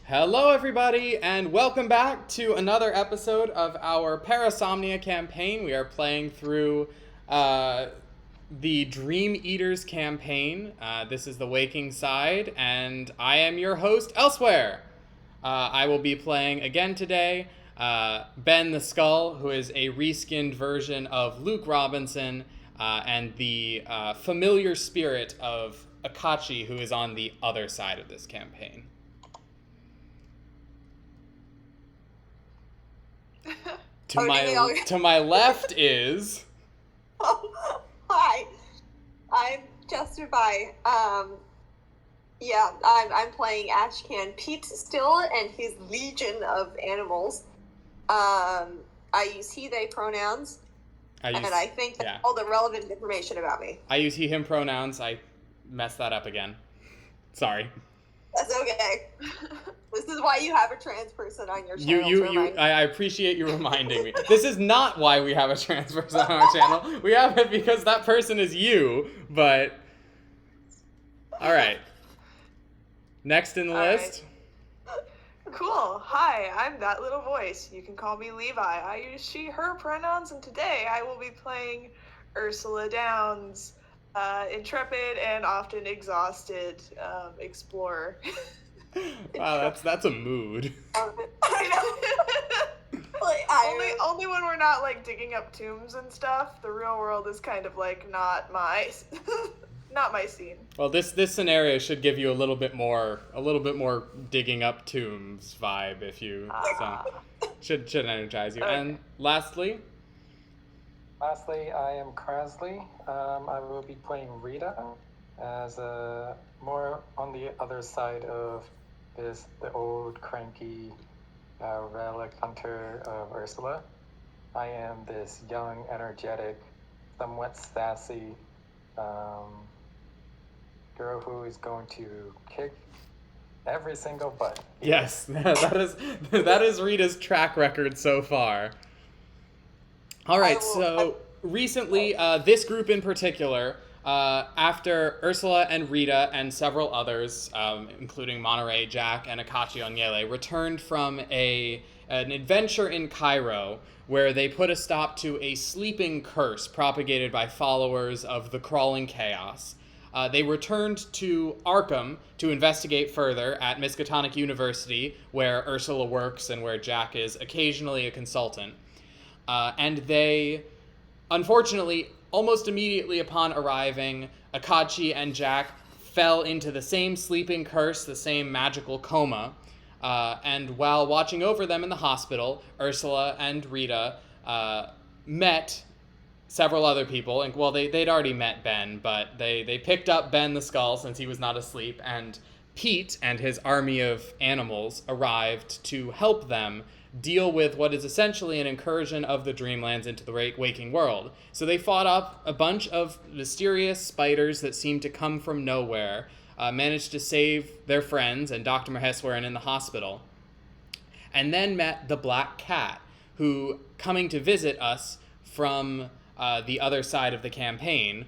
Hello, everybody, and welcome back to another episode of our Parasomnia campaign. We are playing through the Dream Eaters campaign. This is the Waking Side, and I am your host, Elsewhere. I will be playing again today Ben the Skull, who is a reskinned version of Luke Robinson, and the familiar spirit of Akachi, who is on the other side of this campaign. To my left is... Oh, hi, I'm Justify. I'm playing Ashcan Pete still, and his legion of animals. I use he, they pronouns, and I think that's all the relevant information about me. I use he, him pronouns. I messed that up again. Sorry. That's okay. This is why you have a trans person on your channel. I appreciate you reminding me. This is not why we have a trans person on our channel. We have it because that person is you, but... Alright. Next in the list. Right. Cool. Hi, I'm that little voice. You can call me Levi. I use she, her pronouns, and today I will be playing Ursula Downs, intrepid and often exhausted explorer. Wow, that's a mood. I know. Only when we're not like digging up tombs and stuff. The real world is kind of like not my scene. Well, this scenario should give you a little bit more digging up tombs vibe if you should energize you. Okay. And lastly, I am Krasley. I will be playing Rita as more on the other side of the old cranky relic hunter of Ursula. I am this young, energetic, somewhat sassy girl who is going to kick every single butt. Yes, that is Rita's track record so far. All right, so recently, this group in particular, after Ursula and Rita and several others, including Monterey Jack and Akachi Onyele, returned from an adventure in Cairo where they put a stop to a sleeping curse propagated by followers of the Crawling Chaos. They returned to Arkham to investigate further at Miskatonic University, where Ursula works and where Jack is occasionally a consultant. And they, unfortunately, almost immediately upon arriving, Akachi and Jack fell into the same sleeping curse, the same magical coma. And while watching over them in the hospital, Ursula and Rita met several other people. And, well, they'd already met Ben, but they picked up Ben the Skull since he was not asleep. And Pete and his army of animals arrived to help them deal with what is essentially an incursion of the Dreamlands into the waking world. So they fought up a bunch of mysterious spiders that seemed to come from nowhere, managed to save their friends and Dr. Maheswaran in the hospital, and then met the Black Cat, who, coming to visit us from the other side of the campaign,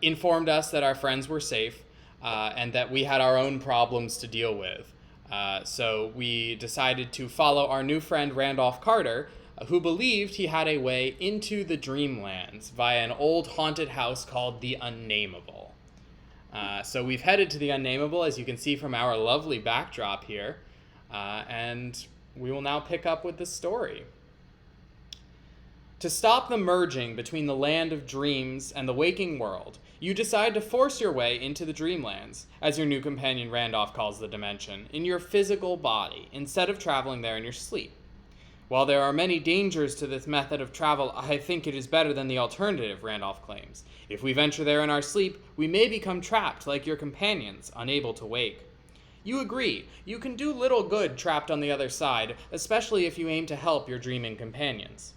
informed us that our friends were safe and that we had our own problems to deal with. So we decided to follow our new friend Randolph Carter, who believed he had a way into the Dreamlands via an old haunted house called the Unnameable. So we've headed to the Unnameable, as you can see from our lovely backdrop here, and we will now pick up with the story. To stop the merging between the land of dreams and the waking world, you decide to force your way into the Dreamlands, as your new companion Randolph calls the dimension, in your physical body, instead of traveling there in your sleep. While there are many dangers to this method of travel, I think it is better than the alternative, Randolph claims. If we venture there in our sleep, we may become trapped like your companions, unable to wake. You agree. You can do little good trapped on the other side, especially if you aim to help your dreaming companions.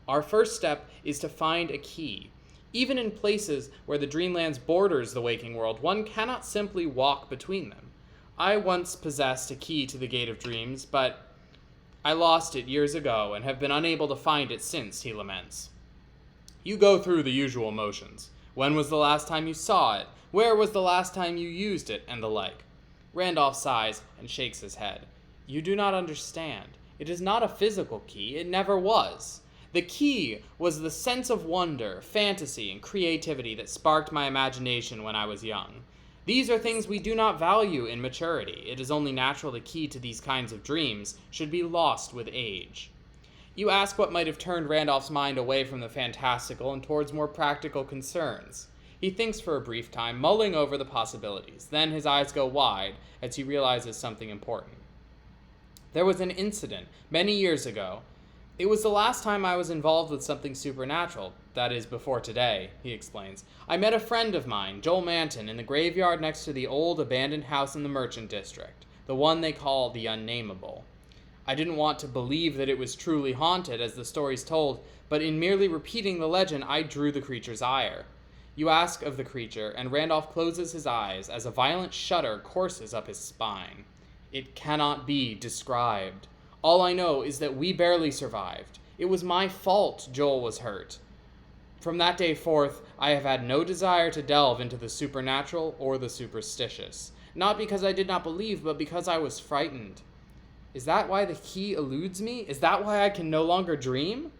Our first step is to find a key. Even in places where the Dreamlands borders the waking world, one cannot simply walk between them. I once possessed a key to the Gate of Dreams, but I lost it years ago and have been unable to find it since, he laments. You go through the usual motions. When was the last time you saw it? Where was the last time you used it? And the like. Randolph sighs and shakes his head. You do not understand. It is not a physical key. It never was. The key was the sense of wonder, fantasy, and creativity that sparked my imagination when I was young. These are things we do not value in maturity. It is only natural the key to these kinds of dreams should be lost with age. You ask what might have turned Randolph's mind away from the fantastical and towards more practical concerns. He thinks for a brief time, mulling over the possibilities. Then his eyes go wide as he realizes something important. There was an incident many years ago. It was the last time I was involved with something supernatural. That is, before today, he explains. I met a friend of mine, Joel Manton, in the graveyard next to the old abandoned house in the Merchant District, the one they call the Unnameable. I didn't want to believe that it was truly haunted, as the stories told, but in merely repeating the legend, I drew the creature's ire. You ask of the creature, and Randolph closes his eyes as a violent shudder courses up his spine. It cannot be described. All I know is that we barely survived. It was my fault Joel was hurt. From that day forth, I have had no desire to delve into the supernatural or the superstitious. Not because I did not believe, but because I was frightened. Is that why the key eludes me? Is that why I can no longer dream?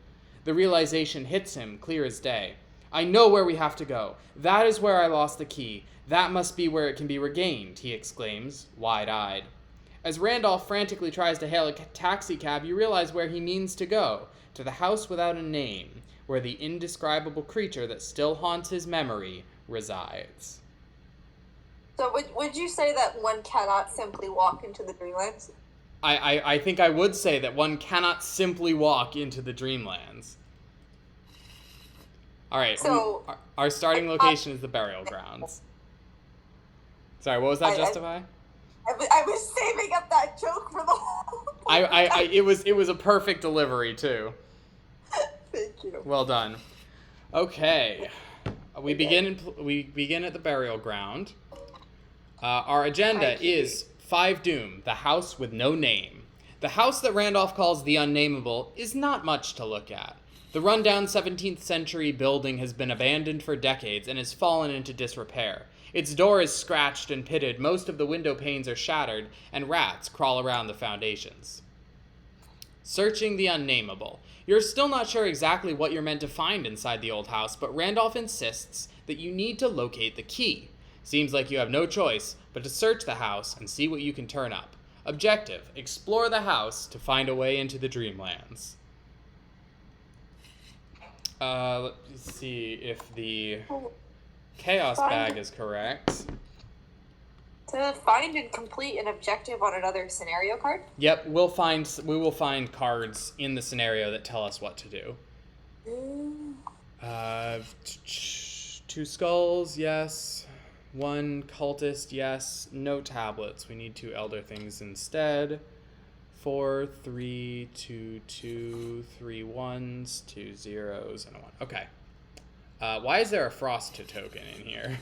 The realization hits him clear as day. I know where we have to go. That is where I lost the key. That must be where it can be regained, he exclaims, wide-eyed. As Randolph frantically tries to hail a taxi cab, you realize where he means to go, to the house without a name, where the indescribable creature that still haunts his memory resides. So would you say that one cannot simply walk into the Dreamlands? I think I would say that one cannot simply walk into the Dreamlands. All right, so our starting location is the burial grounds. Sorry, what was that, Justify? I was saving up that joke for the whole. It was a perfect delivery too. Thank you. Well done. Okay, we begin at the burial ground. Our agenda is 5 Doom, the house with no name. The house that Randolph calls the Unnameable is not much to look at. The rundown 17th century building has been abandoned for decades and has fallen into disrepair. Its door is scratched and pitted, most of the window panes are shattered, and rats crawl around the foundations. Searching the Unnameable. You're still not sure exactly what you're meant to find inside the old house, but Randolph insists that you need to locate the key. Seems like you have no choice but to search the house and see what you can turn up. Objective: explore the house to find a way into the Dreamlands. Let's see if the chaos bag is correct. To find and complete an objective on another scenario card? Yep, we will find cards in the scenario that tell us what to do. 2 skulls, yes. 1 cultist, yes. No tablets. We need 2 elder things instead. 4, 3, 2, 2, 3 1s, 2 zeros, and a 1. Okay. Why is there a frost token in here?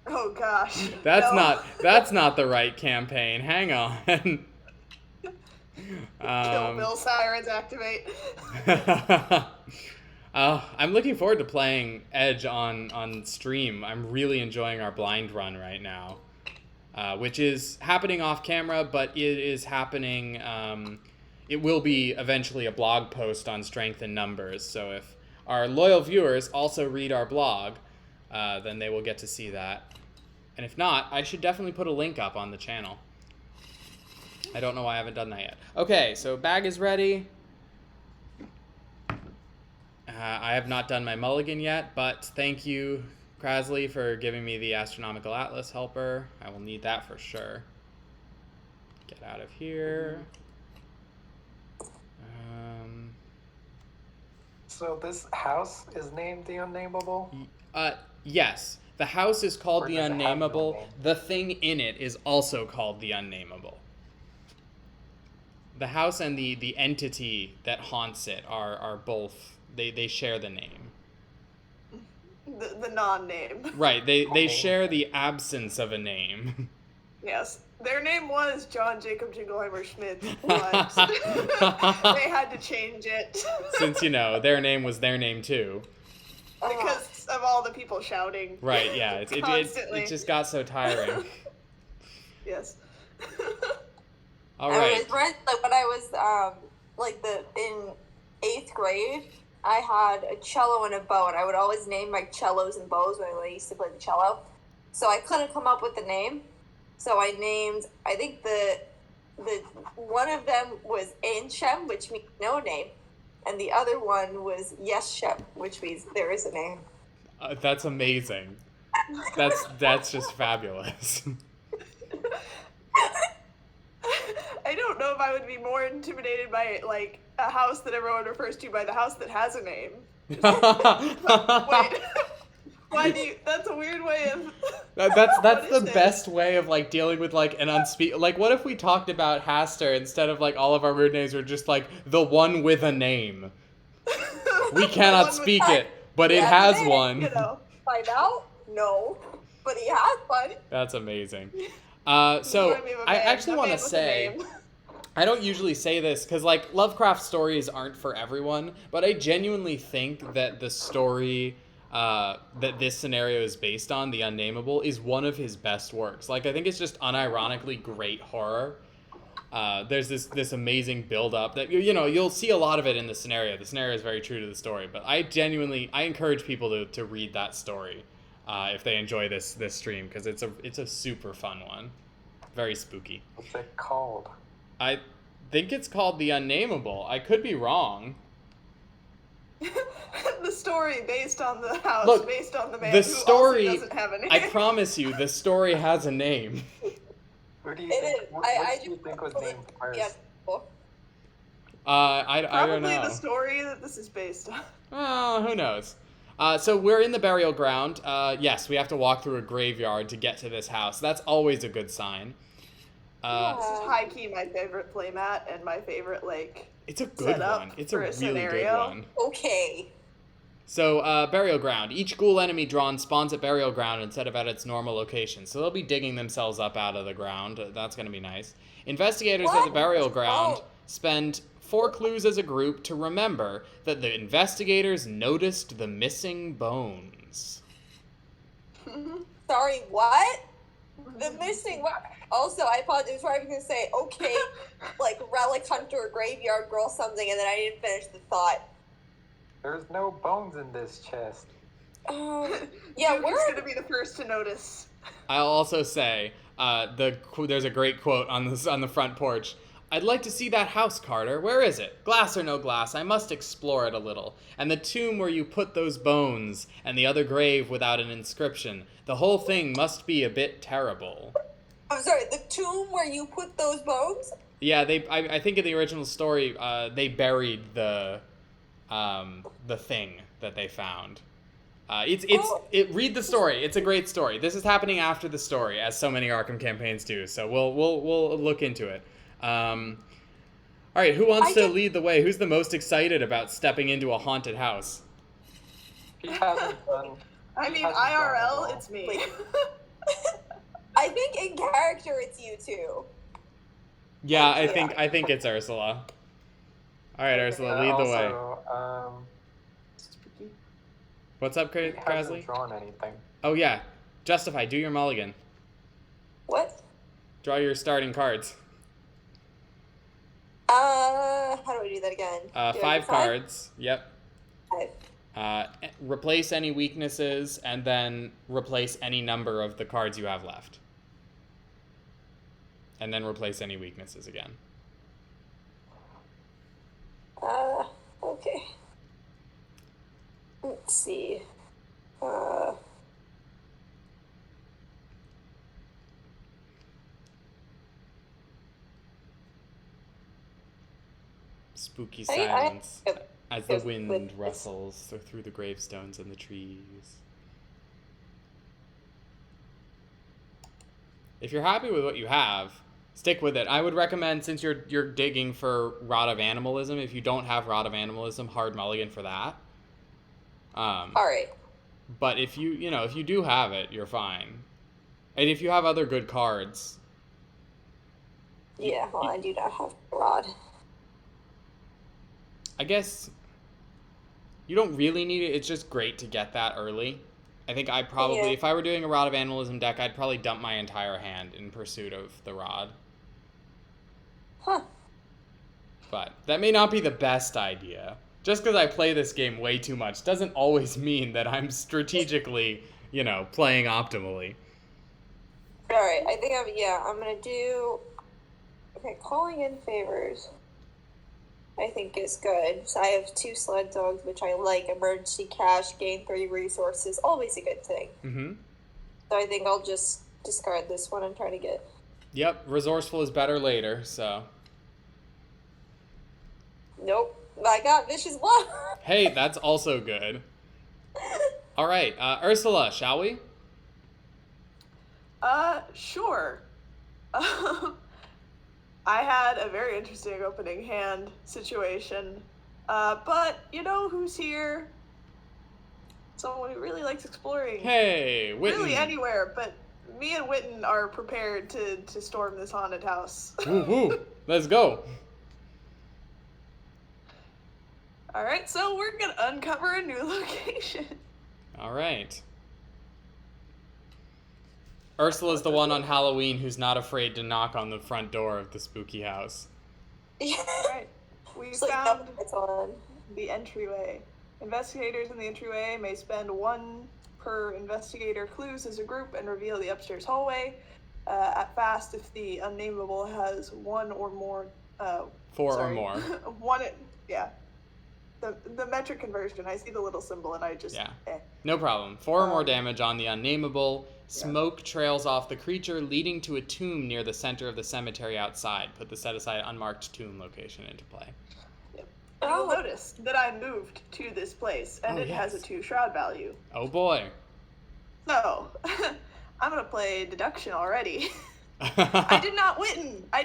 Oh gosh. That's not the right campaign. Hang on. Kill Bill sirens activate. I'm looking forward to playing Edge on stream. I'm really enjoying our blind run right now, which is happening off camera, but it is happening. It will be eventually a blog post on Strength in Numbers. So if our loyal viewers also read our blog, then they will get to see that. And if not, I should definitely put a link up on the channel. I don't know why I haven't done that yet. Okay, so bag is ready. I have not done my mulligan yet, but thank you, Krasley, for giving me the Astronomical Atlas helper. I will need that for sure. Get out of here. So this house is named the Unnameable? Yes. The house is called the Unnameable. The thing in it is also called the Unnameable. The house and the entity that haunts it are both, they share the name. The non-name. Right, they share the absence of a name. Yes. Their name was John Jacob Jingleheimer Schmidt, but they had to change it. Since, their name was their name too. Because of all the people shouting. Right, yeah. It just got so tiring. Yes. All right. I was right, like when I was in 8th grade, I had a cello and a bow, and I would always name my cellos and bows when I used to play the cello. So I couldn't come up with the name, so I named. I think the one of them was Ainshem, which means no name, and the other one was Yesshem, which means there is a name. That's amazing. That's just fabulous. I don't know if I would be more intimidated by like a house that everyone refers to by the house that has a name. Wait, why do you? That's a weird way of. That's the best way of like dealing with like an like. What if we talked about Haster instead of like all of our weird names were just like the one with a name? We cannot speak it, but it has one. You know, find out? No, but he has one. That's amazing. So I actually want to say, I don't usually say this because like Lovecraft stories aren't for everyone, but I genuinely think that the story that this scenario is based on, The Unnameable, is one of his best works. Like I think it's just unironically great horror. There's this amazing build up that you'll see a lot of it in the scenario. The scenario is very true to the story, but I encourage people to read that story. If they enjoy this stream, because it's a super fun one, very spooky. What's it called? I think it's called The Unnameable. I could be wrong. The story based on the house, based on the man the who story, also doesn't have a name. I promise you, the story has a name. Who do you think? What do you think was named first? Yeah. I don't know. Probably the story that this is based on. Oh, who knows? So we're in the burial ground. Yes, we have to walk through a graveyard to get to this house. That's always a good sign. This is high-key my favorite playmat and my favorite, it's a good one. It's a really good one. Okay. So, burial ground. Each ghoul enemy drawn spawns at burial ground instead of at its normal location. So they'll be digging themselves up out of the ground. That's going to be nice. Investigators at the burial ground spend 4 clues as a group to remember that the investigators noticed the missing bones. Sorry, what? The missing what? Also, I thought it was probably going to say, okay, like relic hunter, graveyard girl, something, and then I didn't finish the thought. There's no bones in this chest. Yeah, we're going to be the first to notice. I'll also say, there's a great quote on the front porch. I'd like to see that house, Carter. Where is it? Glass or no glass, I must explore it a little. And the tomb where you put those bones, and the other grave without an inscription. The whole thing must be a bit terrible. I'm sorry, the tomb where you put those bones? Yeah, I think in the original story, they buried the thing that they found. Read the story. It's a great story. This is happening after the story, as so many Arkham campaigns do. So we'll look into it. All right, who wants to lead the way? Who's the most excited about stepping into a haunted house? He hasn't done. I mean, IRL, it's me. I think in character it's you two. Yeah, I think it's Ursula. All right, Ursula, lead the way. What's up, Krasley? He hasn't drawn anything. Oh yeah, Justify. Do your mulligan. What? Draw your starting cards. How do I do that again? 5 cards. Yep. 5. Replace any weaknesses, and then replace any number of the cards you have left. And then replace any weaknesses again. Okay. Let's see. Spooky silence as the wind rustles through the gravestones and the trees. If you're happy with what you have, stick with it. I would recommend, since you're digging for Rod of Animalism, if you don't have Rod of Animalism, hard mulligan for that. All right. But if you do have it, you're fine. And if you have other good cards. Yeah, well, I do not have Rod. I guess you don't really need it. It's just great to get that early. I think I probably, if I were doing a Rod of Animalism deck, I'd probably dump my entire hand in pursuit of the Rod. Huh. But that may not be the best idea. Just because I play this game way too much doesn't always mean that I'm strategically, playing optimally. Alright, I think I'm gonna do... Okay, calling in favors, I think is good. So I have 2 sled dogs, which I like. Emergency cash, gain 3 resources, always a good thing. Mm-hmm. So I think I'll just discard this one and try to get... Yep, resourceful is better later, so... Nope. I got vicious blood. Hey, that's also good. All right, Ursula, shall we? Sure. I had a very interesting opening hand situation. But you know who's here? Someone who really likes exploring. Hey, Witten. Really anywhere, but me and Witten are prepared to storm this haunted house. Woo woo. Let's go. Alright, so we're gonna uncover a new location. All right. Ursula's the one on Halloween who's not afraid to knock on the front door of the spooky house. Alright, we It's like, found nope, it's on. the entryway. Investigators in the entryway may spend 1 per investigator clues as a group and reveal the upstairs hallway. At fast, if the unnameable has 1 or more... 4 or more. Yeah. The metric conversion, I see the little symbol and I just... Yeah. No problem. 4 or more damage on the unnameable. Yeah. Smoke trails off the creature, leading to a tomb near the center of the cemetery outside. Put the set-aside unmarked tomb location into play. You'll notice that I moved to this place, and it has a 2 shroud value. Oh boy. So, I'm gonna play deduction already. I did not Witten. I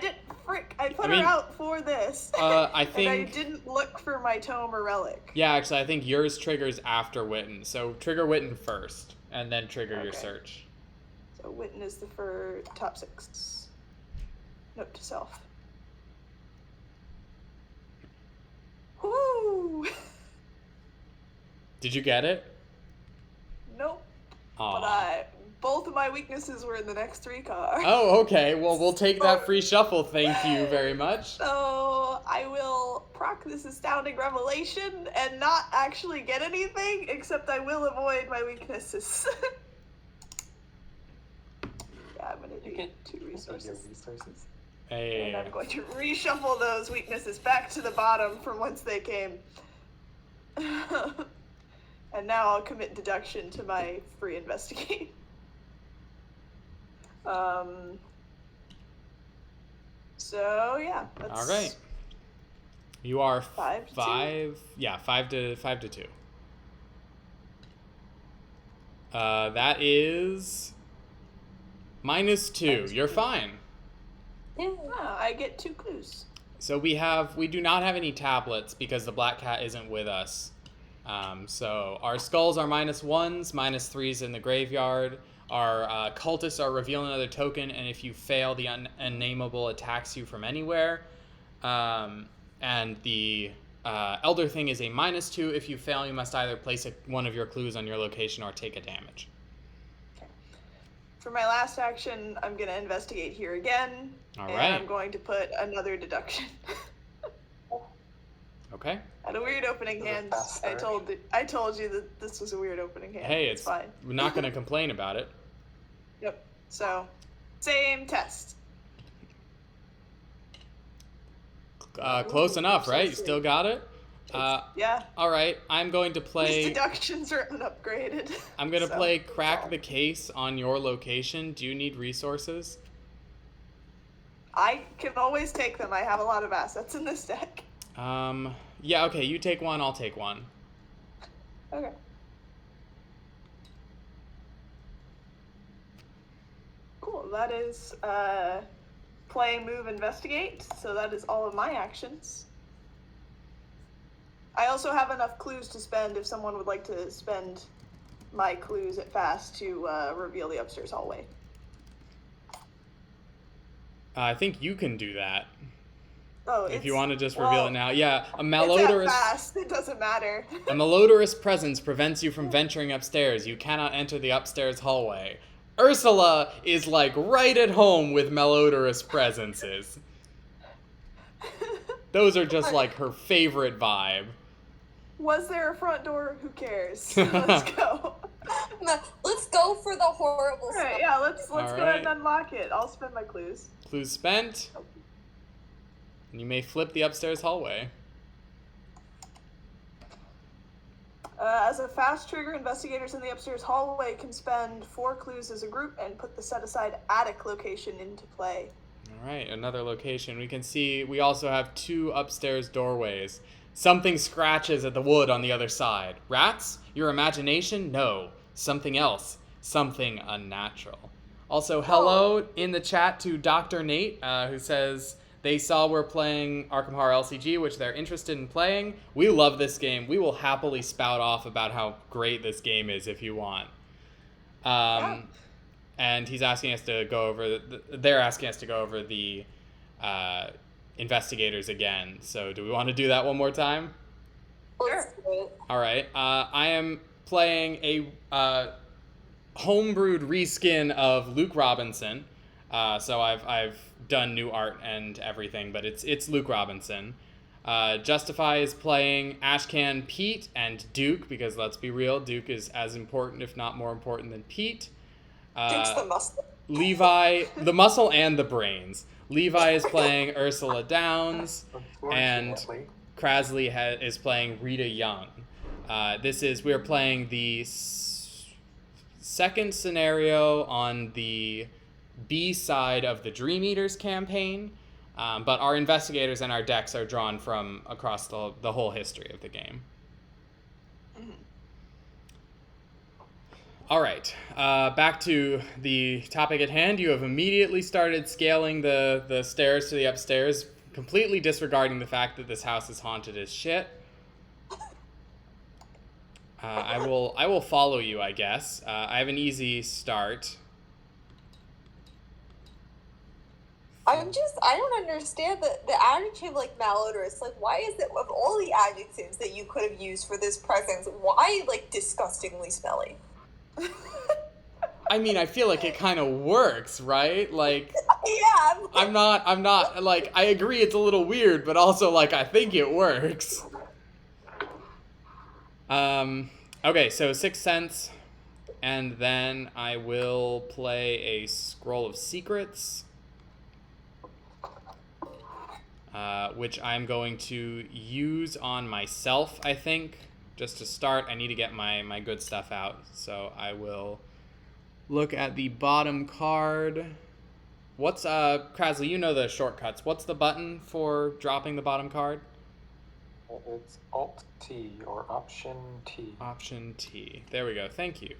put her out for this. I think... And I didn't look for my tome or relic. Yeah, actually, I think yours triggers after Witten. So trigger Witten first, and then trigger your search. So Witten is the top 6. Note to self. Woo! Did you get it? Nope. Aww. But both of my weaknesses were in the next 3 cards. Oh, okay. Well, we'll take that free shuffle. Thank you very much. So I will proc this astounding revelation and not actually get anything, except I will avoid my weaknesses. Yeah, I'm gonna do 2 resources. Hey. And I'm going to reshuffle those weaknesses back to the bottom from whence they came. And now I'll commit deduction to my free investigate. So yeah. All right. You are 5 to 2. Yeah, 5 to 2. That is -2. You're fine. Yeah. I get 2 clues. So we do not have any tablets because the black cat isn't with us. So our skulls are -1s, -3s in the graveyard. Our cultists are reveal another token, and if you fail, the unnameable attacks you from anywhere. And the elder thing is a -2. If you fail, you must either place one of your clues on your location or take a damage. Okay. For my last action, I'm going to investigate here again. All and right. I'm going to put another deduction. Okay. Had a weird opening hand. I told you that this was a weird opening hand. Hey, it's fine. We're not going to complain about it. Yep. So, same test. Close enough, right? You still got it? Yeah. All right. I'm going to play... These deductions are unupgraded. I'm going to play Crack the Case on your location. Do you need resources? I can always take them. I have a lot of assets in this deck. Yeah, okay. You take 1, I'll take 1. Okay. Cool. That is play, move, investigate. So that is all of my actions. I also have enough clues to spend if someone would like to spend my clues at fast to reveal the upstairs hallway. I think you can do that. Oh, if you want to just reveal it now. Yeah, a malodorous... It's at fast. It doesn't matter. A malodorous presence prevents you from venturing upstairs. You cannot enter the upstairs hallway. Ursula is like right at home with malodorous presences. Those are just like her favorite vibe. Was there a front door? Who cares? Let's go. Let's go for the horrible All right, stuff. yeah, let's go ahead right. and unlock it. I'll spend my clues. Clues spent. And you may flip the upstairs hallway. As a fast trigger, investigators in the upstairs hallway can spend 4 clues as a group and put the set-aside attic location into play. All right, another location. We can see we also have 2 upstairs doorways. Something scratches at the wood on the other side. Rats? Your imagination? No. Something else. Something unnatural. Also, hello in the chat to Dr. Nate, who says they saw we're playing Arkham Horror LCG, which they're interested in playing. We love this game. We will happily spout off about how great this game is if you want. And he's asking us to go over. They're asking us to go over the investigators again. So, do we want to do that one more time? Let's do it. All right. I am playing a homebrewed reskin of Luke Robinson. So I've done new art and everything, but it's Luke Robinson. Justify is playing Ashcan Pete and Duke, because let's be real, Duke is as important, if not more important, than Pete. Duke's the muscle. Levi, the muscle and the brains. Levi is playing Ursula Downs, and Unfortunately. Krasley is playing Rita Young. We are playing the second scenario on the B side of the Dream Eaters campaign, but our investigators and our decks are drawn from across the whole history of the game. All right, back to the topic at hand. You have immediately started scaling the stairs to the upstairs, completely disregarding the fact that this house is haunted as shit. I will follow you, I guess. I have an easy start. I don't understand the adjective like malodorous. Like, why is it, of all the adjectives that you could have used for this presence, why, like, disgustingly smelly? I mean, I feel like it kind of works, right? Like, Yeah. I'm not, like, I agree it's a little weird, but also, like, I think it works. Okay, so 6 cents, and then I will play a Scroll of Secrets, which I'm going to use on myself, I think. Just to start, I need to get my good stuff out, so I will look at the bottom card. What's, Krasley, you know the shortcuts. What's the button for dropping the bottom card? It's Alt-T or Option T. Option T. There we go. Thank you.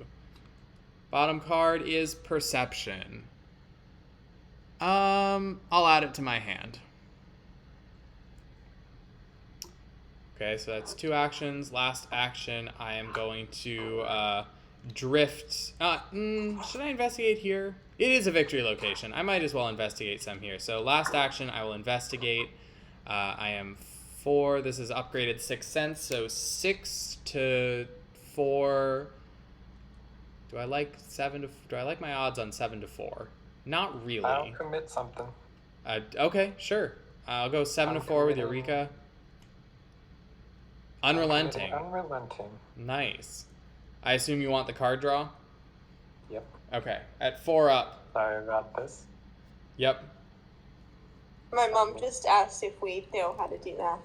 Bottom card is Perception. I'll add it to my hand. Okay, so that's 2 actions. Last action, I am going to drift. Should I investigate here? It is a victory location. I might as well investigate some here. So last action, I will investigate. I am 4. This is upgraded 6 cents, so 6 to 4. Do I like my odds on 7 to 4? Not really. I'll commit something. Okay, sure. I'll go 7 to 4 with Eureka. Unrelenting. Unrelenting. Nice. I assume you want the card draw? Yep. Okay. At 4 up. Sorry about this. Yep. My mom just asked if we know how to do that.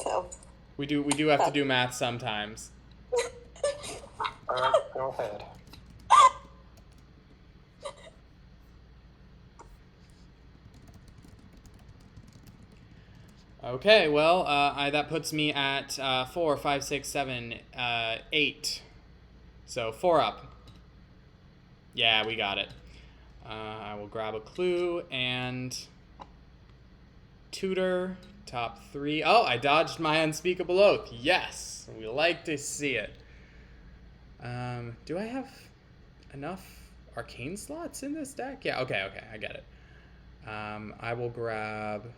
So. We do have to do math sometimes. Alright, go ahead. Okay, well, that puts me at 4, 5, 6, 7, 8. So 4 up. Yeah, we got it. I will grab a clue and tutor, top 3. Oh, I dodged my unspeakable oath. Yes, we like to see it. Do I have enough arcane slots in this deck? Yeah, okay, I get it. I will grab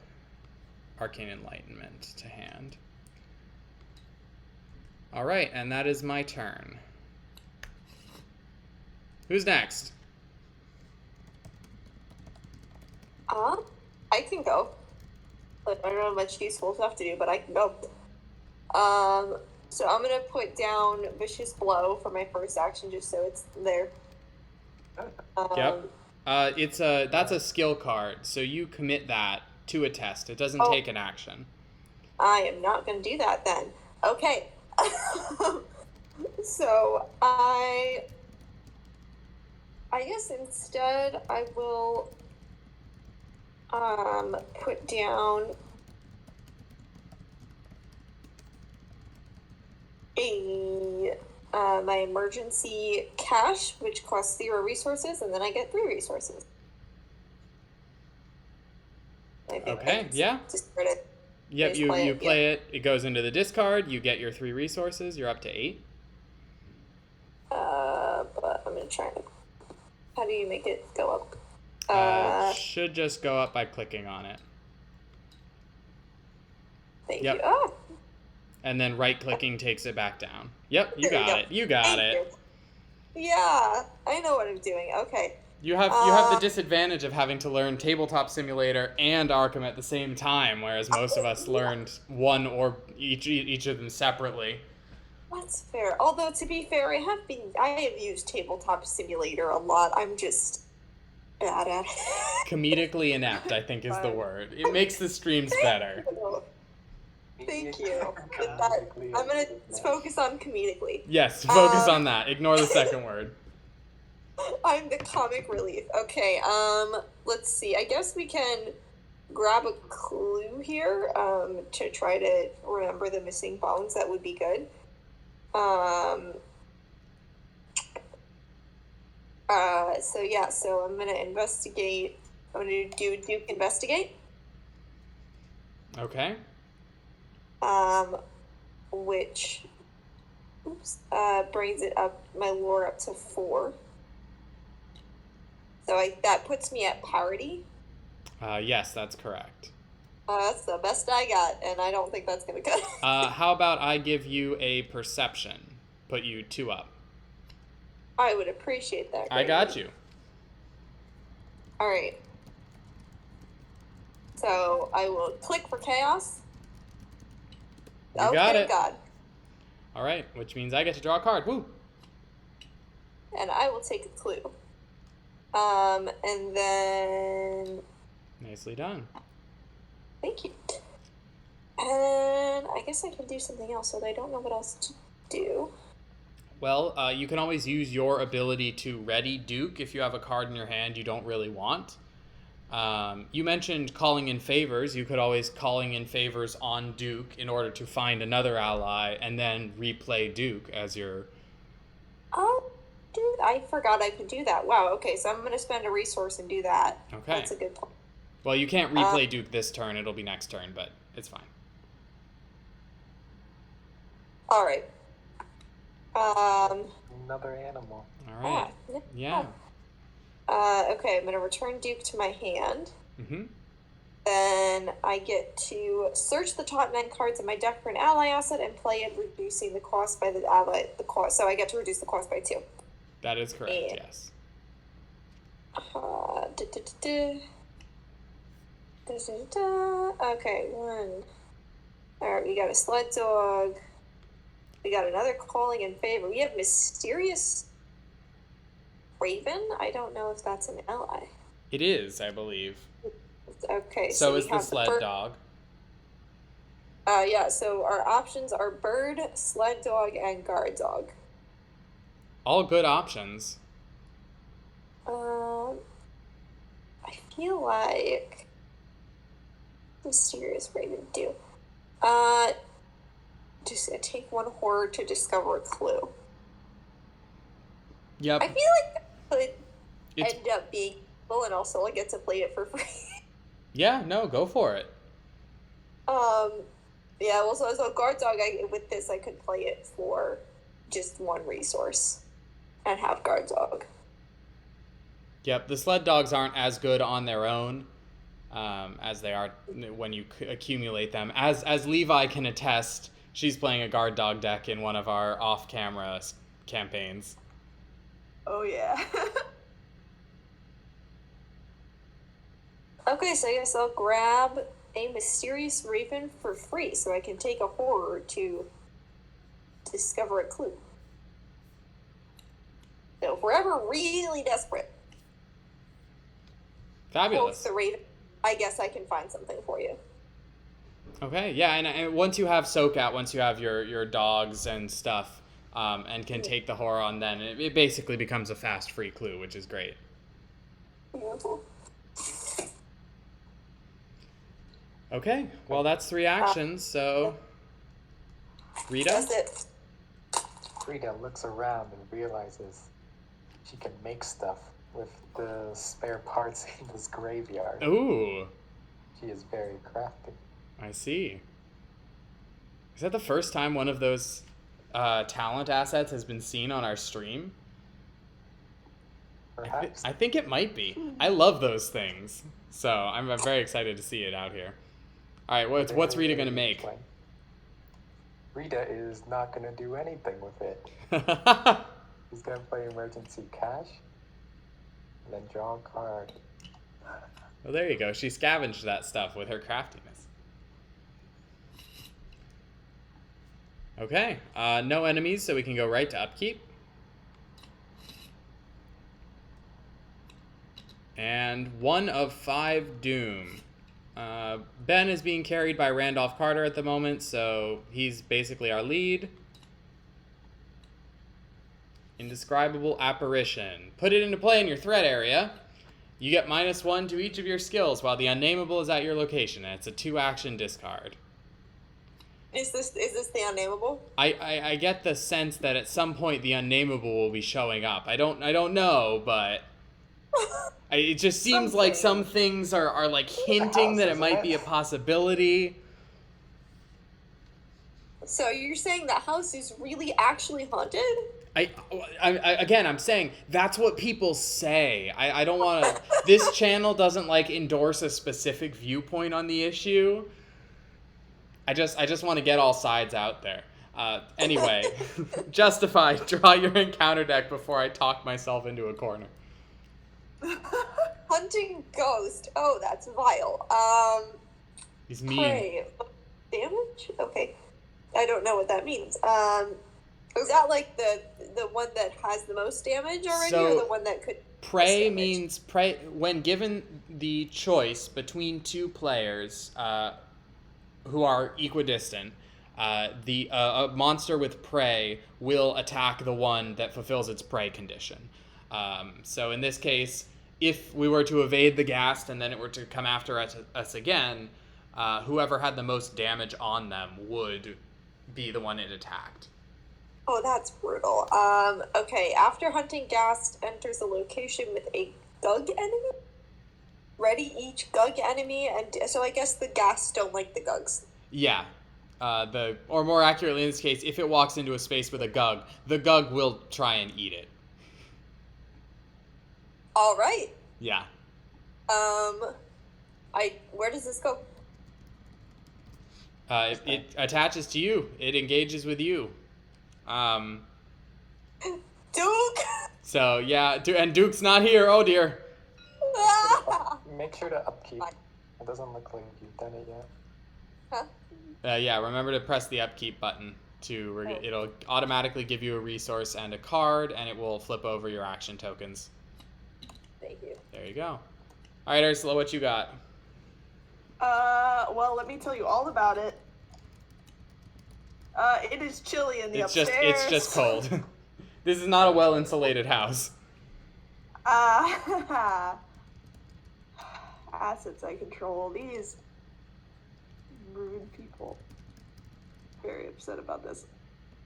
Arcane Enlightenment to hand. All right, and that is my turn. Who's next? I can go. But I don't have much useful stuff to do, but I can go. So I'm gonna put down Vicious Blow for my first action, just so it's there. Yep. That's a skill card, so you commit that to a test. It doesn't take an action. I am not gonna do that then. Okay. So I guess instead I will put down my emergency cash, which costs 0 resources, and then I get 3 resources. Okay, yeah. Discard it. Yep, you play it. It goes into the discard. You get your 3 resources. You're up to 8. But I'm gonna try to. How do you make it go up? Should just go up by clicking on it. Thank Yep. you. Oh, And then right-clicking takes it back down. Yep, you There we got go. it. You got thank it. you. Yeah, I know what I'm doing. Okay. You have the disadvantage of having to learn Tabletop Simulator and Arkham at the same time, whereas most of us learned one or each of them separately. That's fair. Although to be fair, I have used Tabletop Simulator a lot. I'm just bad at it. Comedically inept, I think, is the word. It makes the streams better. Thank you. I'm gonna focus on comedically. Yes, focus on that. Ignore the second word. I'm the comic relief. Okay, let's see. I guess we can grab a clue here, to try to remember the missing bones. That would be good. So I'm gonna investigate. I'm gonna do Duke investigate. Okay. Which brings it up, my lore up to 4. So that puts me at parity. Yes, that's correct. That's the best I got, and I don't think that's gonna go. How about I give you a perception? Put you 2 up. I would appreciate that. I got you. All right. So I will click for chaos. You got it. God. All right, which means I get to draw a card. Woo! And I will take a clue. And then Nicely done. thank you. And I guess I can do something else, although I don't know what else to do. Well, you can always use your ability to ready Duke if you have a card in your hand you don't really want. You mentioned calling in favors. You could always calling in favors on Duke in order to find another ally and then replay Duke as your... Oh, dude, I forgot I could do that. Wow, okay, so I'm going to spend a resource and do that. Okay. That's a good point. Well, you can't replay Duke this turn. It'll be next turn, but it's fine. All right. Another animal. All right. Yeah. Okay, I'm going to return Duke to my hand. Mm-hmm. Then I get to search the top 9 cards in my deck for an ally asset and play it, reducing the cost by the ally. So I get to reduce the cost by 2. That is correct, Yeah. yes. Okay, 1. Alright, we got a sled dog. We got another calling in favor. We have Mysterious Raven. I don't know if that's an ally. It is, I believe. Okay, So we is the have sled bird. dog. Yeah, so our options are bird, sled dog, and guard dog. All good options. I feel like Mysterious Raven do. Just take 1 horror to discover a clue. Yep. I feel like that could It's- end up being cool, and also I get to play it for free. Yeah, no, go for it. Yeah, well, so guard dog, with this I could play it for just 1 resource and have guard dog. Yep, the sled dogs aren't as good on their own as they are when you accumulate them. As Levi can attest, she's playing a guard dog deck in one of our off-camera campaigns. Oh yeah. Okay, so I guess I'll grab a mysterious raven for free so I can take a horror to discover a clue. So if we're ever really desperate, Fabulous. the raven, I guess I can find something for you. Okay, yeah, and once you have soak out, once you have your dogs and stuff, and can take the horror on, then it basically becomes a fast free clue, which is great. Beautiful. Okay, well that's 3 actions, so Rita? That's it. Rita looks around and realizes she can make stuff with the spare parts in this graveyard. Ooh, She is very crafty. I see. Is that the first time one of those talent assets has been seen on our stream? Perhaps. I think it might be. I love those things, so I'm very excited to see it out here. All right, what's Rita gonna make? Rita is not gonna do anything with it. He's gonna play emergency cash, and then draw a card. Well, there you go. She scavenged that stuff with her craftiness. Okay, no enemies, so we can go right to upkeep. And 1 of 5 doom. Ben is being carried by Randolph Carter at the moment, so he's basically our lead. Indescribable apparition. Put it into play in your threat area. You get -1 to each of your skills while the unnameable is at your location, and it's a 2-action discard. Is this the unnameable? I get the sense that at some point the unnameable will be showing up. I don't know, but it just seems like some things are like hinting that it might be a possibility. So you're saying that house is really actually haunted? Again, I'm saying that's what people say. I don't want to. This channel doesn't like endorse a specific viewpoint on the issue. I just want to get all sides out there. Anyway, Justify. Draw your encounter deck before I talk myself into a corner. Hunting ghost. Oh, that's vile. He's mean. Prey. Damage? Okay. I don't know what that means. Is that like the one that has the most damage already, or the one that could? Prey means prey. When given the choice between 2 players who are equidistant, a monster with prey will attack the one that fulfills its prey condition. So in this case, if we were to evade the ghast and then it were to come after us again, whoever had the most damage on them would be the one it attacked. Oh, that's brutal. Okay, after hunting ghast enters a location with a gug enemy. Ready each gug enemy, and so I guess the ghasts don't like the gugs. Yeah. Or more accurately in this case, if it walks into a space with a gug, the gug will try and eat it. All right. Yeah. Where does this go? It attaches to you. It engages with you. Duke. So yeah, and Duke's not here. Oh dear. Make sure to upkeep. It doesn't look like you've done it yet. Huh? Yeah, remember to press the upkeep button it'll automatically give you a resource and a card, and it will flip over your action tokens. Thank you. There you go. All right, Ursula, what you got? Well, let me tell you all about it. It is chilly in the upstairs. It's just cold. This is not a well-insulated house. Assets I control. These rude people. Very upset about this.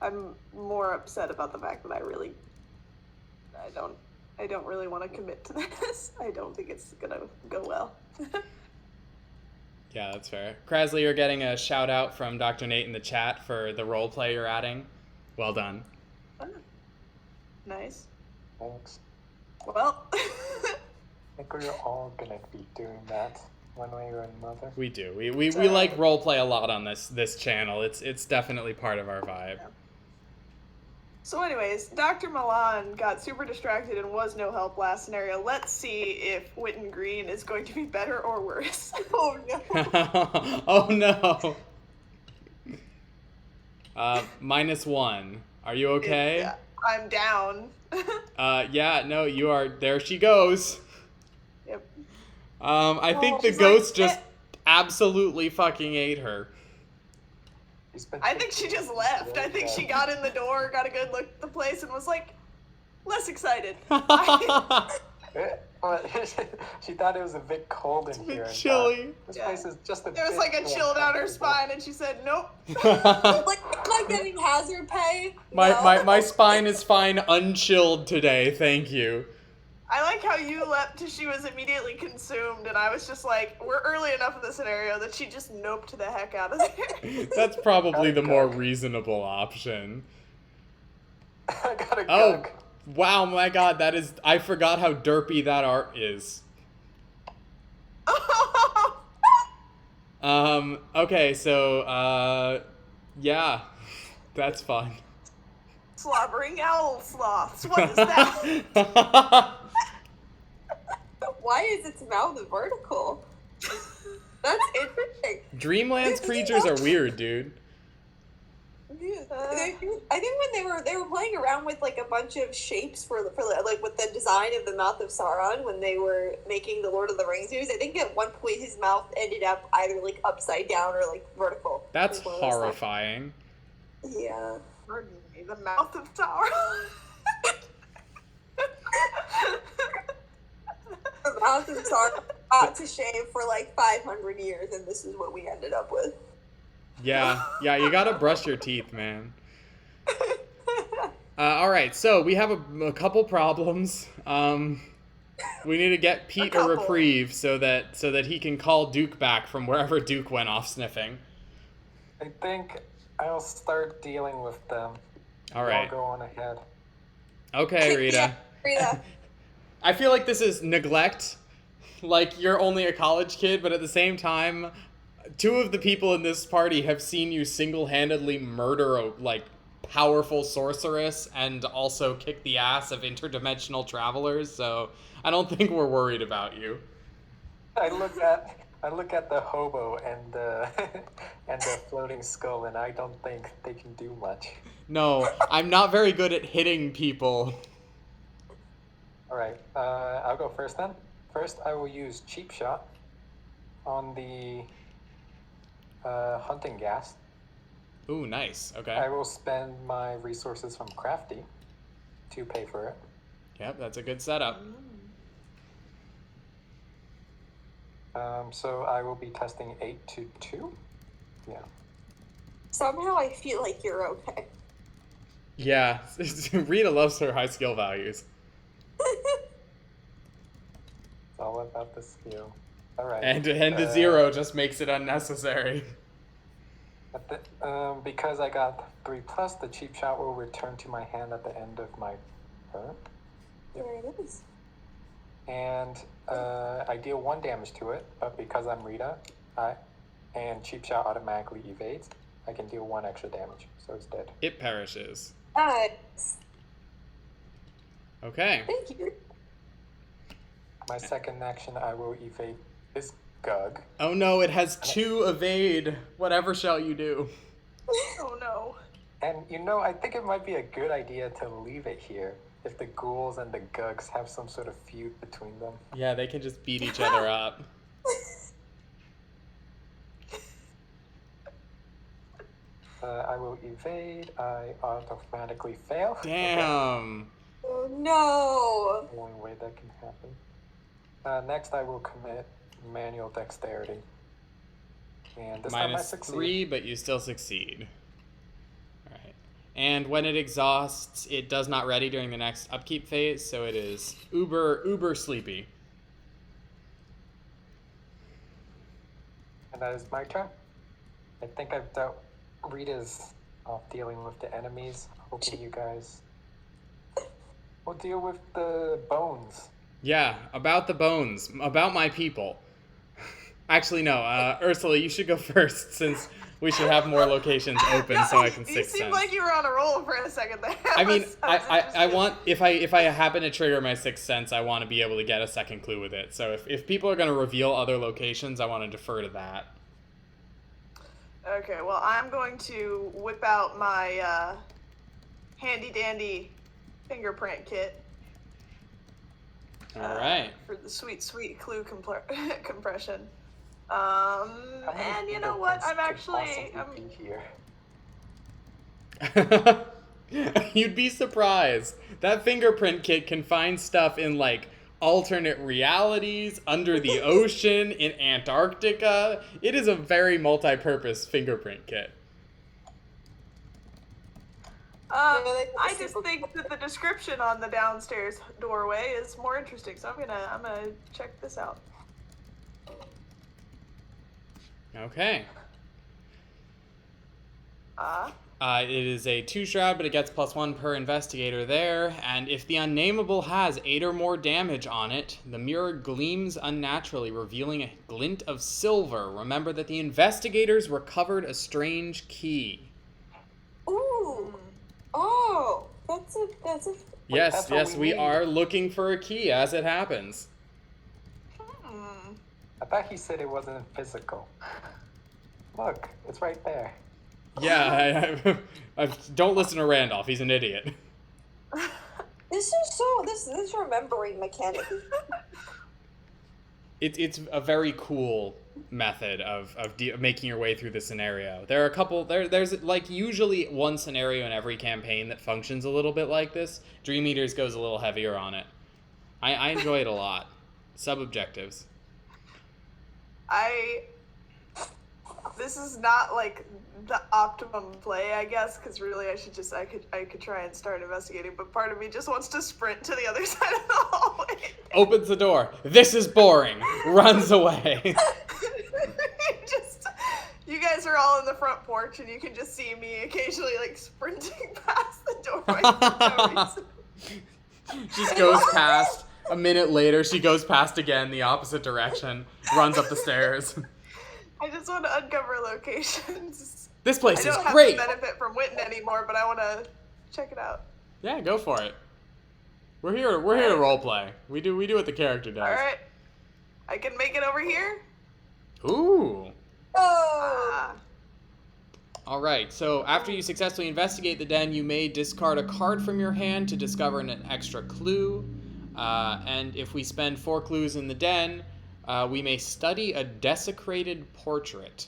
I'm more upset about the fact that I don't really want to commit to this. I don't think it's gonna go well. Yeah, that's fair. Krasley, you're getting a shout out from Dr. Nate in the chat for the role play you're adding. Well done. Nice. Thanks. Well, I think we're all gonna be doing that one way or another. We do. We like role play a lot on this channel. It's definitely part of our vibe. So anyways, Dr. Milan got super distracted and was no help last scenario. Let's see if Witten Green is going to be better or worse. Oh no. Oh no. -1. Are you okay? Yeah, I'm down. Yeah, no, you are. There she goes. Yep. I think the she's ghost like, just absolutely fucking ate her. I think she just left. I think she got in the door, got a good look at the place, and was like, less excited. She thought it was a bit cold in here. Chilly. This place is just a There was bit like a chill down her uncomfortable. spine, and she said, nope. Like, am I getting hazard pay? My, No. my spine is fine, unchilled today, thank you. I like how you leapt till she was immediately consumed, and I was just like, we're early enough in the scenario that she just noped the heck out of there. That's probably the more reasonable option. I got a Oh, gug. wow, my god, that is... I forgot how derpy that art is. Okay, so, yeah, that's fun. Slobbering owl sloths, what is that? Why is its mouth vertical? That's interesting. Dreamland's creatures are weird, dude. I think when they were playing around with like a bunch of shapes for like with the design of the mouth of Sauron when they were making the Lord of the Rings movies, I think at one point his mouth ended up either like upside down or like vertical. That's Like, one of those horrifying. things. Yeah. Pardon me, the mouth of Sauron. The mouth of Sauron got to shave for like 500 years, and this is what we ended up with. Yeah, you gotta brush your teeth, man. Alright, so we have a couple problems. We need to get Pete a reprieve so that he can call Duke back from wherever Duke went off sniffing. I think I'll start dealing with them. Alright. I'll go on ahead. Okay, Rita. Yeah, Rita. I feel like this is neglect. Like, you're only a college kid, but at the same time, two of the people in this party have seen you single-handedly murder a, like, powerful sorceress and also kick the ass of interdimensional travelers, so I don't think we're worried about you. I look at the hobo and the and the floating skull, and I don't think they can do much. No, I'm not very good at hitting people. All right, I'll go first then. First, I will use Cheap Shot on the hunting gas. Ooh, nice. Okay. I will spend my resources from Crafty to pay for it. Yep, that's a good setup. So I will be testing 8 to 2. Yeah. Somehow I feel like you're okay. Yeah, Rita loves her high skill values. It's all about the skill. All right. And the 0 just makes it unnecessary. Because I got 3+, the Cheap Shot will return to my hand at the end of my turn. There it is. And I deal 1 damage to it, but because I'm Rita, and Cheap Shot automatically evades, I can deal 1 extra damage, so it's dead. It perishes. Nice. Okay. Thank you. My second action, I will evade this Gug. Oh no, it has 2 evade. Whatever shall you do? Oh no. And I think it might be a good idea to leave it here if the ghouls and the Gugs have some sort of feud between them. Yeah, they can just beat each other up. I will evade. I automatically fail. Damn. Oh no. The only way that can happen. Next, I will commit manual dexterity. And this time I Minus succeed. 3, but you still succeed. Alright. And when it exhausts, it does not ready during the next upkeep phase, so it is uber sleepy. And that is my turn. I think I've dealt. Rita's off dealing with the enemies. Hoping you guys will deal with the bones. Yeah, about the bones. About my people. Actually, no. Ursula, you should go first since we should have more locations open so I can You sixth seemed sense. like you were on a roll for a second there. I mean, I I want if I happen to trigger my sixth sense, I want to be able to get a second clue with it. So if people are going to reveal other locations, I want to defer to that. Okay, well, I'm going to whip out my handy dandy fingerprint kit. All right. For the sweet clue compression. How many And you know what? fingerprints I'm could actually possibly be here? You'd be surprised. That fingerprint kit can find stuff in like alternate realities, under the ocean, in Antarctica. It is a very multi-purpose fingerprint kit. I just think that the description on the downstairs doorway is more interesting, so I'm gonna check this out. Okay. Uh, It is a 2 shroud, but it gets +1 per investigator there. And if the unnameable has 8 or more damage on it, the mirror gleams unnaturally, revealing a glint of silver. Remember that the investigators recovered a strange key. Ooh. Oh, that's a. Yes, that's what yes, we we need. are looking for a key as it happens. I thought he said it wasn't physical. Look, it's right there. Yeah, don't listen to Randolph. He's an idiot. This is so. This remembering mechanic. It's a very cool method of making your way through the scenario. There are a couple. There's like usually one scenario in every campaign that functions a little bit like this. Dream Eaters goes a little heavier on it. I enjoy it a lot. Sub-objectives. This is not like the optimum play, I guess, because really I could try and start investigating, but part of me just wants to sprint to the other side of the hallway. Opens the door. This is boring. Runs away. You guys are all in the front porch, and you can just see me occasionally like sprinting past the doorway for no reason. Just goes past. A minute later, she goes past again, the opposite direction. Runs up the stairs. I just want to uncover locations. This place I is don't great. have the benefit from Witten anymore, but I want to check it out. Yeah, go for it. We're here to role play. We do what the character does. All right, I can make it over here. Ooh. Oh. All right. So after you successfully investigate the den, you may discard a card from your hand to discover an extra clue. And if we spend 4 clues in the den, we may study a desecrated portrait.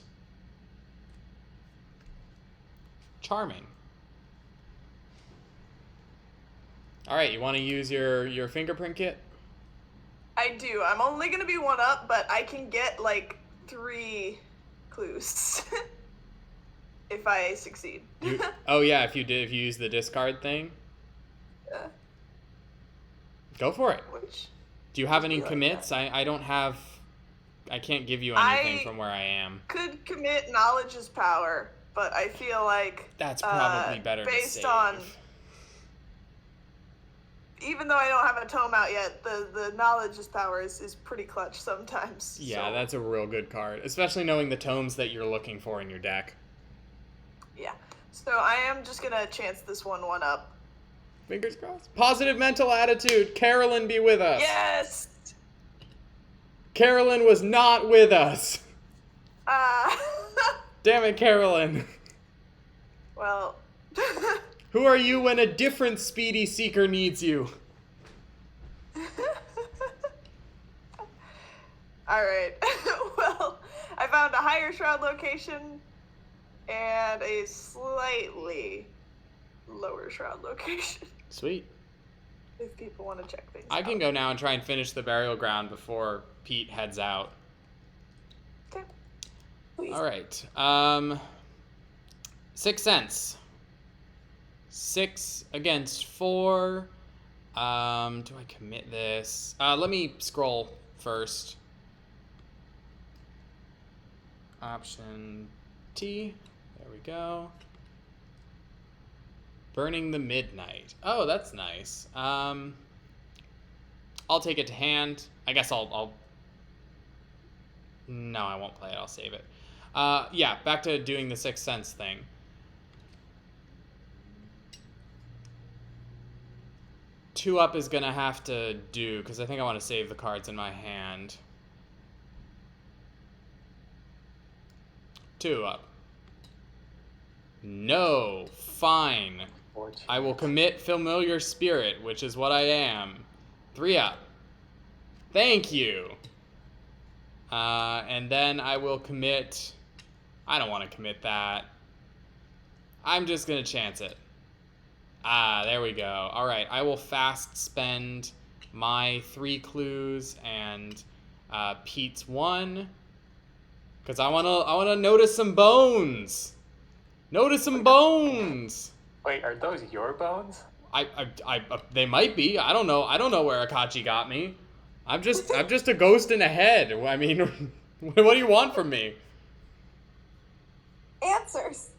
Charming. All right, you want to use your fingerprint kit? I do. I'm only gonna be 1 up, but I can get like 3 clues if I succeed. Oh yeah, if you use the discard thing. Go for it. Do you have any commits? I don't have. I can't give you anything from where I am. Could commit knowledge is power, but I feel like That's probably better based to save. on. Even though I don't have a tome out yet, the knowledge is power is pretty clutch sometimes. Yeah, so. that's a real good card, especially knowing the tomes that you're looking for in your deck. Yeah. So I am just gonna chance this 1 up. Fingers crossed. Positive mental attitude. Carolyn be with us. Yes. Carolyn was not with us. Uh, Damn it, Carolyn. well. Who are you when a different speedy seeker needs you? Alright. Well, I found a higher shroud location and a slightly lower shroud location. Sweet. If people want to check things I out. can go now and try and finish the burial ground before Pete heads out. Okay. All right. Sixth Sense. 6 against 4. Do I commit this? Let me scroll first. Option T. There we go. Burning the Midnight. Oh, that's nice. I'll take it to hand. I guess I'll No, I won't play it. I'll save it. Yeah, back to doing the Sixth Sense thing. Two up is going to have to do, because I think I want to save the cards in my hand. Two up. No. Fine. I will commit Familiar Spirit, which is what I am. Three up. Thank you. And then I will commit... I don't want to commit that. I'm just going to chance it. There we go. All right, I will fast spend my 3 clues and Pete's 1, because I wanna notice some bones. Notice some bones. Wait, are those your bones? They might be. I don't know. I don't know where Akachi got me. I'm just a ghost in a head. I mean, what do you want from me? Answers.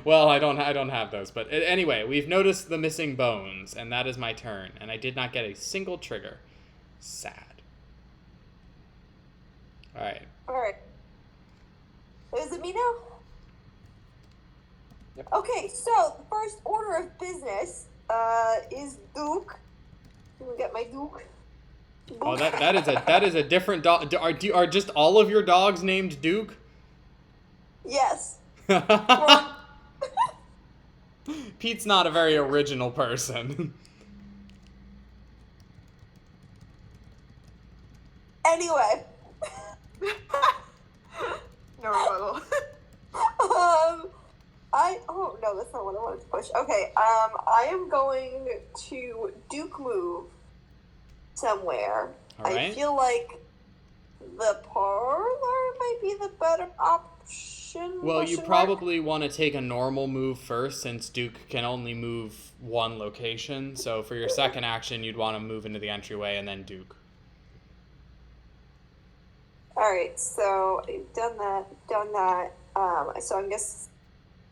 Well, I don't have those, but anyway, we've noticed the missing bones, and that is my turn, and I did not get a single trigger. Sad. All right. Is it me now? Yep. Okay, so the first order of business is Duke. Can we get my Duke? Oh, that is a different dog. Are just all of your dogs named Duke? Yes. Pete's not a very original person. Anyway. No rebuttal. Oh no, that's not what I wanted to push. Okay, I am going to Duke move somewhere. All right. I feel like the parlor might be the better option. Well, you probably want to take a normal move first, since Duke can only move one location. So for your second action, you'd want to move into the entryway and then Duke. Alright, so I've done that. So I guess...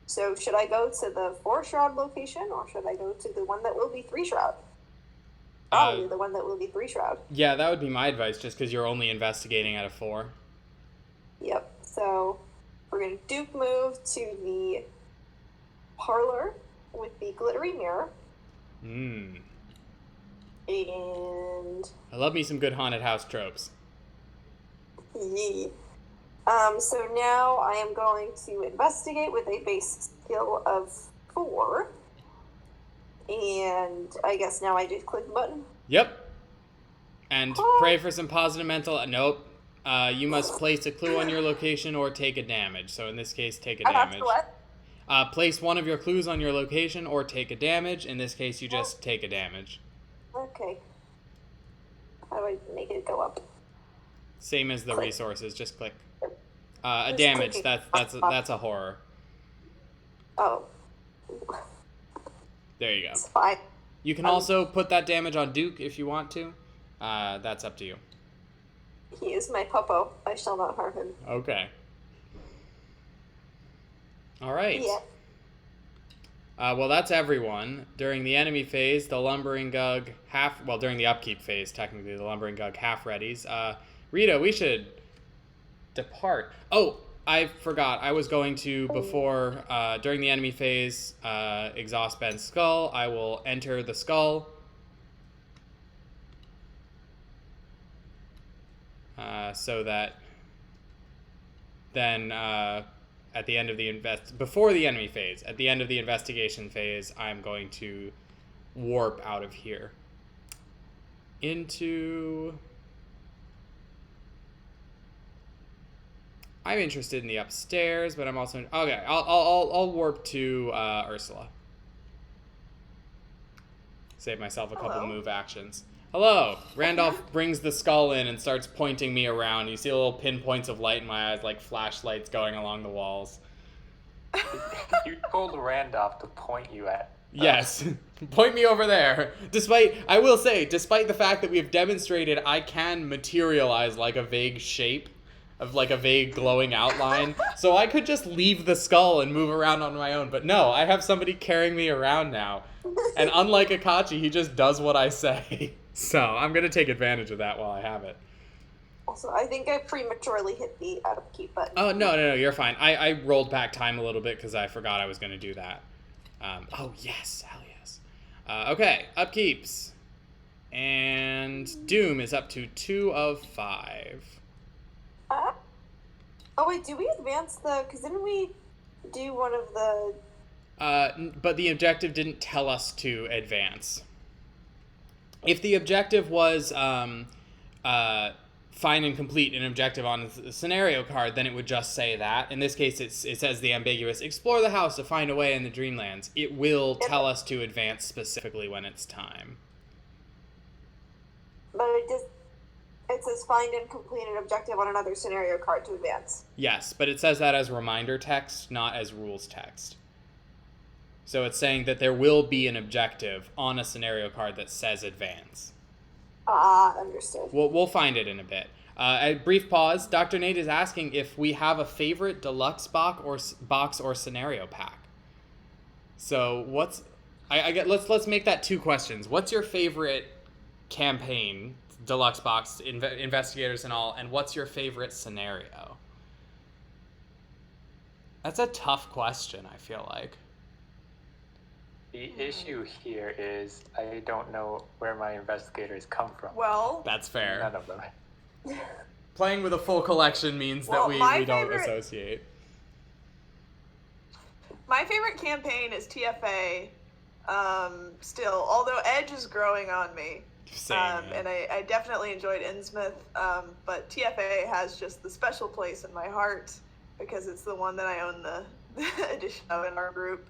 So should I go to the 4-shroud location, or should I go to the one that will be 3-shroud? Probably the one that will be 3-shroud. Yeah, that would be my advice, just because you're only investigating at a 4. Yep, so we're going to Duke move to the parlor with the glittery mirror. And... I love me some good haunted house tropes. Yeah. So now I am going to investigate with a base skill of 4. And I guess now I just click the button. Yep. And pray for some positive mental... Nope. You must place a clue on your location or take a damage. So in this case, take a damage. What? Place one of your clues on your location or take a damage. In this case, you just take a damage. Okay. How do I make it go up? Same as the resources, just click. A Just damage, clicking. that's a horror. Oh. There you go. It's fine. You can also put that damage on Duke if you want to. That's up to you. He is my puppo. I shall not harm him. Okay. All right. Yeah. Well, that's everyone. During the enemy phase, the Lumbering Gug during the upkeep phase, technically, the Lumbering Gug half-readies. Rita, we should depart. Oh, I forgot. I was going to, before, during the enemy phase, exhaust Ben's skull. I will enter the skull. So that then, at the end of the before the enemy phase, at the end of the investigation phase, I'm going to warp out of here into... I'm interested in the upstairs, but I'm also... Okay, I'll warp to Ursula. Save myself a couple move actions. Hello! Randolph brings the skull in and starts pointing me around. You see little pinpoints of light in my eyes, like flashlights going along the walls. You told Randolph to point you at. Yes. Point me over there. I will say, despite the fact that we have demonstrated I can materialize like a vague shape, of like a vague glowing outline, so I could just leave the skull and move around on my own, but no, I have somebody carrying me around now. And unlike Akachi, he just does what I say. So I'm going to take advantage of that while I have it. Also, I think I prematurely hit the upkeep button. Oh, no, you're fine. I rolled back time a little bit because I forgot I was going to do that. Oh, yes. Hell yes. Okay, upkeeps. And Doom is up to 2 of 5. Oh, wait, do we advance the... Because didn't we do one of the... But the objective didn't tell us to advance. If the objective was find and complete an objective on a scenario card, then it would just say that. In this case, it says the ambiguous, explore the house to find a way in the Dreamlands. It will tell us to advance specifically when it's time. But it says find and complete an objective on another scenario card to advance. Yes, but it says that as reminder text, not as rules text. So it's saying that there will be an objective on a scenario card that says advance. Understood. We'll find it in a bit. A brief pause. Dr. Nate is asking if we have a favorite deluxe box or scenario pack. So let's make that 2 questions. What's your favorite campaign, deluxe box, investigators and all, and what's your favorite scenario? That's a tough question, I feel like. The issue here is I don't know where my investigators come from. Well, That's fair. None of them. Playing with a full collection means that we don't associate. My favorite campaign is TFA. Still, although Edge is growing on me. Same. And I definitely enjoyed Innsmouth, but TFA has just the special place in my heart because it's the one that I own the edition of in our group.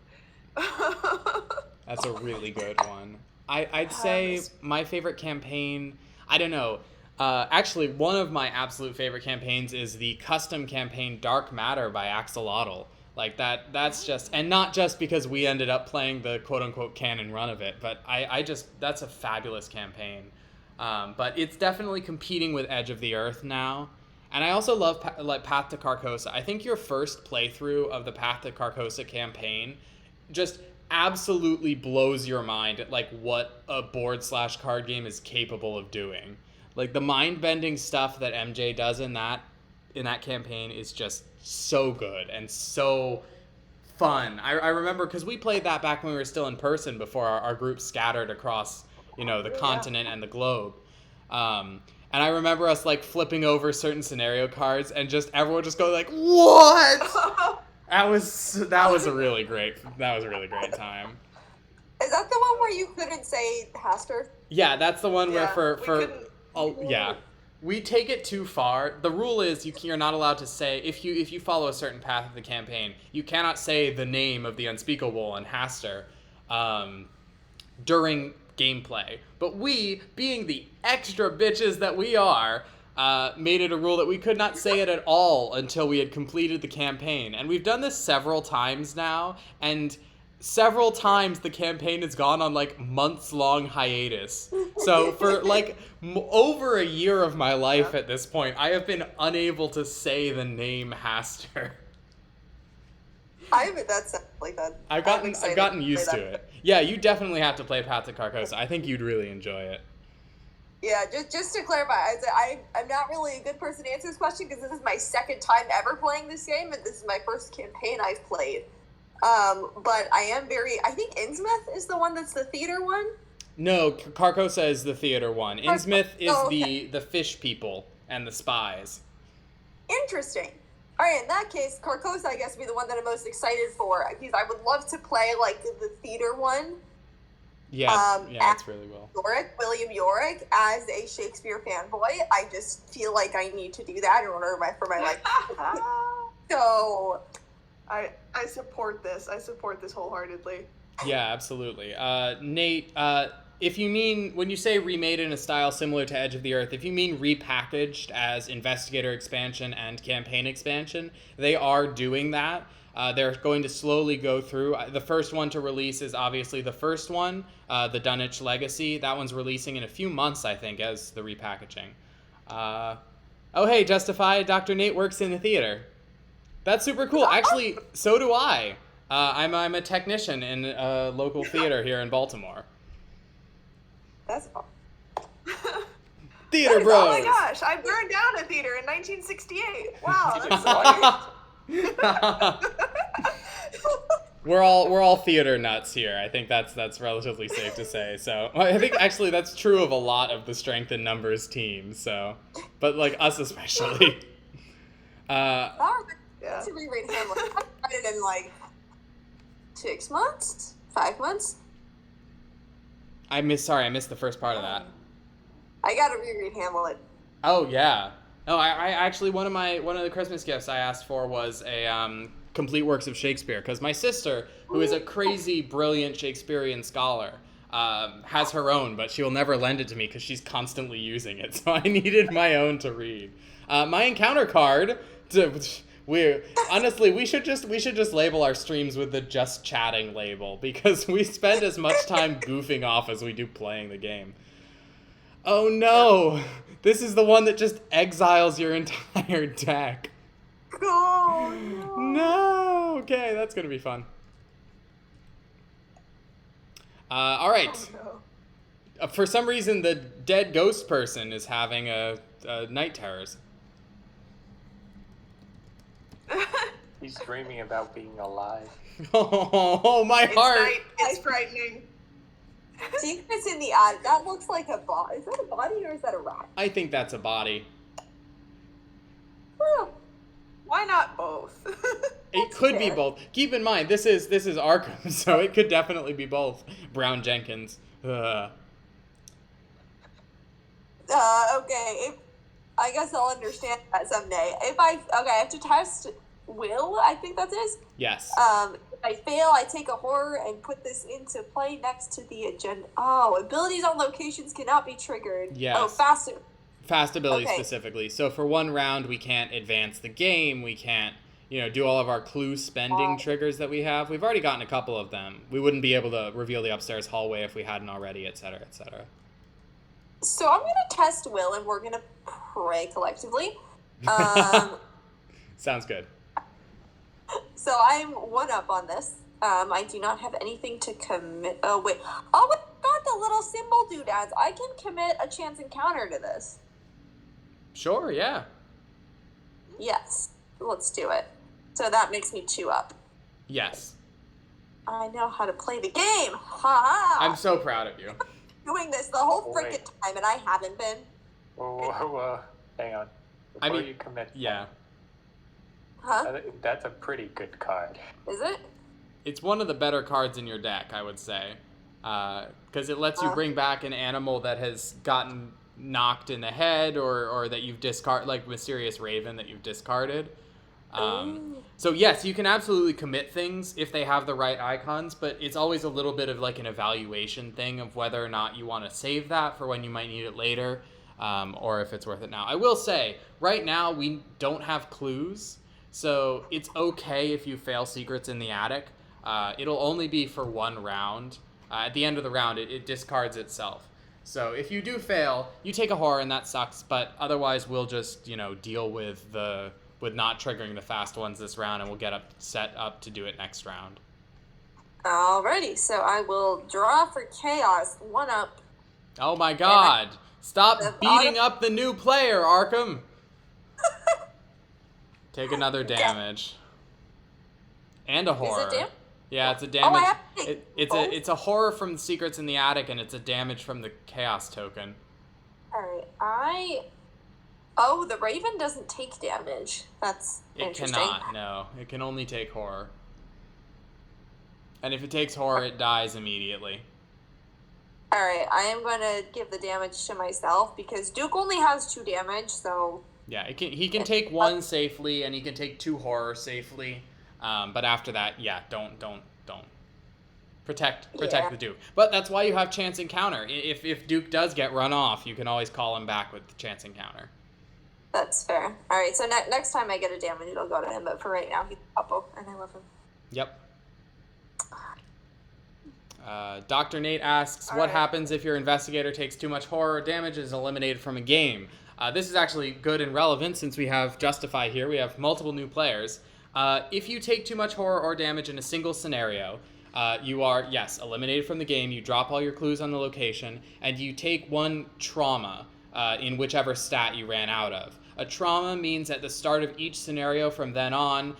That's a really good one. I'd say my favorite campaign, I don't know. Actually, one of my absolute favorite campaigns is the custom campaign Dark Matter by Axolotl. Like that's just, and not just because we ended up playing the quote-unquote canon run of it, but I just, that's a fabulous campaign. But it's definitely competing with Edge of the Earth now. And I also love Path to Carcosa. I think your first playthrough of the Path to Carcosa campaign just absolutely blows your mind at like what a board/card game is capable of doing. Like the mind-bending stuff that MJ does in that campaign is just so good and so fun. I remember because we played that back when we were still in person before our group scattered across, the continent and the globe. And I remember us like flipping over certain scenario cards and just everyone just going like, "What?" That was a really great time. Is that the one where you couldn't say Haster? Yeah, that's the one where couldn't. we take it too far. The rule is you're not allowed to say if you follow a certain path of the campaign, you cannot say the name of the unspeakable and Haster during gameplay. But we, being the extra bitches that we are, made it a rule that we could not say it at all until we had completed the campaign. And we've done this several times now, and several times the campaign has gone on like months-long hiatus. So for like over a year of my life at this point, I have been unable to say the name Haster. That's like that. I've gotten used to it. Yeah, you definitely have to play Path to Carcosa. I think you'd really enjoy it. Yeah, just to clarify, I'm not really a good person to answer this question because this is my second time ever playing this game, and this is my first campaign I've played. But I think Innsmouth is the one that's the theater one? No, Carcosa is the theater one. Innsmouth is the fish people and the spies. Interesting. Alright, in that case, Carcosa, I guess, would be the one that I'm most excited for, because I would love to play, like, the theater one. Yeah, it's really well. William Yorick, as a Shakespeare fanboy, I just feel like I need to do that in order for my life. So... I support this. I support this wholeheartedly. Yeah, absolutely. Nate, if you mean, when you say remade in a style similar to Edge of the Earth, if you mean repackaged as Investigator expansion and Campaign expansion, they are doing that. They're going to slowly go through. The first one to release is obviously the first one, the Dunwich Legacy. That one's releasing in a few months, I think, as the repackaging. Oh, hey, Justify, Dr. Nate works in the theater. That's super cool. Actually, so do I. I'm a technician in a local theater here in Baltimore. That's Theater Oh Bros. my gosh, I burned down a theater in 1968. Wow, that's We're all theater nuts here. I think that's relatively safe to say. So I think actually that's true of a lot of the strength in numbers teams. So, but like us especially. Yeah. To reread Hamlet. I read it in like 6 months, 5 months. I missed the first part of that. I gotta reread Hamlet. Oh yeah. No, I actually one of the Christmas gifts I asked for was a complete works of Shakespeare, because my sister, who is a crazy brilliant Shakespearean scholar, has her own, but she will never lend it to me because she's constantly using it. So I needed my own to read. My encounter card. We should just label our streams with the just chatting label, because we spend as much time goofing off as we do playing the game. Oh no! This is the one that just exiles your entire deck. Oh no. No! Okay, that's gonna be fun. Alright. Oh, For some reason, the dead ghost person is having a night terrors. no. He's dreaming about being alive. Oh, my It's heart! night. It's frightening. Secrets in the attic. That looks like a body. Is that a body or is that a rat? I think that's a body. Oh, Why not both? It could be fair. both. Keep in mind, this is Arkham, so it could definitely be both. Brown Jenkins. Ugh. Okay. I guess I'll understand that someday. I have to test Will. I think that is. Yes. If I fail, I take a horror and put this into play next to the agenda. Oh, abilities on locations cannot be triggered. Yes. Oh, faster. Fast ability Okay. specifically. So for one round, we can't advance the game. We can't, do all of our clue spending triggers that we have. We've already gotten a couple of them. We wouldn't be able to reveal the upstairs hallway if we hadn't already, etc., etc. So I'm gonna test Will, and we're gonna pray collectively. Sounds good. So I'm 1 up on this. I do not have anything to commit. Oh wait. Oh, we got the little symbol doodads. I can commit a chance encounter to this. Sure, yeah. Yes. Let's do it. So that makes me 2 up. Yes. I know how to play the game. Ha ha. I'm so proud of you. Doing this the whole Oh, freaking wait. time, and I haven't been. Whoa, hang on. Before mean, you commit, Yeah. Huh? that's a pretty good card. Is it? It's one of the better cards in your deck, I would say. Because it lets you bring back an animal that has gotten knocked in the head, or that you've discarded, like Mysterious Raven that you've discarded. So yes, you can absolutely commit things if they have the right icons, but it's always a little bit of like an evaluation thing of whether or not you want to save that for when you might need it later, or if it's worth it now. I will say, right now we don't have clues, so it's okay if you fail Secrets in the Attic. It'll only be for 1 round. At the end of the round, it discards itself. So if you do fail, you take a horror and that sucks, but otherwise we'll just, deal with not triggering the fast ones this round, and we'll get set up to do it next round. Alrighty, so I will draw for chaos. 1 up. Oh my god! Stop The beating up the new player, Arkham! Take another damage. And a horror. Is it damage? Yeah, it's a Oh, damage. I have to take both? It's a horror from Secrets in the Attic, and it's a damage from the chaos token. Alright, Oh, the Raven doesn't take damage. That's It interesting. cannot, no. It can only take horror. And if it takes horror, it dies immediately. Alright, I am going to give the damage to myself because Duke only has 2 damage, so... Yeah, he can take 1 safely, and he can take 2 horror safely. But after that, yeah, don't. Protect the Duke. But that's why you have Chance Encounter. If Duke does get run off, you can always call him back with the Chance Encounter. That's fair. Alright, so next time I get a damage, it'll go to him, but for right now, he's a puppo, and I love him. Yep. Dr. Nate asks, what Alright. happens if your investigator takes too much horror or damage and is eliminated from a game? This is actually good and relevant since we have Justify here. We have multiple new players. If you take too much horror or damage in a single scenario, you are, yes, eliminated from the game. You drop all your clues on the location, and you take 1 trauma. in whichever stat you ran out of. A trauma means at the start of each scenario from then on,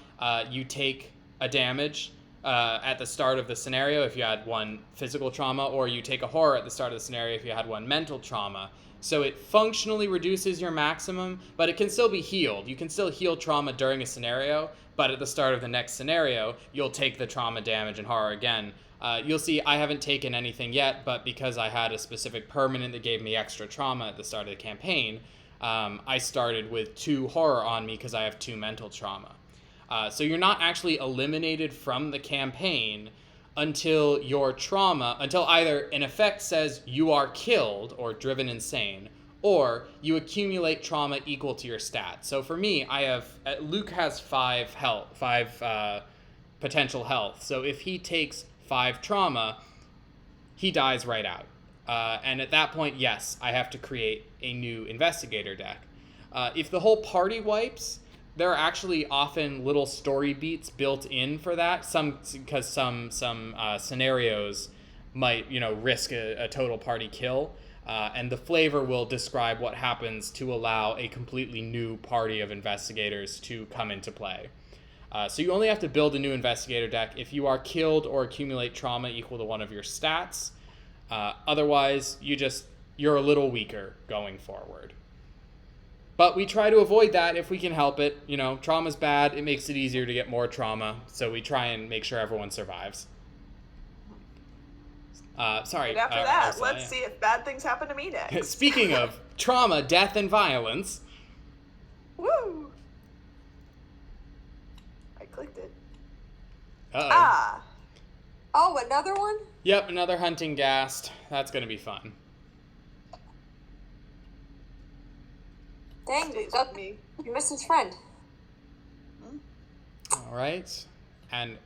you take a damage at the start of the scenario if you had one physical trauma, or you take a horror at the start of the scenario if you had one mental trauma. So it functionally reduces your maximum, but it can still be healed. You can still heal trauma during a scenario, but at the start of the next scenario, you'll take the trauma damage and horror again. You'll see I haven't taken anything yet, but because I had a specific permanent that gave me extra trauma at the start of the campaign, I started with 2 horror on me because I have 2 mental trauma. So you're not actually eliminated from the campaign until either an effect says you are killed or driven insane, or you accumulate trauma equal to your stat. So for me, Luke has 5 potential health. So if he takes 5 trauma, he dies right out. And at that point, yes, I have to create a new investigator deck. If the whole party wipes, there are actually often little story beats built in for that. Because some scenarios might, risk a total party kill, and the flavor will describe what happens to allow a completely new party of investigators to come into play. So you only have to build a new investigator deck if you are killed or accumulate trauma equal to one of your stats. Otherwise, you're a little weaker going forward. But we try to avoid that if we can help it. Trauma's bad. It makes it easier to get more trauma. So we try and make sure everyone survives. Sorry. And after that, let's see if bad things happen to me next. Speaking of trauma, death, and violence. Woo! I clicked it. Uh-oh. Oh, another one? Yep, another hunting ghast. That's going to be fun. Dang, you missed his friend. All right. And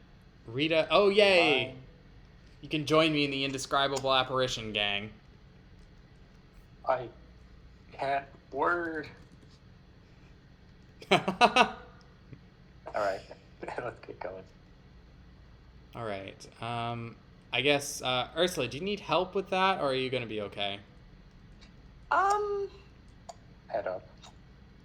Rita, oh, yay. You can join me in the indescribable apparition gang. I can't word. All right, let's get going. All right. I guess, Ursula, do you need help with that, or are you going to be okay? Head up.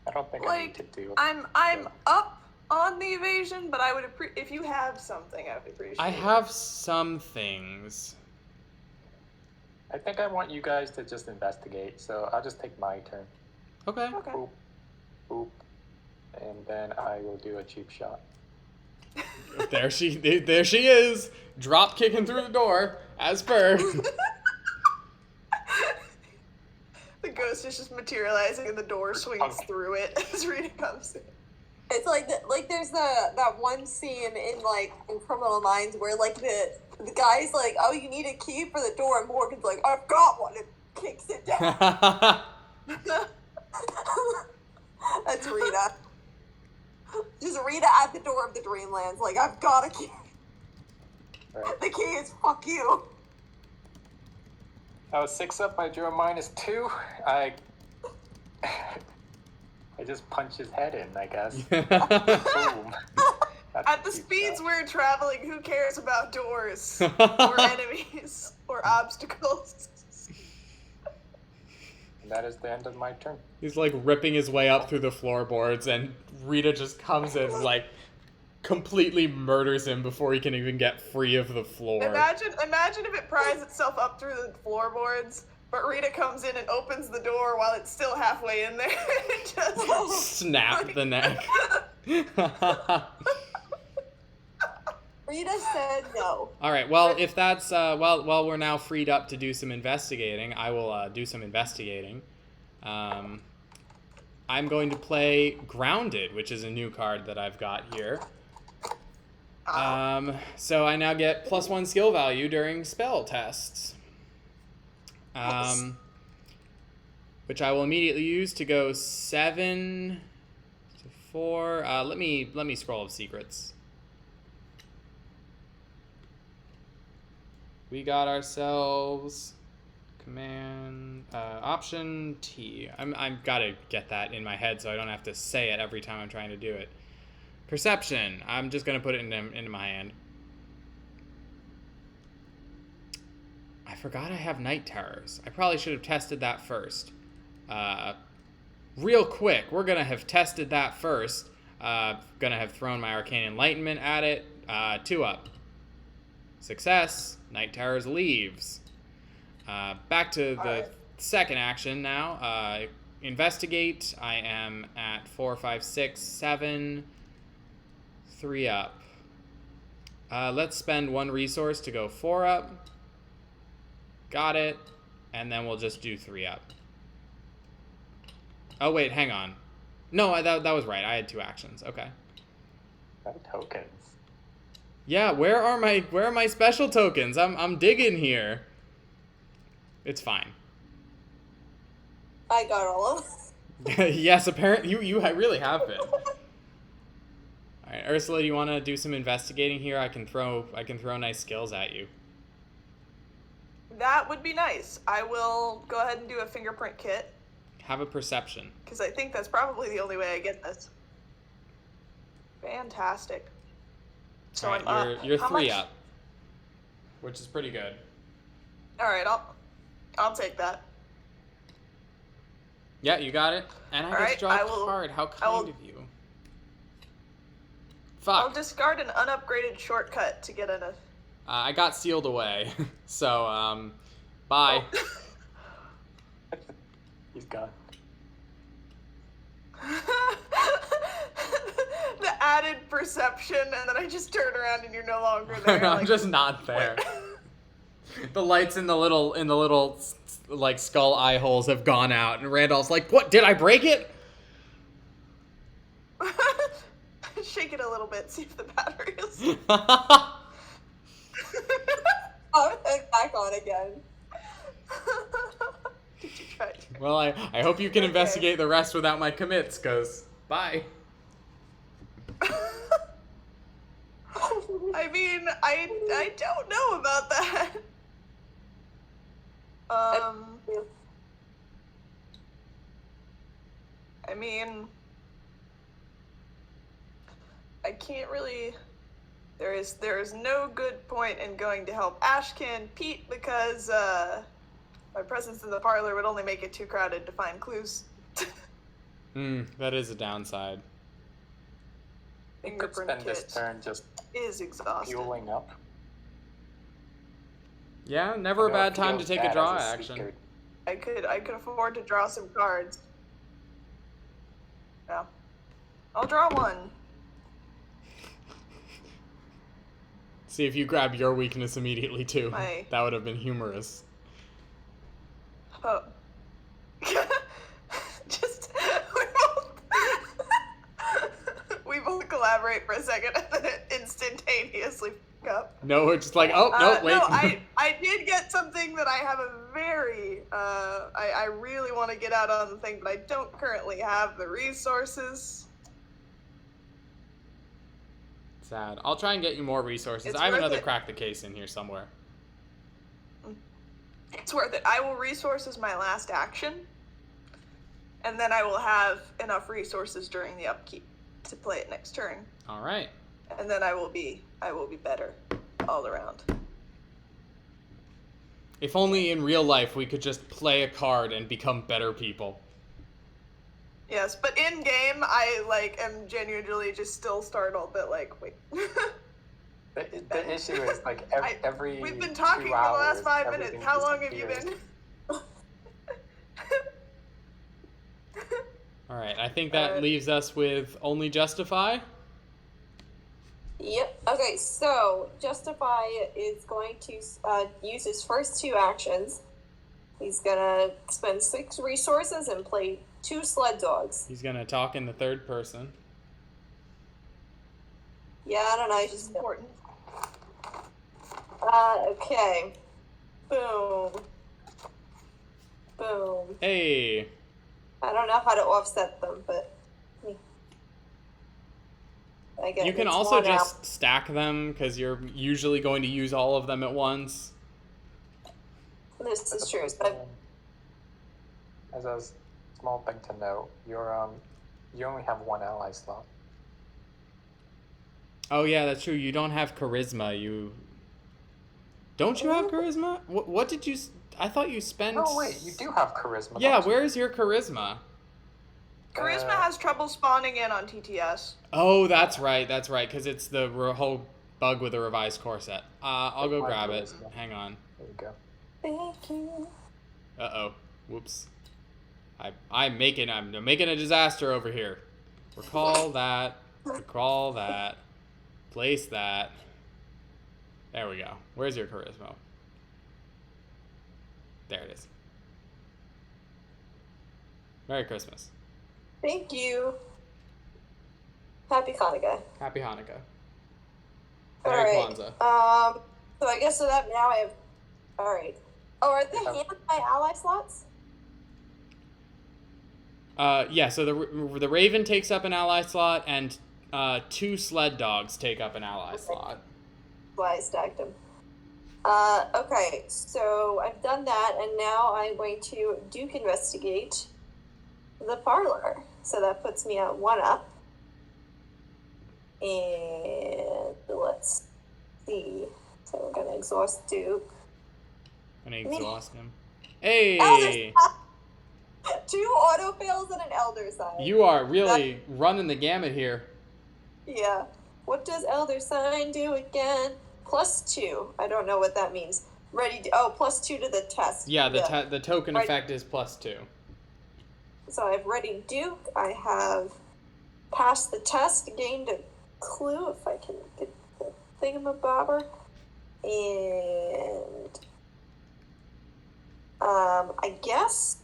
I don't think I need to do. I'm up on the evasion, but I would if you have something, I would appreciate it. I have some things. I think I want you guys to just investigate, so I'll just take my turn. Okay. Okay. Boop, boop, and then I will do a cheap shot. There she is, drop kicking through the door, as per. The ghost is just materializing and the door swings through it as Rita comes in. It's like there's that one scene in Criminal Minds where the guy's like, oh, you need a key for the door, and Morgan's like, I've got one, and kicks it down. That's Rita. Just Rita at the door of the Dreamlands, like, I've got a key. Right. The key is fuck you. I was 6 up, I drew a -2. I just punched his head in, I guess. Boom. At the speeds we're traveling, who cares about doors? Or enemies? Or obstacles? And that is the end of my turn. He's ripping his way up through the floorboards, and Rita just comes in completely murders him before he can even get free of the floor. Imagine if it pries itself up through the floorboards, but Rita comes in and opens the door while it's still halfway in there. Just snap the neck. Rita said no. All right. Well, if that's while we're now freed up to do some investigating, I will do some investigating. I'm going to play Grounded, which is a new card that I've got here. So I now get +1 skill value during spell tests. Which I will immediately use to go 7 to 4. Let me scroll of secrets. We got ourselves command option T. I'm gotta get that in my head so I don't have to say it every time I'm trying to do it. Perception. I'm just gonna put it into my hand. I forgot I have night terrors. I probably should have tested that first. real quick, we're going to have tested that first. Going to have thrown my Arcane Enlightenment at it. 2 up. Success. Night Terrors leaves. Back to the second action now. Investigate. I am at 4, 5, 6, 7. 3 up. Let's spend 1 resource to go 4 up. Got it. And then we'll just do 3 up. Oh, wait, hang on. No, that was right. I had 2 actions. Okay. Tokens. Yeah, where are my special tokens? I'm digging here. It's fine. I got all of them. Yes, apparently you really have been. All right, Ursula, do you want to do some investigating here? I can throw nice skills at you. That would be nice. I will go ahead and do a fingerprint kit. Have a perception. Because I think that's probably the only way I get this. Fantastic. So All right, I'm up. you're How 3 much? up, which is pretty good. All right, I'll take that. Yeah, you got it. And I All just right, draw I a will- card. How I kind will- of you. I'll Fuck. discard an unupgraded shortcut to get a. I got sealed away. So, bye. He's gone. The added perception, and then I just turn around and you're no longer there. I'm like, just not there. The lights in the little like skull eye holes have gone out, and Randolph's like, "What? Did I break it?" Shake it a little bit, see if the battery is. Oh, it's back on again. Did you try? Well, I hope you can Okay. investigate the rest without my commits, cause bye. I mean, I don't know about that. I mean, I can't really. There is no good point in going to help Ashkin Pete because my presence in the parlor would only make it too crowded to find clues. That is a downside. You could Fingerprint spend this kit turn just is exhausted. fueling up. Yeah, never a I know bad it time to feels take a bad draw as action. speaker. I could afford to draw some cards. Yeah. I'll draw one. See if you grab your weakness immediately too. My- That would have been humorous. Oh. Just we both collaborate for a second and then it instantaneously fuck up. No, we're just like, oh no, wait. No, I did get something that I have a very I really want to get out on the thing, but I don't currently have the resources. Sad. I'll try and get you more resources. It's I have worth another it. crack the case in here somewhere. It's worth it. I will resources my last action, and then I will have enough resources during the upkeep to play it next turn, All right. and then I will be better all around. If only in real life we could just play a card and become better people. Yes, but in game I am genuinely just still startled that wait. The issue is every We've been talking 2 for the last hours, 5 minutes. everything How long have you disappears. been? All right. I think that Uh, leaves us with only Justify. Yep. Okay, so Justify is going to use his first 2 actions. He's gonna spend 6 resources and play 2 sled dogs. He's gonna talk in the third person. Yeah, I don't know. He's It's just important. okay. Boom. Boom. Hey. I don't know how to offset them, but I guess You can it's also one just out. stack them because you're usually going to use all of them at once. This is true. But As a small thing to note, you only have 1 ally slot. Oh yeah, that's true. You don't have charisma. You Don't you have charisma? What did you... I thought you spent... No, wait, you do have charisma. Yeah, don't you? where's your charisma? Charisma has trouble spawning in on TTS. Oh, that's right, because it's the whole bug with the revised core set. I'll go My grab it. charisma. Hang on. There you go. Thank you. Uh-oh. Whoops. I'm making a disaster over here. Recall that. Recall that. Place that. There we go. Where's your charisma? There it is. Merry Christmas. Thank you. Happy Hanukkah. Happy Hanukkah. All Merry right. Kwanzaa. So I guess so that now I have. All right. Oh, are the Yeah. hands my ally slots? Yeah, so the Raven takes up an ally slot, and 2 sled dogs take up an ally slot. That's why I stacked them. Okay, so I've done that, and now I'm going to Duke investigate the parlor. So that puts me at 1 up. And let's see. So we're gonna exhaust Duke. I'm gonna exhaust him. Hey! Elder sign. 2 auto fails and an elder sign. You are really running the gamut here. Yeah. What does elder sign do again? +2. I don't know what that means. Ready to, +2 to the test. Yeah, the token Right. effect is +2. So I have ready Duke. I have passed the test, gained a clue if I can get the thingamabobber. And I guess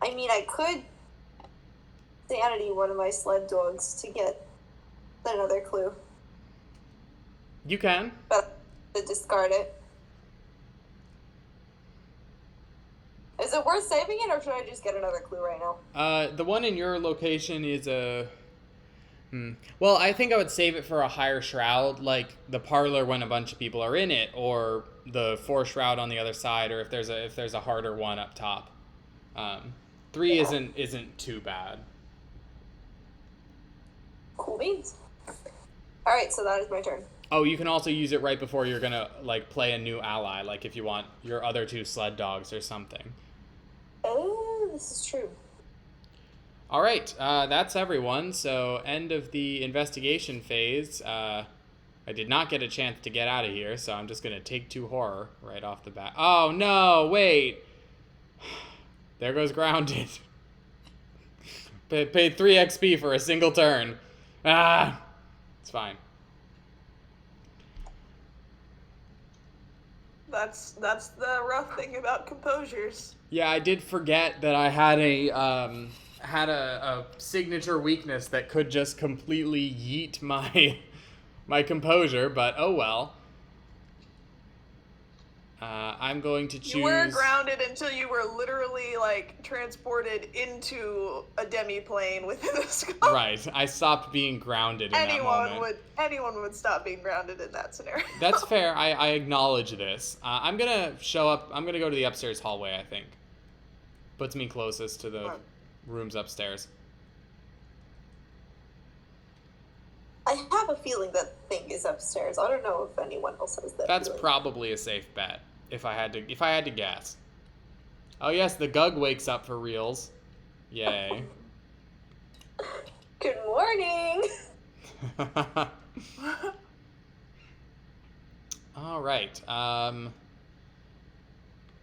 I could sanity one of my sled dogs to get another clue, You can. but to discard it. Is it worth saving it, or should I just get another clue right now? The one in your location is a... Well, I think I would save it for a higher shroud, like the parlor when a bunch of people are in it, or the 4 shroud on the other side, or if there's a harder one up top. 3 isn't too bad. Cool beans. All right, so that is my turn. Oh, you can also use it right before you're gonna play a new ally, like if you want your other 2 sled dogs or something. Oh, this is true. All right, that's everyone. So end of the investigation phase. I did not get a chance to get out of here, so I'm just gonna take 2 horror right off the bat. Oh no! Wait. There goes grounded. Paid 3 XP for a single turn. It's fine. That's the rough thing about composures. Yeah, I did forget that I had a signature weakness that could just completely yeet my composure, but oh well. I'm going to choose... You were grounded until you were literally, transported into a demi-plane within the sky. Right, I stopped being grounded in that moment. Anyone would stop being grounded in that scenario. That's fair, I acknowledge this. I'm gonna go to the upstairs hallway, I think. Puts me closest to the rooms upstairs. I have a feeling that thing is upstairs. I don't know if anyone else has that. That's feeling. probably a safe bet, if I had to guess. Oh yes, the Gug wakes up for reals. Yay. Good morning. All right.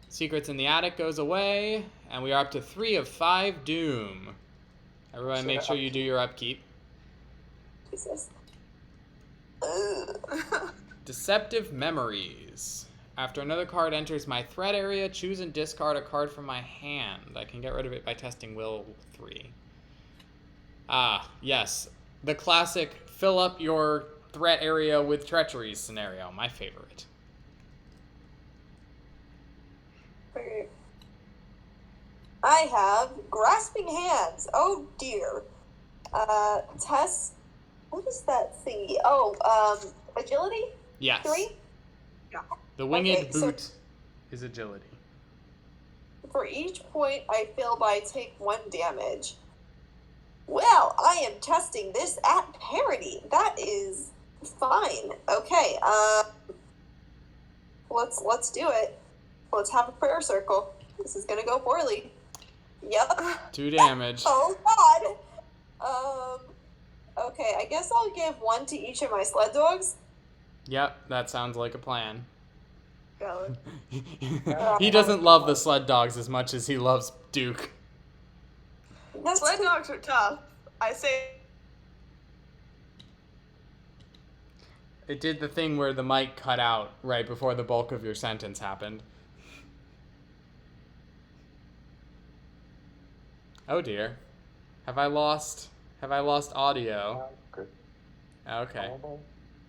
Secrets in the Attic goes away, and we are up to 3 of 5 doom. Everybody make sure you do your upkeep. Jesus. Deceptive Memories. After another card enters my threat area, choose and discard a card from my hand. I can get rid of it by testing Will 3. Ah, yes. The classic fill up your threat area with treacheries scenario. My favorite. Okay. I have grasping hands. Oh dear. Tess. What is that thingy? Oh, agility? Yes. 3? Yeah. The winged Okay, so- boot is agility. For each point I fail by, take 1 damage. Well, I am testing this at parity. That is fine. Okay, let's do it. Let's have a prayer circle. This is gonna go poorly. Yep. 2 damage. Oh God. Okay, I guess I'll give 1 to each of my sled dogs. Yep, that sounds like a plan. Valid. He doesn't love the sled dogs as much as he loves Duke. Sled dogs are tough. I say. It did the thing where the mic cut out right before the bulk of your sentence happened. Oh dear. Have I lost audio? Good. Okay.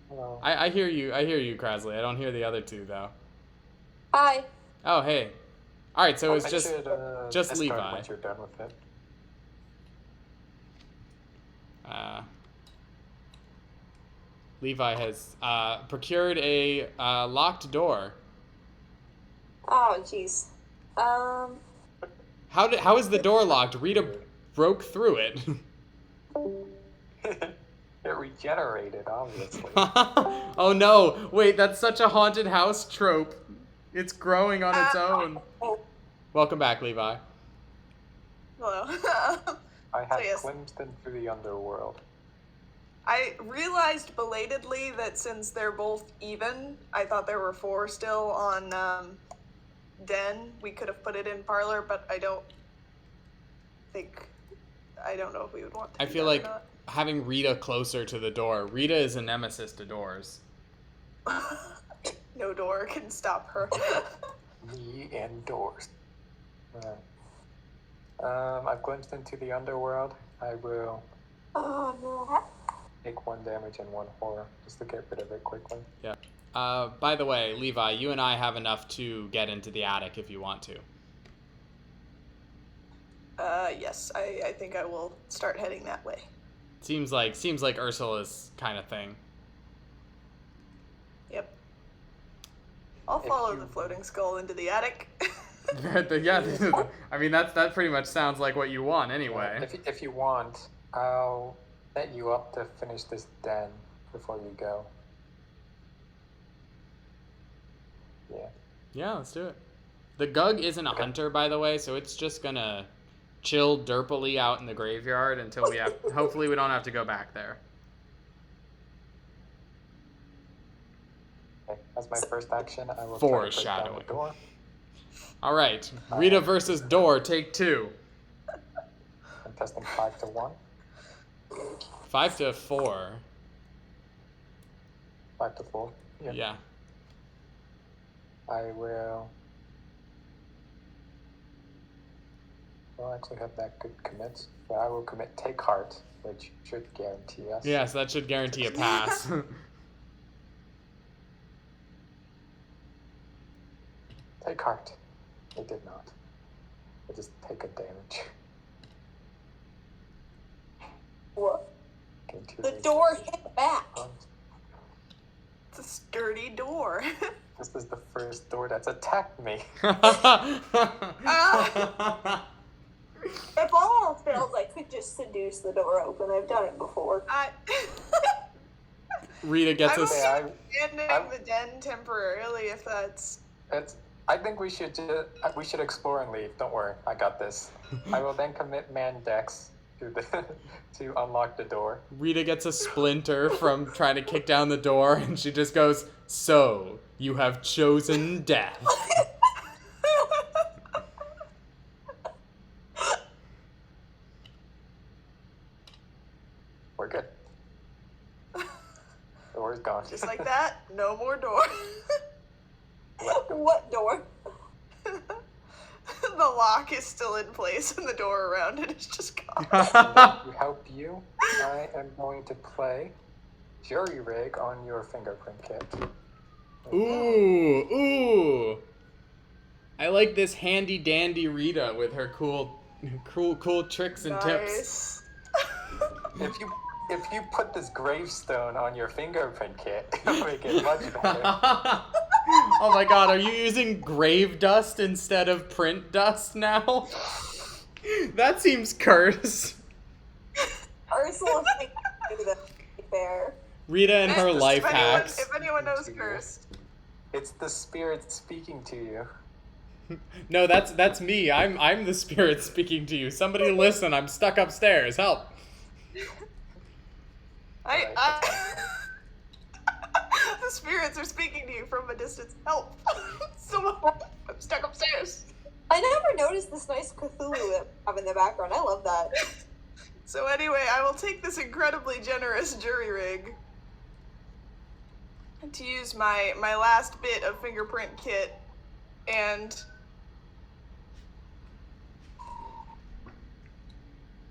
Hello. I hear you, Krasley. I don't hear the other two though. Hi. Oh, hey. Alright, so it's I just should, just discard Levi. once you're done with it. Levi has procured a locked door. Oh, jeez. How is the door locked? Rita broke through it. It regenerated, obviously. Oh no! Wait, that's such a haunted house trope. It's growing on its own. Welcome back, Levi. Hello. I have yes. glimpsed into the underworld. I realized belatedly that since they're both even, I thought there were 4 still on Den. We could have put it in Parlor, but I don't know if we would want to. I do feel that or like not. having Rita closer to the door. Rita is a nemesis to doors. No door can stop her. Me indoors. Alright. I've glimpsed into the underworld. I will Oh no. take 1 damage and 1 horror, just to get rid of it quickly. Yeah. By the way, Levi, you and I have enough to get into the attic if you want to. Yes, I think I will start heading that way. Seems like Ursula's kind of thing. Yep. I'll If follow you- the floating skull into the attic. Yeah, I mean that pretty much sounds like what you want anyway. If you want, I'll set you up to finish this den before you go. Yeah. Yeah, let's do it. The Gug isn't a hunter, by the way, so it's just gonna chill derpily out in the graveyard until we have. Hopefully, we don't have to go back there. Okay. As my first action, I will try to break down Foreshadowing. the door. All right, Rita versus Door, take 2. I'm testing 5 to 1. 5 to 4. 5 to 4. Yeah. I will. Well, I actually have that good commits, but I will commit Take Heart, which should guarantee us. Yeah, so that should guarantee a pass. Take Heart. It did not. I just take a damage. What? Into The door hit back. It's a sturdy door. This is the first door that's attacked me. If all else fails, I could just seduce the door open. I've done it before. Rita gets I'm us. okay abandoning the den temporarily if that's. I think we should explore and leave. Don't worry, I got this. I will then commit man dex to unlock the door. Rita gets a splinter from trying to kick down the door, and she just goes, "So you have chosen death." We're good. The door's gone. Just like that, no more door. What door? The lock is still in place and the door around it is just gone. To help you, I am going to play Jury Rig on your fingerprint kit. Ooh. I like this handy dandy Rita with her cool tricks and tips. Nice. If you put this gravestone on your fingerprint kit, it'll make it much better. Oh my god, are you using grave dust instead of print dust now? That seems cursed. Ursula thinks I do that, to be fair. Rita and her life If hacks. anyone knows cursed. It's the spirit speaking to you. No, that's me. I'm the spirit speaking to you. Somebody listen. I'm stuck upstairs. Help. The spirits are speaking to you from a distance. Help! Someone, I'm stuck upstairs. I never noticed this nice Cthulhu that we have in the background. I love that. So anyway, I will take this incredibly generous jury rig to use my last bit of fingerprint kit, and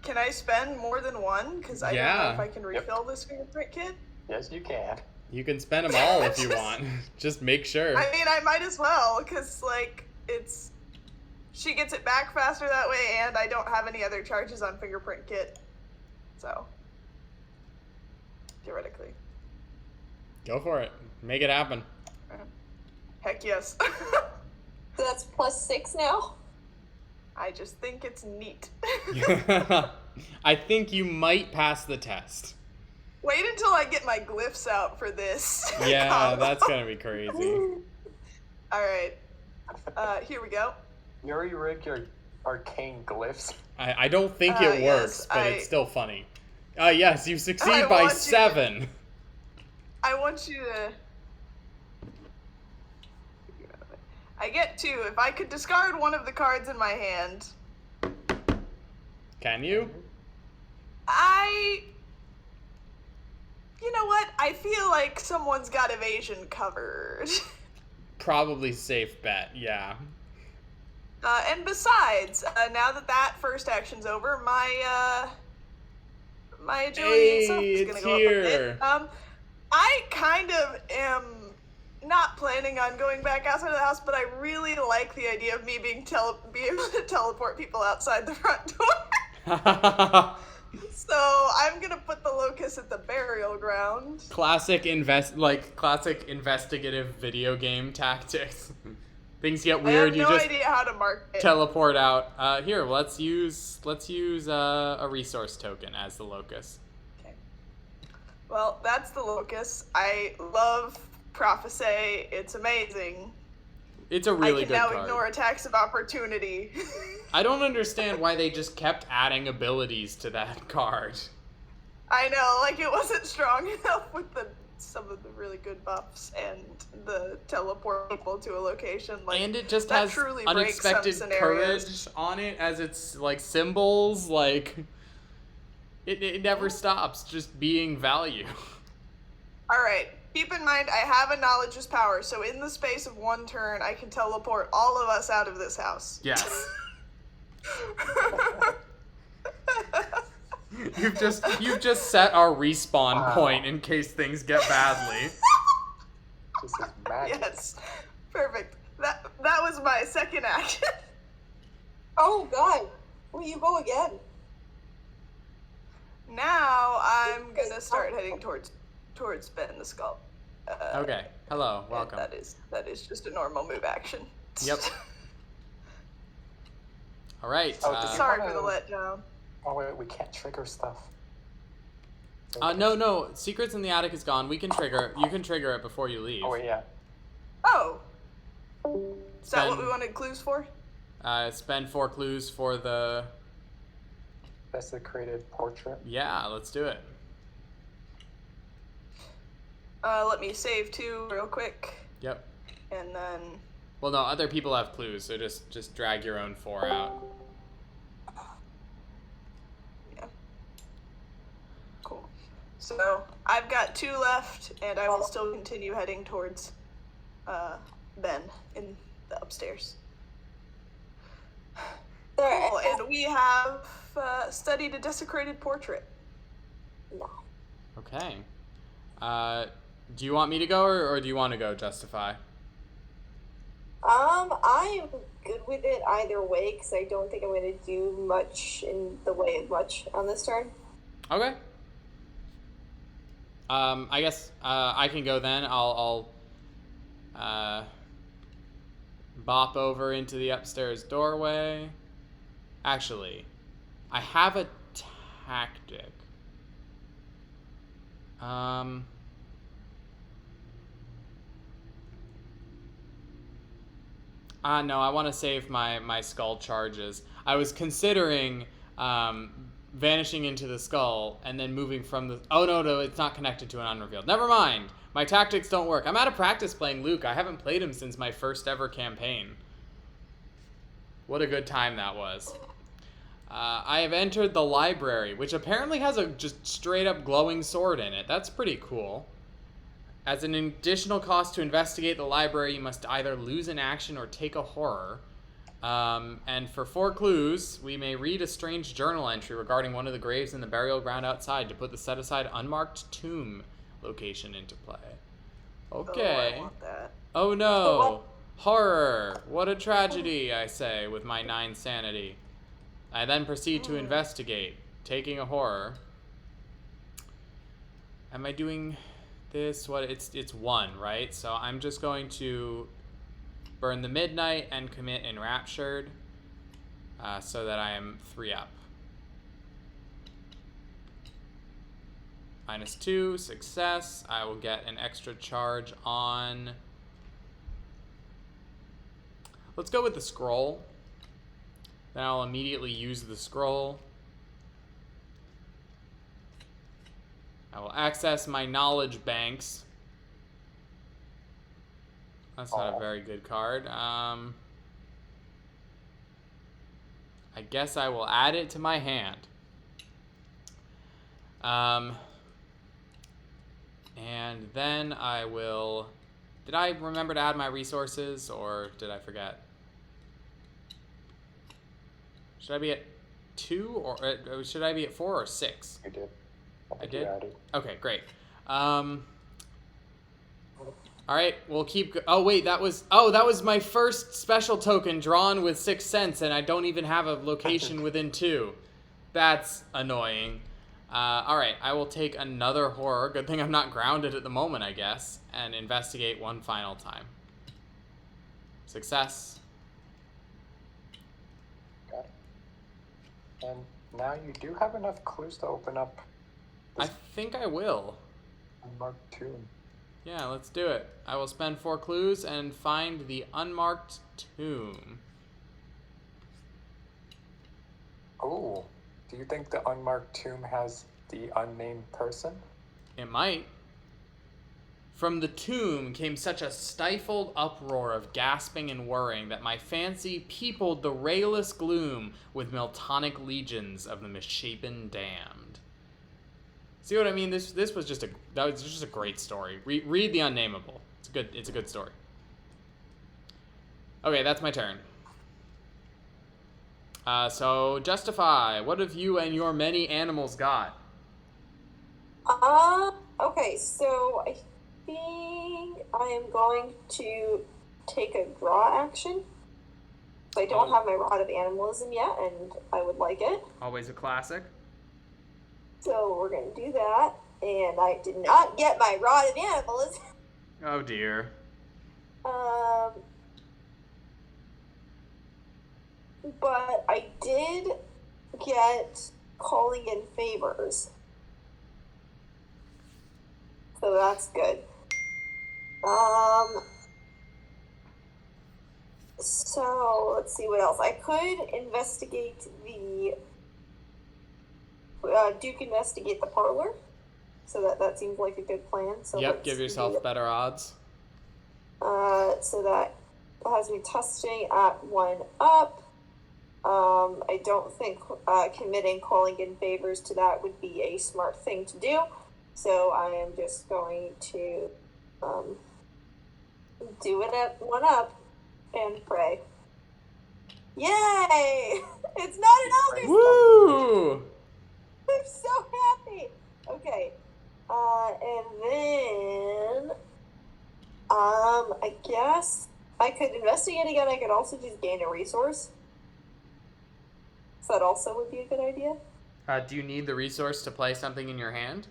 can I spend more than one? Because I don't know if I can refill this fingerprint kit. Yes, you can. You can spend them all if you want. Just make sure. I mean, I might as well, because, she gets it back faster that way, and I don't have any other charges on fingerprint kit. So, theoretically. Go for it. Make it happen. Heck yes. So that's +6 now? I just think it's neat. I think you might pass the test. Wait until I get my glyphs out for this. Yeah, combo. that's gonna be crazy. Alright. Here we go. You already rigged your arcane glyphs. I don't think it works, yes, but it's still funny. Yes, you succeed by 7. I want you to... I get 2. If I could discard one of the cards in my hand... Can you? You know what? I feel like someone's got evasion covered. Probably safe bet, yeah. And besides, now that first action's over, my agility itself is gonna go up a bit. I kind of am not planning on going back outside of the house, but I really like the idea of me being able to teleport people outside the front door. So I'm gonna put the locust at the burial ground. Classic investigative video game tactics. Things get weird. I have no idea how to mark it. Teleport out. Here, let's use a resource token as the locust. Okay. Well, that's the locust. I love Prophecy. It's amazing. It's a really good card. I can now ignore attacks of opportunity. I don't understand why they just kept adding abilities to that card. I know, it wasn't strong enough with some of the really good buffs and the teleport people to a location. And it just has unexpected courage on it as its symbols. It never stops just being value. All right. Keep in mind, I have a knowledge is power, so in the space of 1 turn, I can teleport all of us out of this house. Yes. You've just set our respawn point in case things get badly. This is magic. Yes. Perfect. That was my second action. Oh god. Will you go again? Now I'm gonna start heading towards Ben the Skull. Okay. Hello. Welcome. That is just a normal move action. Yep. All right. Sorry for the letdown. Oh wait, we can't trigger stuff. No. Secrets in the Attic is gone. We can trigger. You can trigger it before you leave. Oh wait, yeah. Oh. Is that what we wanted clues for? Spend 4 clues for the... Desecrated portrait. Yeah, let's do it. Let me save 2 real quick. Yep. And then... Well, no, other people have clues, so just drag your own 4 out. Yeah. Cool. So, I've got 2 left, and I will still continue heading towards Ben in the upstairs. Cool. And we have studied a desecrated portrait. No. Okay. Do you want me to go, or do you want to go, Justify? I am good with it either way, because I don't think I'm going to do much in the way of much on this turn. Okay. I guess I can go then. I'll bop over into the upstairs doorway. Actually, I have a tactic. No, I want to save my skull charges. I was considering vanishing into the skull and then moving from the... Oh, no, it's not connected to an unrevealed. Never mind. My tactics don't work. I'm out of practice playing Luke. I haven't played him since my first ever campaign. What a good time that was. I have entered the library, which apparently has a just straight up glowing sword in it. That's pretty cool. As an additional cost to investigate the library, you must either lose an action or take a horror. And for 4 clues, we may read a strange journal entry regarding one of the graves in the burial ground outside to put the set-aside unmarked tomb location into play. Okay. Oh, I want that. Oh no! Horror! What a tragedy, I say, with my 9 sanity. I then proceed to investigate, taking a horror. Am I doing this? What? It's 1, right? So I'm just going to burn the midnight and commit enraptured, so that I am 3 up. -2, success. I will get an extra charge on... Let's go with the scroll. Then I'll immediately use the scroll. I will access my knowledge banks. That's not a very good card. I guess I will add it to my hand. And then I will... Did I remember to add my resources, or did I forget? Should I be at 2, or should I be at 4 or 6? You did. I did? You added. Okay, great. All right, we'll keep... Oh, wait, that was my first special token drawn with 6 cents, and I don't even have a location within 2. That's annoying. All right, I will take another horror. Good thing I'm not grounded at the moment, I guess, and investigate 1 final time. Success. Got it. And now you do have enough clues to open up I think I will. unmarked tomb. Yeah, let's do it. I will spend 4 clues and find the unmarked tomb. Oh, do you think the unmarked tomb has the unnamed person? It might. From the tomb came such a stifled uproar of gasping and whirring that my fancy peopled the rayless gloom with Miltonic legions of the misshapen damned. See what I mean? This was just a great story. Read the Unnameable. It's a good story. Okay, that's my turn. So justify. What have you and your many animals got? Okay, so I think I am going to take a draw action. I don't have my Rod of Animalism yet, and I would like it. Always a classic. So we're going to do that, and I did not get my Rod of Animalism. Oh dear. But I did get Calling in Favors. So that's good. So let's see what else. I could investigate the Duke investigate the parlor. So that seems like a good plan. So Yep, give yourself better odds. So that has me testing at 1 up. I don't think committing Calling in Favors to that would be a smart thing to do. So I am just going to do it at 1 up and pray. Yay! It's not an Elder Woo! I'm so happy. Okay. And then I guess I could investigate again. I could also just gain a resource. So that also would be a good idea. Do you need the resource to play something in your hand?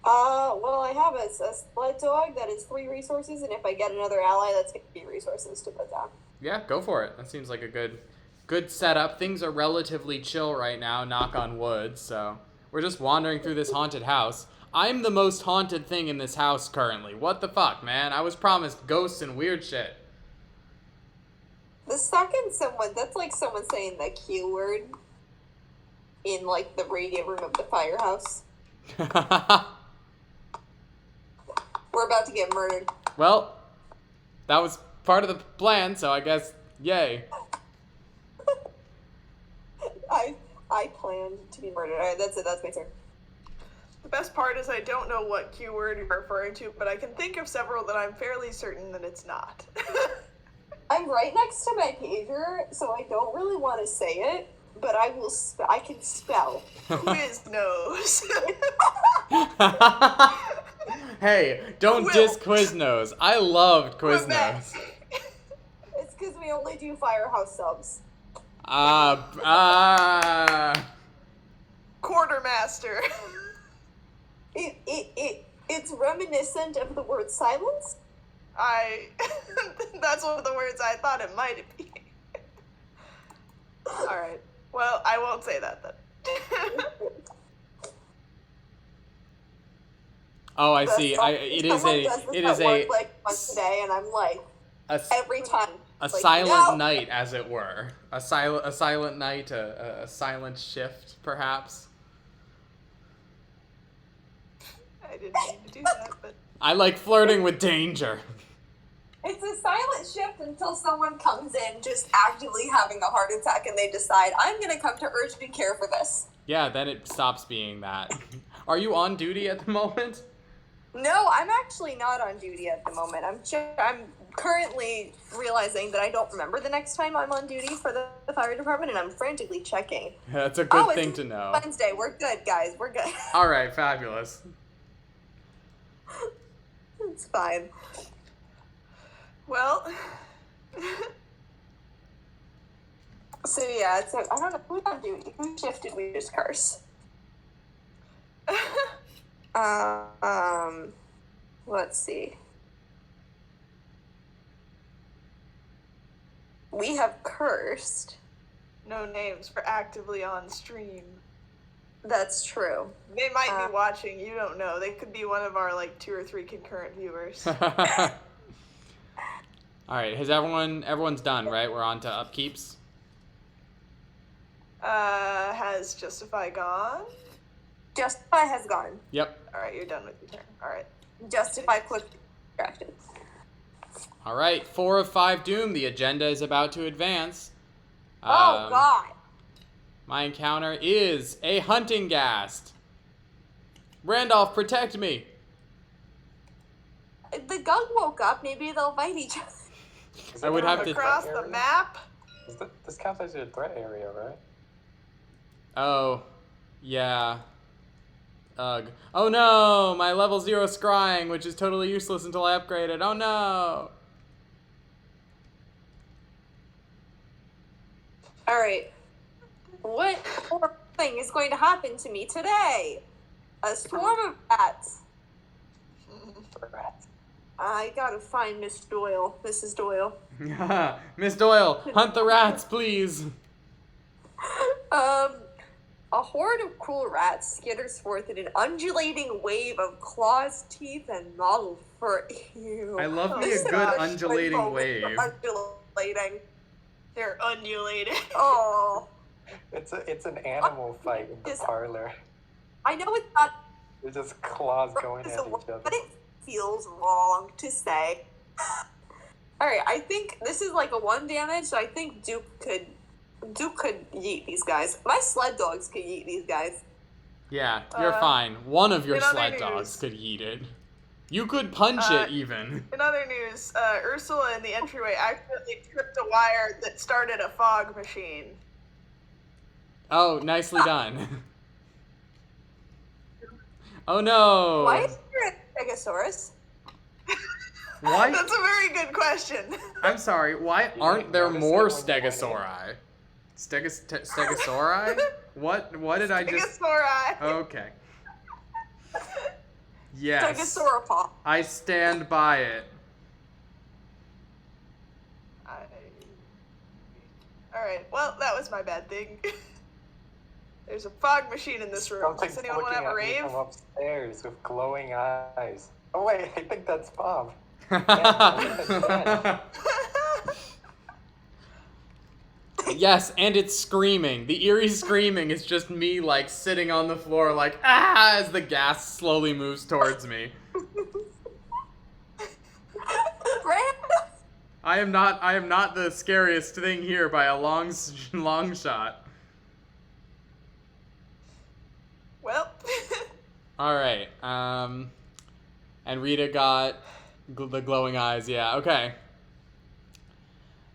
Well, I have a sled dog that is 3 resources, and if I get another ally, that's going to be resources to put down. Yeah, go for it. That seems like a good setup. Things are relatively chill right now, knock on wood, so we're just wandering through this haunted house. I'm the most haunted thing in this house currently. What the fuck, man? I was promised ghosts and weird shit. The second someone, that's like someone saying the Q word in like the radio room of the firehouse. We're about to get murdered. Well, that was part of the plan, so I guess yay. I planned to be murdered. All right, that's it. That's my turn. The best part is I don't know what keyword you're referring to, but I can think of several that I'm fairly certain that it's not. I'm right next to my pager, so I don't really want to say it, but I will. I can spell. Quiz knows. Hey, don't Will. diss Quiznos. I loved Quiznos. Quebec. It's because we only do firehouse subs. Quartermaster. It's reminiscent of the word silence. That's one of the words I thought it might be. Alright. Well, I won't say that then. Oh, I see. It is like once a day, and I'm like every time. A like, silent no. night, as it were. A silent night, a silent shift, perhaps. I didn't mean to do that, but I like flirting with danger. It's a silent shift until someone comes in just actively having a heart attack and they decide, I'm going to come to urgent care for this. Yeah, then it stops being that. Are you on duty at the moment? No, I'm actually not on duty at the moment. I'm currently realizing that I don't remember the next time I'm on duty for the fire department, and I'm frantically checking. That's a good thing to know. Wednesday. We're good, guys. We're good. All right, fabulous. It's fine. well, So yeah, I don't know who's on duty. Whose shift did we just curse? Let's see. We have cursed. no names for actively on stream. That's true. They might be watching, you don't know. They could be one of our 2 or 3 concurrent viewers. All right, everyone's done, right? We're on to upkeeps. Has Justify gone? Justify has gone. Yep. Alright, you're done with your turn. Alright. Justify quickly distracted. All right, 4 of 5 doom. The agenda is about to advance. Oh God. My encounter is a hunting ghast. Randolph, protect me. The Gug woke up. Maybe they'll fight each other. I would have to. Across the map? This counts as your threat area, right? Oh, yeah. Ugh. Oh no! My level 0 scrying, which is totally useless until I upgrade it. Oh no! Alright. What horrible thing is going to happen to me today? A swarm of rats. Rats. I gotta find Miss Doyle. Mrs. Doyle. Miss Doyle, hunt the rats, please. A horde of cruel rats skitters forth in an undulating wave of claws, teeth, and mottled fur. Ew. I love me This a good gosh, undulating wave. Undulating. They're undulating. Oh. It's an animal fight in the Just- parlor. I know it's not There's just claws going at each other. but it feels wrong to say. Alright, I think this is like a 1 damage, so I think Duke could yeet these guys. My sled dogs could yeet these guys. Yeah, you're fine. One of your in other sled news- dogs could eat it. You could punch it, even. In other news, Ursula in the entryway accidentally tripped a wire that started a fog machine. Oh, nicely done. Oh no! Why is there a Stegosaurus? Why? That's a very good question. I'm sorry, why You aren't there notice more it when you went in? Stegosauri? Stegosauri? What did I just... Stegosauri. Okay. Yes. Stegosauropaw. I stand by it. Alright, well, that was my bad thing. There's a fog machine in this room. Something's Does anyone want to have a looking at me rave? from upstairs with glowing eyes. Oh wait, I think that's Bob. Yes, and it's screaming. The eerie screaming is just me, like, sitting on the floor, like, ah, as the gas slowly moves towards me. I am not the scariest thing here by a long shot. Well. All right. And Rita got the glowing eyes. Yeah. Okay.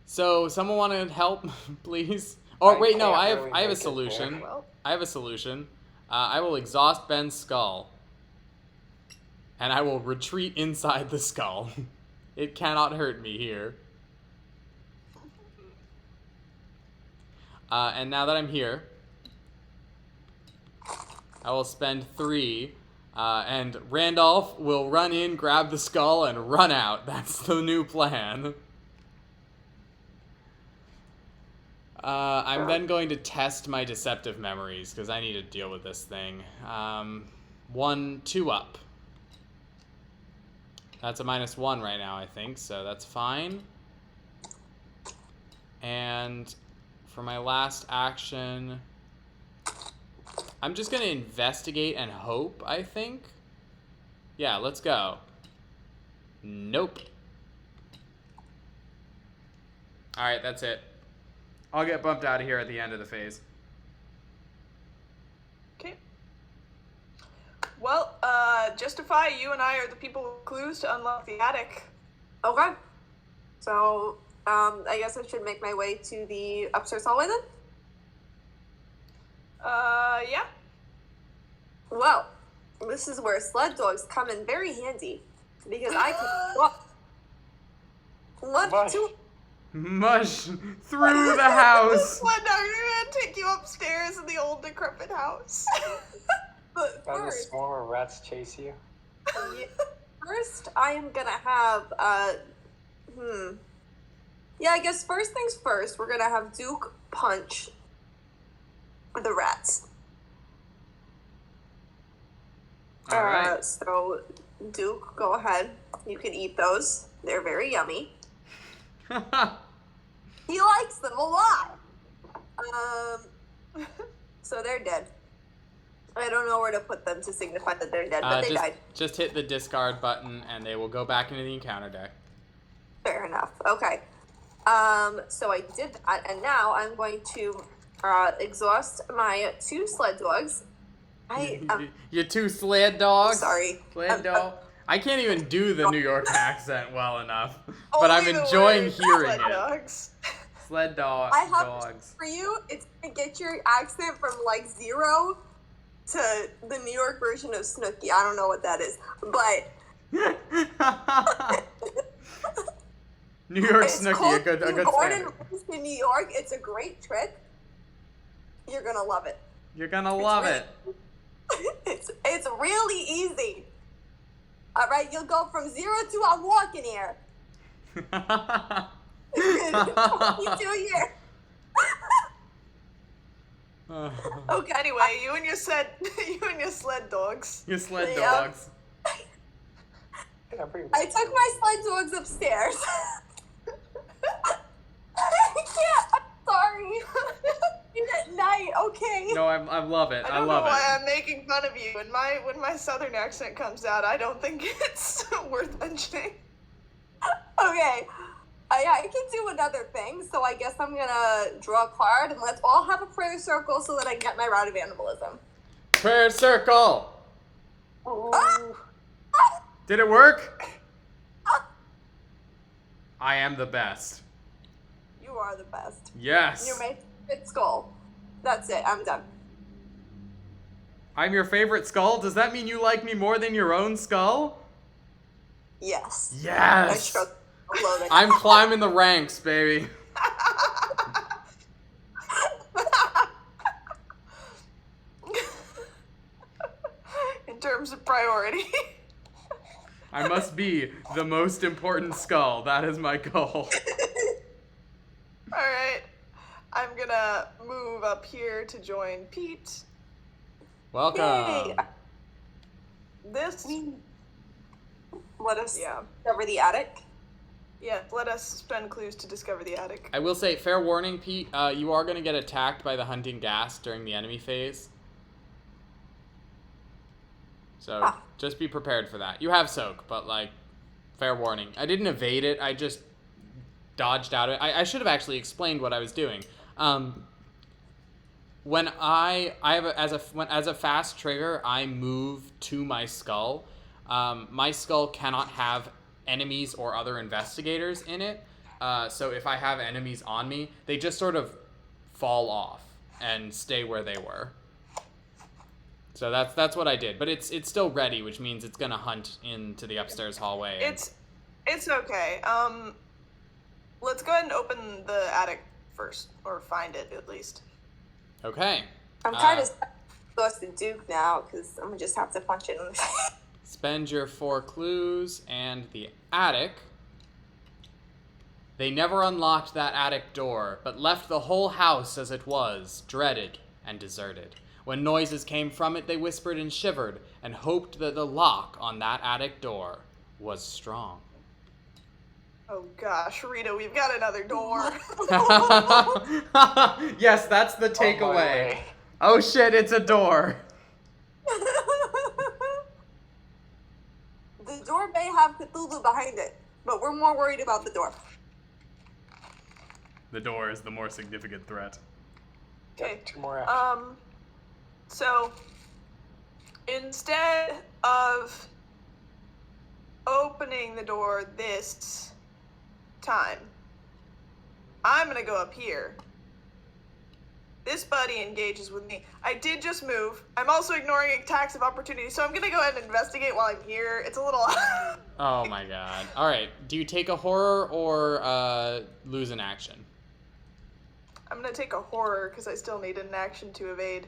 So, someone want to help, please? Oh, wait, no. I have a solution. Well. I have a solution. I will exhaust Ben's skull, and I will retreat inside the skull. It cannot hurt me here. And now that I'm here, I will spend 3, and Randolph will run in, grab the skull, and run out. That's the new plan. I'm then going to test my deceptive memories, because I need to deal with this thing. 1, 2 up. That's a -1 right now, I think, so that's fine. And for my last action, I'm just going to investigate and hope, I think. Yeah, let's go. Nope. Alright, that's it. I'll get bumped out of here at the end of the phase. Okay. Well, Justify, you and I are the people with clues to unlock the attic. Okay. So, I guess I should make my way to the upstairs hallway then? Yeah. Well, this is where sled dogs come in very handy. Because I can walk Mush. Mush through the house. Sled dog, you're gonna take you upstairs in the old decrepit house. But As a first, swarm of rats chase you. first I am gonna have, yeah, I guess first things first, we're gonna have Duke punch the rats. All right. So, Duke, go ahead. You can eat those. They're very yummy. He likes them a lot. So they're dead. I don't know where to put them to signify that they're dead, but they died. Just hit the discard button, and they will go back into the encounter deck. Fair enough. Okay. So I did that, and now I'm going to exhaust my 2 sled dogs. Your 2 sled dogs? Sorry. Sled dog? I can't even do the New York accent well enough, but Only I'm the enjoying word hearing sled it. dogs. Sled dog I have dogs. for you. It's gonna get your accent from like 0 to the New York version of Snooki. I don't know what that is, but New York it's Snooki, cool. a good You're born and standard. raised in New York. It's a great trick. You're gonna love it. You're gonna love it. It's really easy. All right, you'll go from 0 to I'm walking here. 22 years. Okay. Anyway, you and your sled dogs. Your sled Yeah. dogs. I took my sled dogs upstairs. I can't. I'm sorry. It's at night, okay? No, I love it. I I don't know love why it. I'm making fun of you. When my southern accent comes out, I don't think it's worth mentioning. Okay. I can do another thing, so I guess I'm gonna draw a card and let's all have a prayer circle so that I can get my route of vandalism. Prayer circle. Ah! Did it work? I am the best. You are the best. Yes. You're my favorite skull. That's it. I'm done. I'm your favorite skull? Does that mean you like me more than your own skull? Yes. Yes. Clothing. I'm climbing the ranks, baby. In terms of priority. I must be the most important skull. That is my goal. Alright. I'm gonna move up here to join Pete. Welcome. Yay. This Let us yeah. discover the attic. Yeah, let us spend clues to discover the attic. I will say, fair warning, Pete, you are going to get attacked by the hunting gas during the enemy phase. So just be prepared for that. You have soak, but like, fair warning. I didn't evade it. I just dodged out of it. I should have actually explained what I was doing. When as a fast trigger, I move to my skull. My skull cannot have enemies or other investigators in it. So if I have enemies on me, they just sort of fall off and stay where they were. So that's what I did. But it's still ready, which means it's gonna hunt into the upstairs hallway. It's okay. Let's go ahead and open the attic first, or find it at least. Okay. I'm kind of supposed to Duke now because I'm gonna just have to punch it in the face. Spend your 4 clues and the attic. They never unlocked that attic door, but left the whole house as it was, dreaded and deserted. When noises came from it, they whispered and shivered, and hoped that the lock on that attic door was strong. Oh gosh, Rita, we've got another door. Yes, that's the takeaway. Oh shit, it's a door. The door may have Cthulhu behind it, but we're more worried about the door. The door is the more significant threat. Okay. 2 more actions. So instead of opening the door this time, I'm gonna go up here. This buddy engages with me. I did just move. I'm also ignoring attacks of opportunity, so I'm gonna go ahead and investigate while I'm here. It's a little... Oh my god. Alright, do you take a horror or lose an action? I'm gonna take a horror because I still need an action to evade.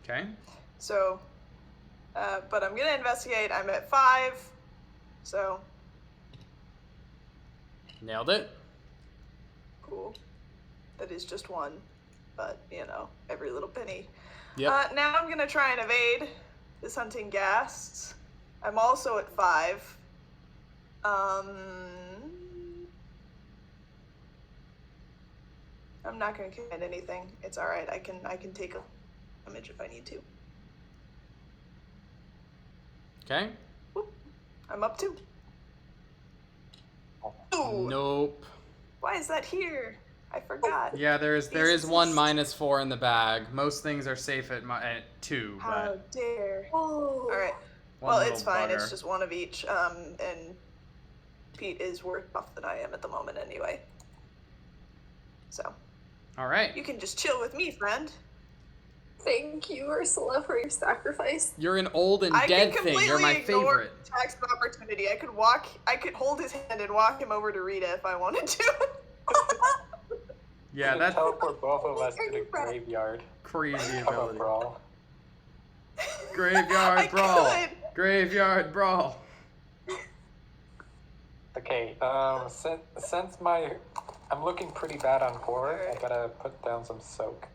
Okay. So, but I'm gonna investigate. I'm at 5, so Nailed it. cool. That is just 1, but you know, every little penny. Yep. Now I'm gonna try and evade this hunting gas. I'm also at 5. I'm not gonna commit anything. It's all right. I can take a damage if I need to. Okay. Whoop. I'm up 2. Ooh. Nope. Why is that here? I forgot. Yeah, there is 1 -4 in the bag. Most things are safe at 2, How but dare. Oh. All right. one Well, little it's fine. bugger. It's just 1 of each. And Pete is worse off than I am at the moment anyway. So All right. you can just chill with me, friend. Thank you, Ursula, for your sacrifice. You're an old and I dead can thing. completely You're my ignore favorite. attacks of opportunity. I could hold his hand and walk him over to Rita if I wanted to. Yeah, You that's teleport both of us to the graveyard. crazy Have a ability. brawl. Graveyard I brawl. could. Graveyard brawl. Okay, since I'm looking pretty bad on horror, I gotta put down some soak.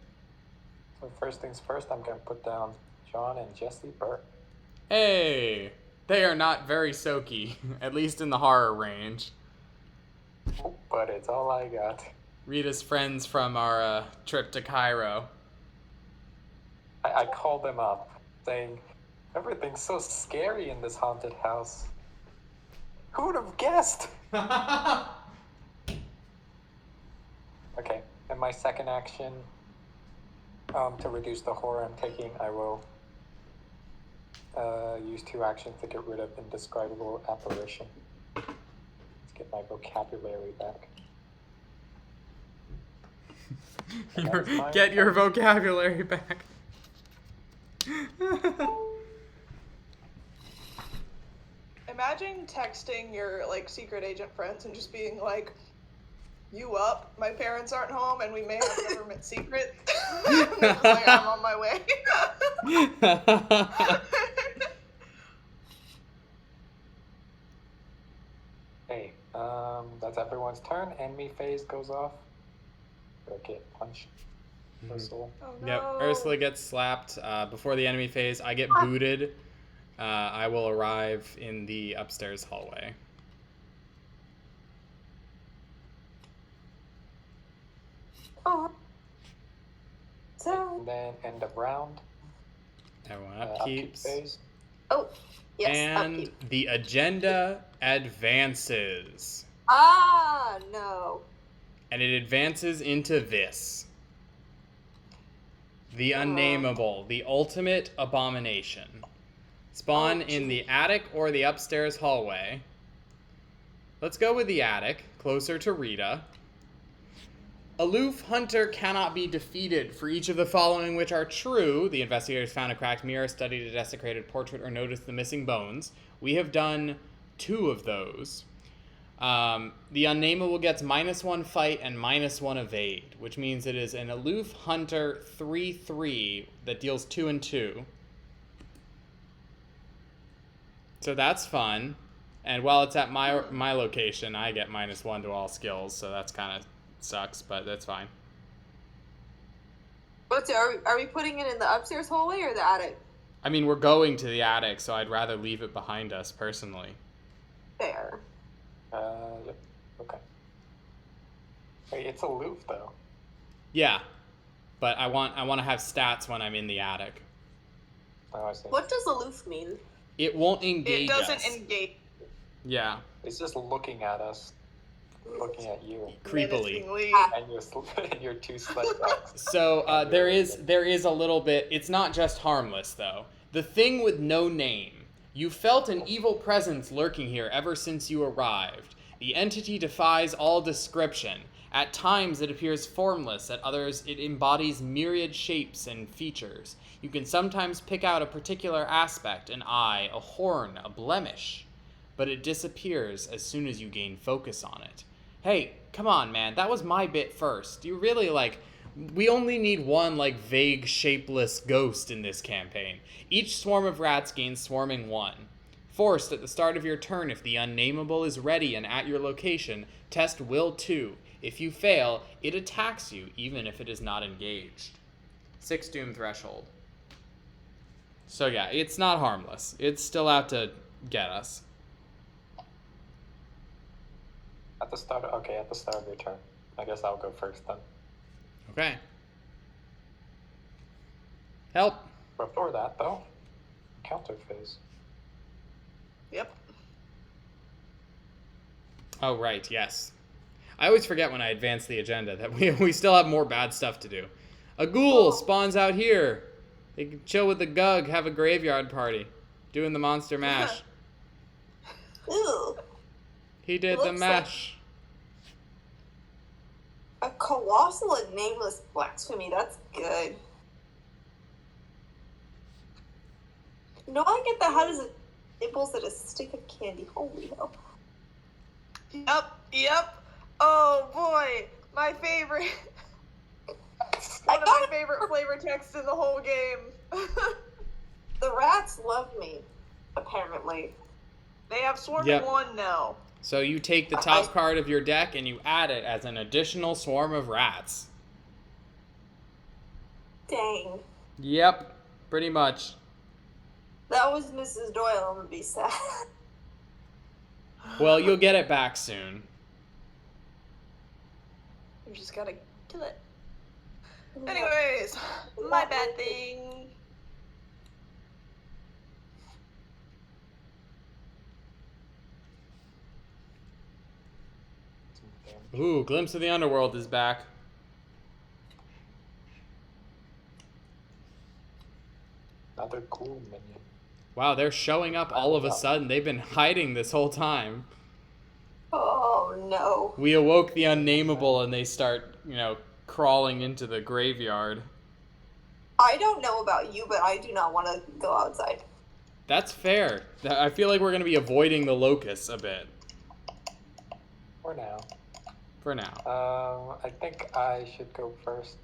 So first things first, I'm gonna put down John and Jesse Burke. Hey, they are not very soaky, at least in the horror range. But it's all I got. Rita's friends from our trip to Cairo. I called them up, saying, everything's so scary in this haunted house. Who would have guessed? Okay, and my second action, to reduce the horror I'm taking, I will use 2 actions to get rid of indescribable apparition. Let's get my vocabulary back. Get your vocabulary back. Imagine texting your like secret agent friends and just being like, "You up? My parents aren't home, and we may have a government secret." They're just like, I'm on my way. Hey, that's everyone's turn. Enemy phase goes off. Go get punched. Ursula. Oh, no. Yep, Ursula gets slapped before the enemy phase. I get booted. I will arrive in the upstairs hallway. Oh. So. And then end of round. Everyone Upkeep upkeeps. phase. Oh, yes. And upkeep. the agenda advances. Ah, no. And it advances into this. The Unnameable, the ultimate abomination. Spawn in the attic or the upstairs hallway. Let's go with the attic, closer to Rita. Aloof hunter cannot be defeated. For each of the following which are true, the investigators found a cracked mirror, studied a desecrated portrait, or noticed the missing bones. We have done 2 of those. The Unnameable gets -1 fight and -1 evade, which means it is an Aloof Hunter 3/3 that deals 2 and 2. So that's fun. And while it's at my location, I get -1 to all skills, so that's kind of sucks, but that's fine. Are we putting it in the upstairs hallway or the attic? I mean, we're going to the attic, so I'd rather leave it behind us, personally. Fair. Yep. Okay. Wait, it's aloof though. Yeah, but I want to have stats when I'm in the attic. Oh, I see. What does aloof mean? It won't engage It doesn't us. engage. Yeah, It's just looking at us, looking at you, creepily. menacingly. and your 2 sled dogs. So there is a little bit. It's not just harmless though. The thing with no name. You felt an evil presence lurking here ever since you arrived. The entity defies all description. At times it appears formless, at others it embodies myriad shapes and features. You can sometimes pick out a particular aspect, an eye, a horn, a blemish, but it disappears as soon as you gain focus on it. Hey, come on, man, that was my bit first. You really, we only need one, vague, shapeless ghost in this campaign. Each swarm of rats gains swarming 1. Forced at the start of your turn, if the Unnameable is ready and at your location, test Will 2. If you fail, it attacks you, even if it is not engaged. 6 Doom Threshold. So yeah, it's not harmless. It's still out to get us. At the start of your turn. I guess I'll go first then. Okay. Help. Before that, though, counter phase. Yep. Oh, right, yes. I always forget when I advance the agenda that we still have more bad stuff to do. A ghoul spawns out here. They can chill with the Gug, have a graveyard party. Doing the monster mash. Ew. He did the mash. A colossal and nameless blasphemy. That's good. No, I get that. How does it nibbles at a stick of candy? Holy hell. Yep. Oh boy, my favorite. One of my favorite flavor texts in the whole game. The rats love me, apparently. They have swarming Yep. 1 now. So you take the top card of your deck and you add it as an additional swarm of rats. Dang. Yep, pretty much. That was Mrs. Doyle. I'm gonna be sad. Well, you'll get it back soon. You just gotta kill it. Anyways, my bad thing. Ooh, Glimpse of the Underworld is back. Another cool minion. Wow, they're showing up all of a sudden. They've been hiding this whole time. Oh no. We awoke the Unnameable and they start, crawling into the graveyard. I don't know about you, but I do not want to go outside. That's fair. I feel like we're going to be avoiding the locusts a bit. For now. For now. I think I should go first.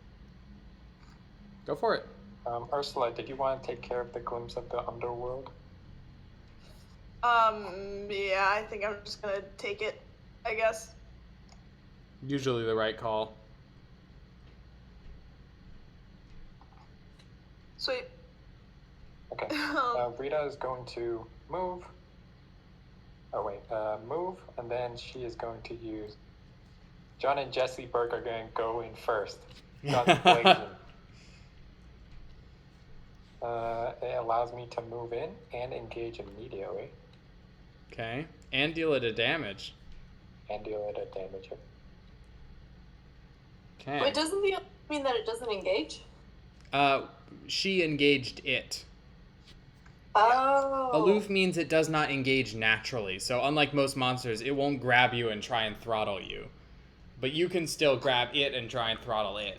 Go for it. Ursula, did you want to take care of the glimpse of the underworld? Yeah, I think I'm just gonna take it, I guess. Usually the right call. Sweet. Okay. Rita is going to move. Move, and then she is going to use John and Jesse Burke are going to go in first. John's blazing. It allows me to move in and engage immediately. Okay. And deal it a damage. And deal it a damage. Okay. Wait, doesn't the mean that it doesn't engage? She engaged it. Oh. Aloof means it does not engage naturally. So unlike most monsters, it won't grab you and try and throttle you. But you can still grab it and try and throttle it.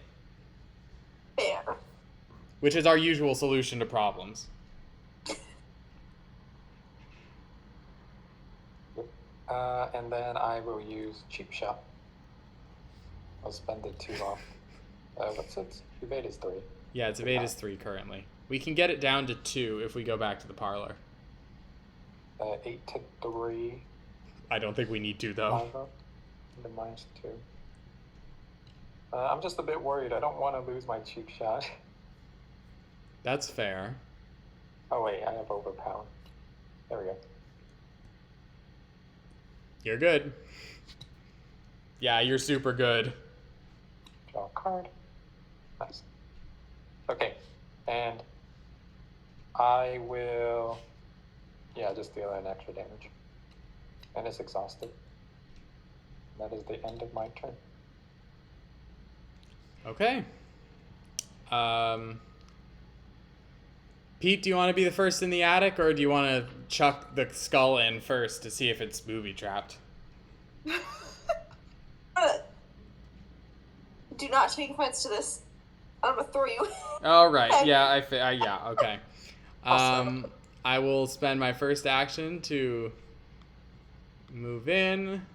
Fair. Which is our usual solution to problems. And then I will use Cheap Shot. I'll spend the 2 off. What's it? Evade is 3. Yeah, its evade is 3 currently. We can get it down to 2 if we go back to the parlor. 8 to 3. I don't think we need to, though. The -2. I'm just a bit worried. I don't want to lose my Cheap Shot. That's fair. Oh wait, I have Overpower. There we go. You're good. Yeah, you're super good. Draw a card. Nice. Okay, and I will, just deal an extra damage. And it's exhausted. That is the end of my turn. Okay. Pete, do you want to be the first in the attic, or do you want to chuck the skull in first to see if it's booby-trapped? Do not take offense to this. I'm gonna throw you. All right. Yeah. Okay. Awesome. I will spend my first action to move in.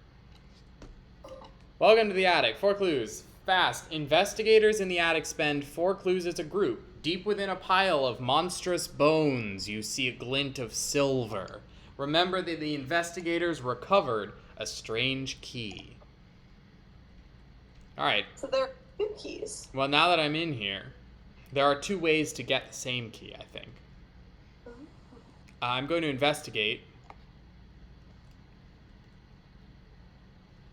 Welcome to the attic. 4 clues. Fast. Investigators in the attic spend 4 clues as a group. Deep within a pile of monstrous bones, you see a glint of silver. Remember that the investigators recovered a strange key. All right. So there are 2 keys. Well, now that I'm in here, there are 2 ways to get the same key, I think. I'm going to investigate.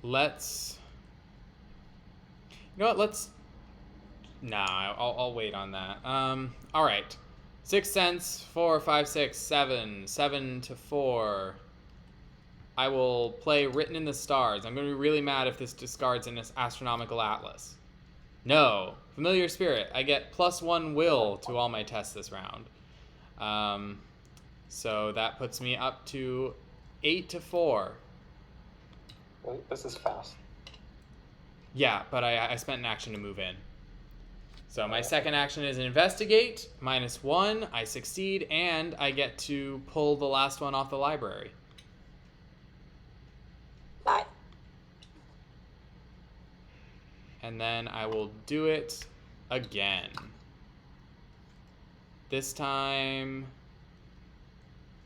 Let's... You know what, I'll wait on that. All right. 6 cents, 4, 5, 6, 7. 7 to 4. I will play Written in the Stars. I'm going to be really mad if this discards an astronomical atlas. No. Familiar Spirit. I get +1 will to all my tests this round. So that puts me up to 8 to 4. This is fast. Yeah, but I spent an action to move in. So my second action is investigate, -1, I succeed, and I get to pull the last one off the library. 9. And then I will do it again. This time...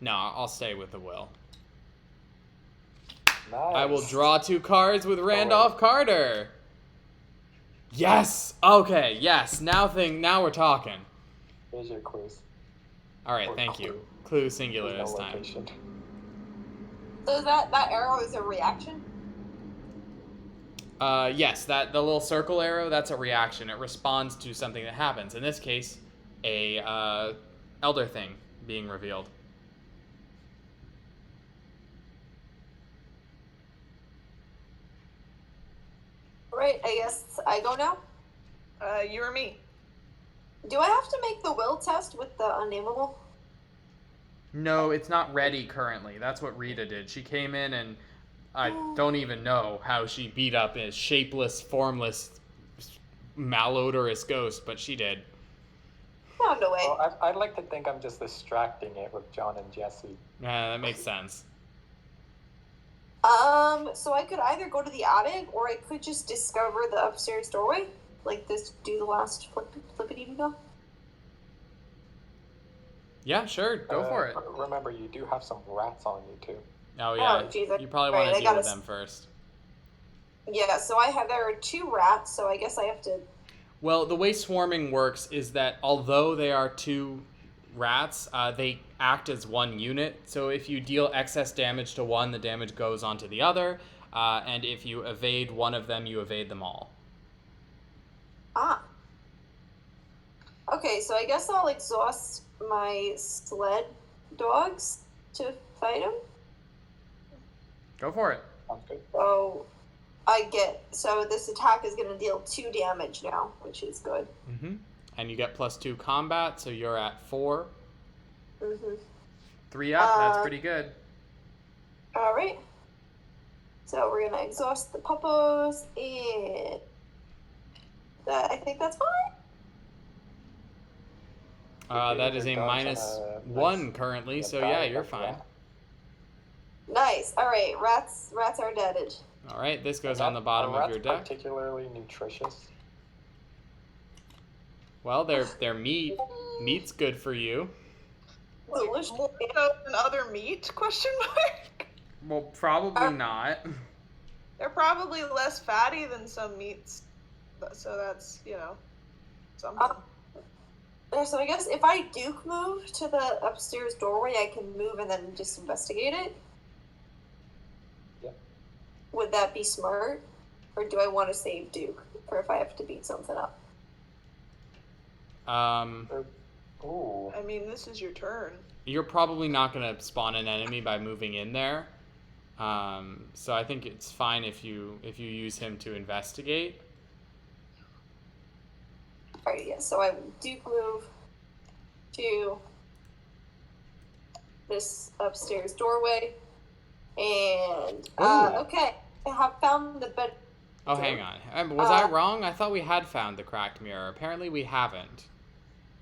No, I'll stay with the will. Nice. I will draw 2 cards with Randolph Carter. Yes. Okay. Yes. Now we're talking. Here's your clues. All right. Or Thank clue. you. Clue singular There's this no time. location. So that arrow is a reaction? Yes. The little circle arrow. That's a reaction. It responds to something that happens. In this case, a elder thing being revealed. Right, I guess I go now. You or me? Do I have to make the will test with the unnameable? No, it's not ready currently. That's what Rita did. She came in and I don't even know how she beat up a shapeless, formless, malodorous ghost, but she did. Found a way. Well, I'd like to think I'm just distracting it with John and Jesse. That makes sense. So I could either go to the attic or I could just discover the upstairs doorway. Like this, do the last flippity go. Yeah, sure. Go for it. Remember, you do have some rats on you too. Oh, yeah. Oh, geez, You probably want right, to I deal gotta with them first. Yeah, so there are 2 rats, so I guess I have to. Well, the way swarming works is that although they are 2 rats, they act as 1 unit. So if you deal excess damage to one, the damage goes onto the other. and if you evade one of them, you evade them all. Ah. Okay, so I guess I'll exhaust my sled dogs to fight him. Go for it. Sounds good. So this attack is going to deal 2 damage now, which is good. Mm-hmm. And you get +2 combat, so you're at 4. Mm-hmm. 3 up, that's pretty good. All right. So we're going to exhaust the puppos, and I think that's fine. That is a Dodge -1 currently, so yeah, you're fine. Nice. All right, rats are deaded. All right, this goes on the bottom of your deck. Particularly nutritious. Well, they're meat. Meat's good for you. Delicious. More so than other meat? Question mark. Well, probably not. They're probably less fatty than some meats, so that's something. So I guess if I Duke move to the upstairs doorway, I can move and then just investigate it. Yeah. Would that be smart, or do I want to save Duke for if I have to beat something up? Ooh. I mean, this is your turn. You're probably not going to spawn an enemy by moving in there. So I think it's fine if you use him to investigate. Alright, yeah, so I Duke move to this upstairs doorway. And, okay, I have found the bed. Oh, hang on. Was I wrong? I thought we had found the cracked mirror. Apparently we haven't.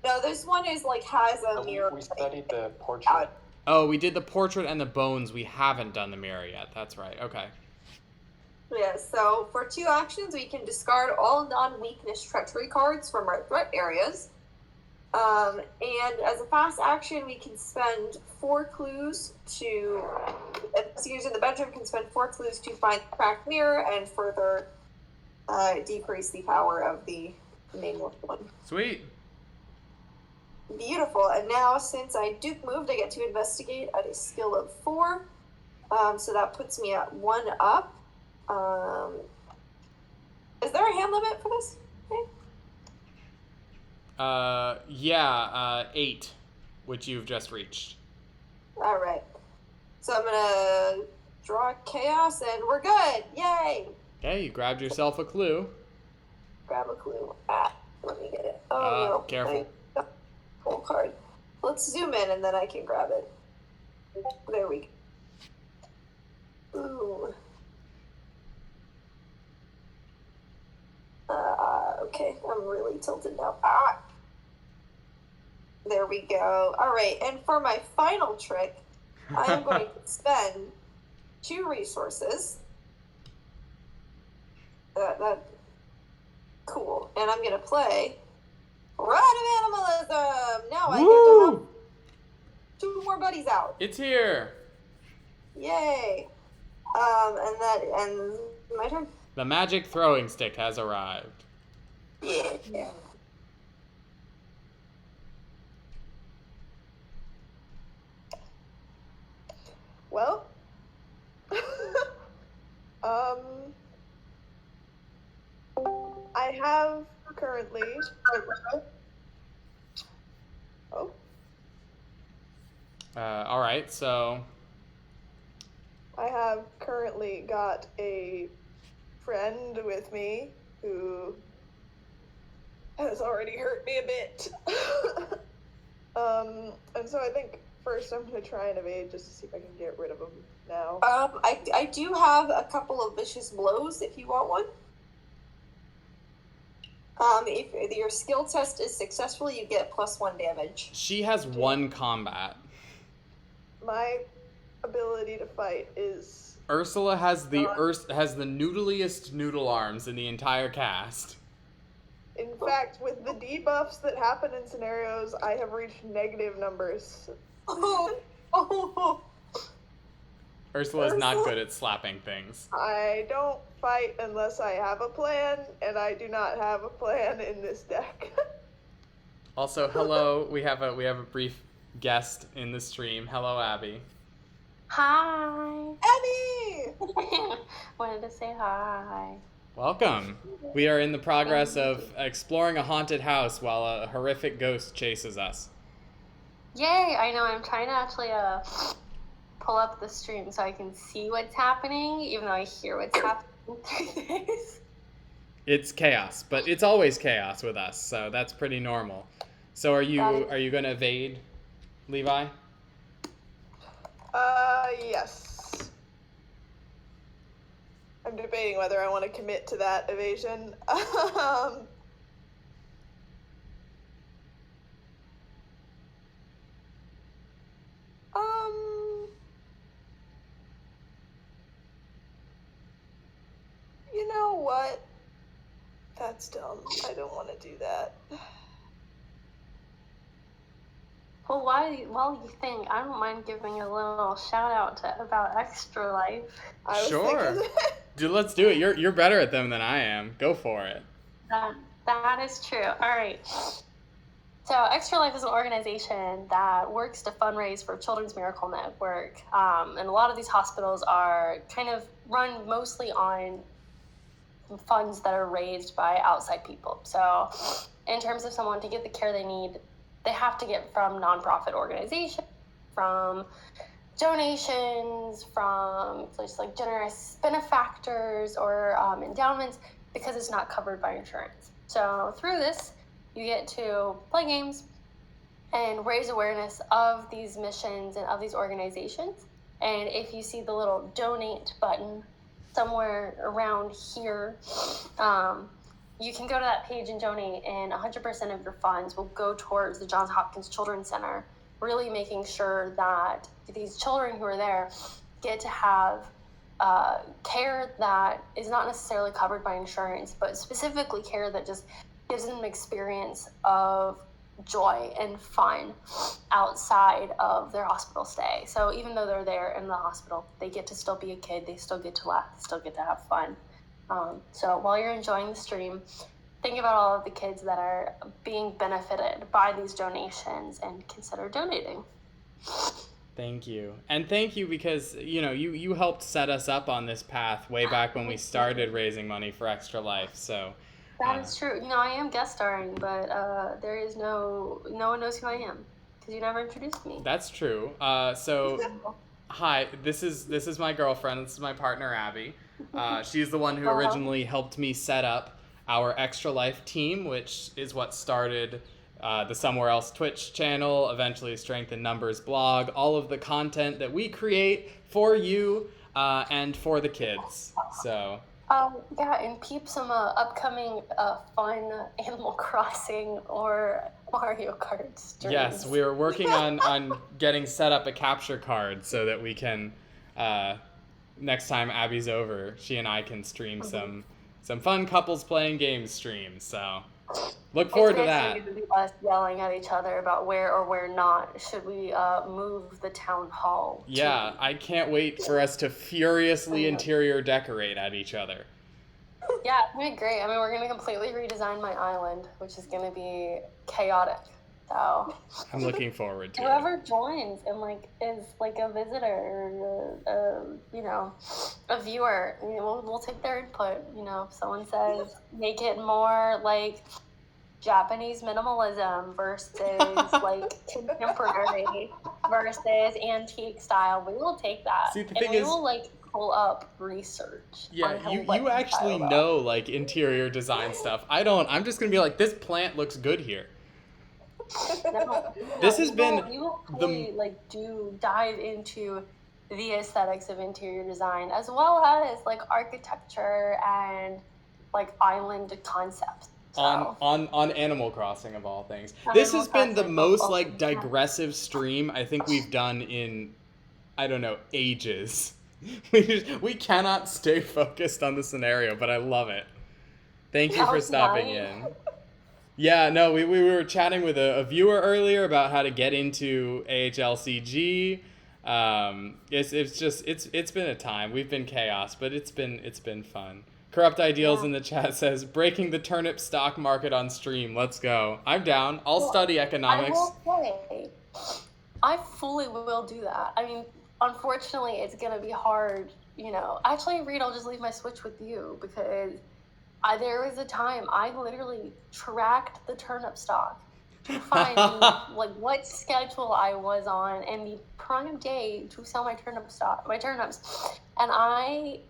No, this one is has a mirror. We studied the portrait. Oh, we did the portrait and the bones. We haven't done the mirror yet. That's right. Okay. Yeah, so for 2 actions, we can discard all non-weakness treachery cards from our threat areas. And as a fast action, we can spend 4 clues to... Investigators in the bedroom can spend 4 clues to find the cracked mirror and further decrease the power of the nameless one. Sweet. Beautiful. And now, since I Duke moved, I get to investigate at a skill of 4. So that puts me at 1 up. Is there a hand limit for this? Okay. Yeah, 8, which you've just reached. All right. So I'm gonna draw chaos, and we're good. Yay! Okay, you grabbed yourself a clue. Grab a clue. Let me get it. Oh no! Careful. Full card. Let's zoom in, and then I can grab it. There we go. Ooh. Okay, I'm really tilted now. There we go. All right, and for my final trick, I am going to spend 2 resources. Cool. And I'm going to play Ride of Animalism. Now I get to have 2 more buddies out. It's here. Yay. And that ends my turn. The magic throwing stick has arrived. Yeah. Well, I have currently. Oh. All right, so. I have currently got a friend with me who has already hurt me a bit. And so I think first I'm going to try and evade just to see if I can get rid of him now. I do have a couple of vicious blows if you want one. If your skill test is successful, you get +1 damage. She has 1 combat. My ability to fight is... Ursula has the noodliest noodle arms in the entire cast. In fact, with the debuffs that happen in scenarios, I have reached negative numbers. Oh. Ursula is not good at slapping things. I don't fight unless I have a plan, and I do not have a plan in this deck. Also, hello, we have a brief guest in the stream. Hello, Abby. Hi. Abby! Wanted to say hi. Welcome. We are in the progress of exploring a haunted house while a horrific ghost chases us. Yay! I know. I'm trying to actually pull up the stream so I can see what's happening, even though I hear what's happening through this. It's chaos, but it's always chaos with us, so that's pretty normal. So are you going to evade, Levi? Yes. I'm debating whether I want to commit to that evasion. You know what? That's dumb. I don't want to do that. Well, while you think, I don't mind giving a little shout out to about Extra Life. I was Sure. thinking Dude, let's do it. You're better at them than I am. Go for it. That is true. All right. So Extra Life is an organization that works to fundraise for Children's Miracle Network. And a lot of these hospitals are kind of run mostly on funds that are raised by outside people. So in terms of someone to get the care they need, they have to get from nonprofit organizations, from donations, from just like generous benefactors or endowments, because it's not covered by insurance. So through this, you get to play games and raise awareness of these missions and of these organizations. And if you see the little donate button somewhere around here, you can go to that page and donate, and 100% of your funds will go towards the Johns Hopkins Children's Center, really making sure that these children who are there get to have care that is not necessarily covered by insurance, but specifically care that just gives them an experience of joy and fun outside of their hospital stay. So even though they're there in the hospital, they get to still be a kid, they still get to laugh, they still get to have fun. So while you're enjoying the stream, think about all of the kids that are being benefited by these donations and consider donating. Thank you. And thank you because, you helped set us up on this path way back when we started raising money for Extra Life. So that is true. I am guest starring, but there is no one knows who I am because you never introduced me. That's true. Hi, this is my girlfriend. This is my partner, Abby. She's the one who originally helped me set up our Extra Life team, which is what started the Somewhere Else Twitch channel, eventually Strength in Numbers blog, all of the content that we create for you and for the kids. So. And peep some upcoming fun Animal Crossing or Mario Kart streams. Yes, we're working on getting set up a capture card so that we can, next time Abby's over, she and I can stream some fun couples playing games streams. So look forward to that. It's basically us yelling at each other about where or where not should we move the town hall. Yeah, I can't wait for us to furiously interior decorate at each other. Yeah, it's gonna be great. I mean, we're gonna completely redesign my island, which is gonna be chaotic. So I'm looking forward to whoever joins and is a visitor or a viewer, we'll take their input. If someone says make it more like Japanese minimalism versus contemporary versus antique style, we will take that. See, the thing is, will pull up research. Yeah, you actually know interior design stuff. I don't. I'm just gonna be like, this plant looks good here. This has been we will totally, dive into the aesthetics of interior design as well as architecture and island concepts. So. On Animal Crossing of all things. This has been the most digressive stream I think we've done in, I don't know, ages. We cannot stay focused on the scenario, but I love it. Thank you for stopping in. Yeah, no, we were chatting with a viewer earlier about how to get into AHLCG. It's been a time. We've been chaos, but it's been fun. Corrupt Ideals in the chat says, breaking the turnip stock market on stream. Let's go. I'm down. I'll study economics. I will say, I fully will do that. I mean, unfortunately, it's gonna be hard. Actually, Reed, I'll just leave my Switch with you because there was a time I literally tracked the turnip stock to find what schedule I was on and the prime day to sell my turnips, and I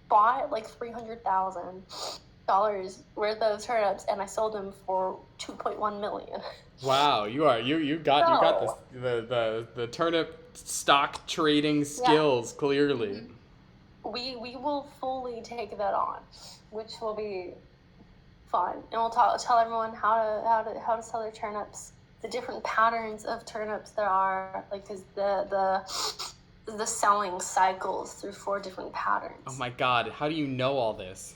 bought like $300,000 worth of turnips, and I sold them for $2.1 million. Wow, you got the turnip stock trading skills clearly. We will fully take that on, which will be fun, and we'll tell everyone how to sell their turnips, the different patterns of turnips there are, like because the selling cycles through 4 different patterns. Oh my God, how do you know all this?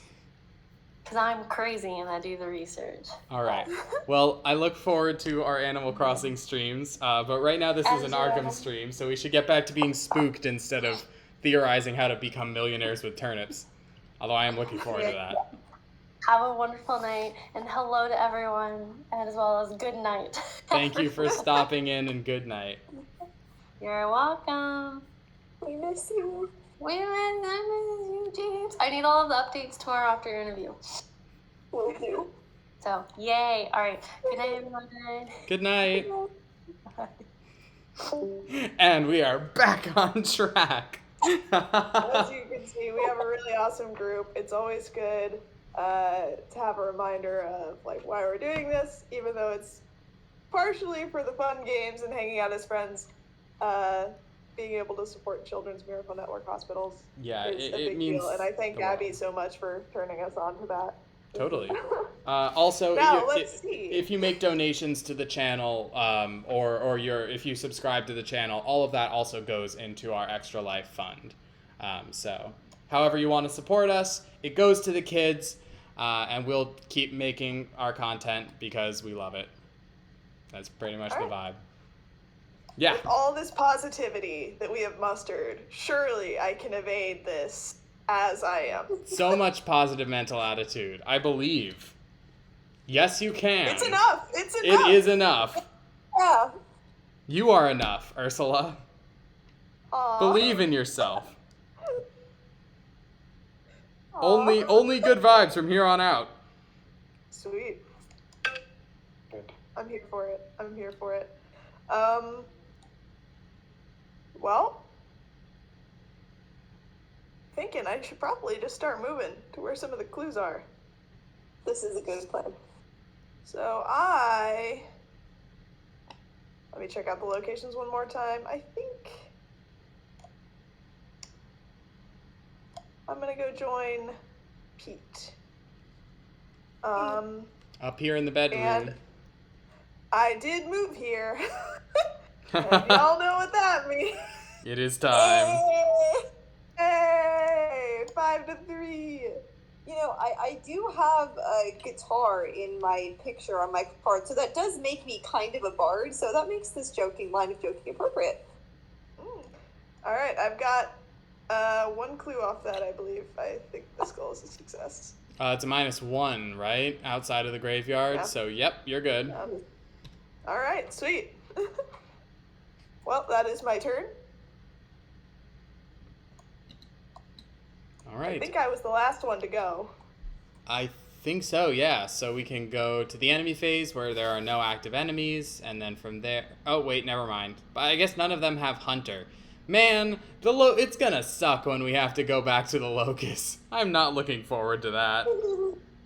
Because I'm crazy and I do the research. All right. Well, I look forward to our Animal Crossing streams, but right now this is an Arkham stream, so we should get back to being spooked instead of theorizing how to become millionaires with turnips. Although I am looking forward to that. Have a wonderful night, and hello to everyone, and as well as good night. Thank you for stopping in, and good night. You're welcome. We miss you. I miss you, James. I need all of the updates tomorrow after your interview. Will do. So, yay. All right. Good night, everyone. Good night. And we are back on track. As you can see, we have a really awesome group. It's always good to have a reminder of why we're doing this, even though it's partially for the fun games and hanging out as friends. Being able to support Children's Miracle Network hospitals is a big deal, and I thank Abby so much for turning us on to that. Totally. Also, now, let's see. If you make donations to the channel, or if you subscribe to the channel, all of that also goes into our Extra Life Fund. So, however you want to support us, it goes to the kids, and we'll keep making our content because we love it. That's pretty much the vibe. Yeah. With all this positivity that we have mustered, surely I can evade this as I am. So much positive mental attitude. I believe. Yes, you can. It's enough. It's enough. It is enough. Yeah. You are enough, Ursula. Aww. Believe in yourself. Aww. Only good vibes from here on out. Sweet. Good. I'm here for it. Well, thinking I should probably just start moving to where some of the clues are. This is a good plan. So let me check out the locations one more time. I think I'm gonna go join Pete. Up here in the bedroom. And I did move here. And y'all know what that means. It is time. Hey, 5-3. I do have a guitar in my picture on my card, so that does make me kind of a bard, so that makes this line of joking appropriate. All right, I've got one clue off that, I believe. I think this goal is a success. It's a -1, right? Outside of the graveyard. Yeah. So, yep, you're good. All right, sweet. Well, that is my turn. All right. I think I was the last one to go. I think so, yeah. So we can go to the enemy phase where there are no active enemies, and then from there... Oh, wait, never mind. But I guess none of them have Hunter. Man, it's gonna suck when we have to go back to the Locust. I'm not looking forward to that.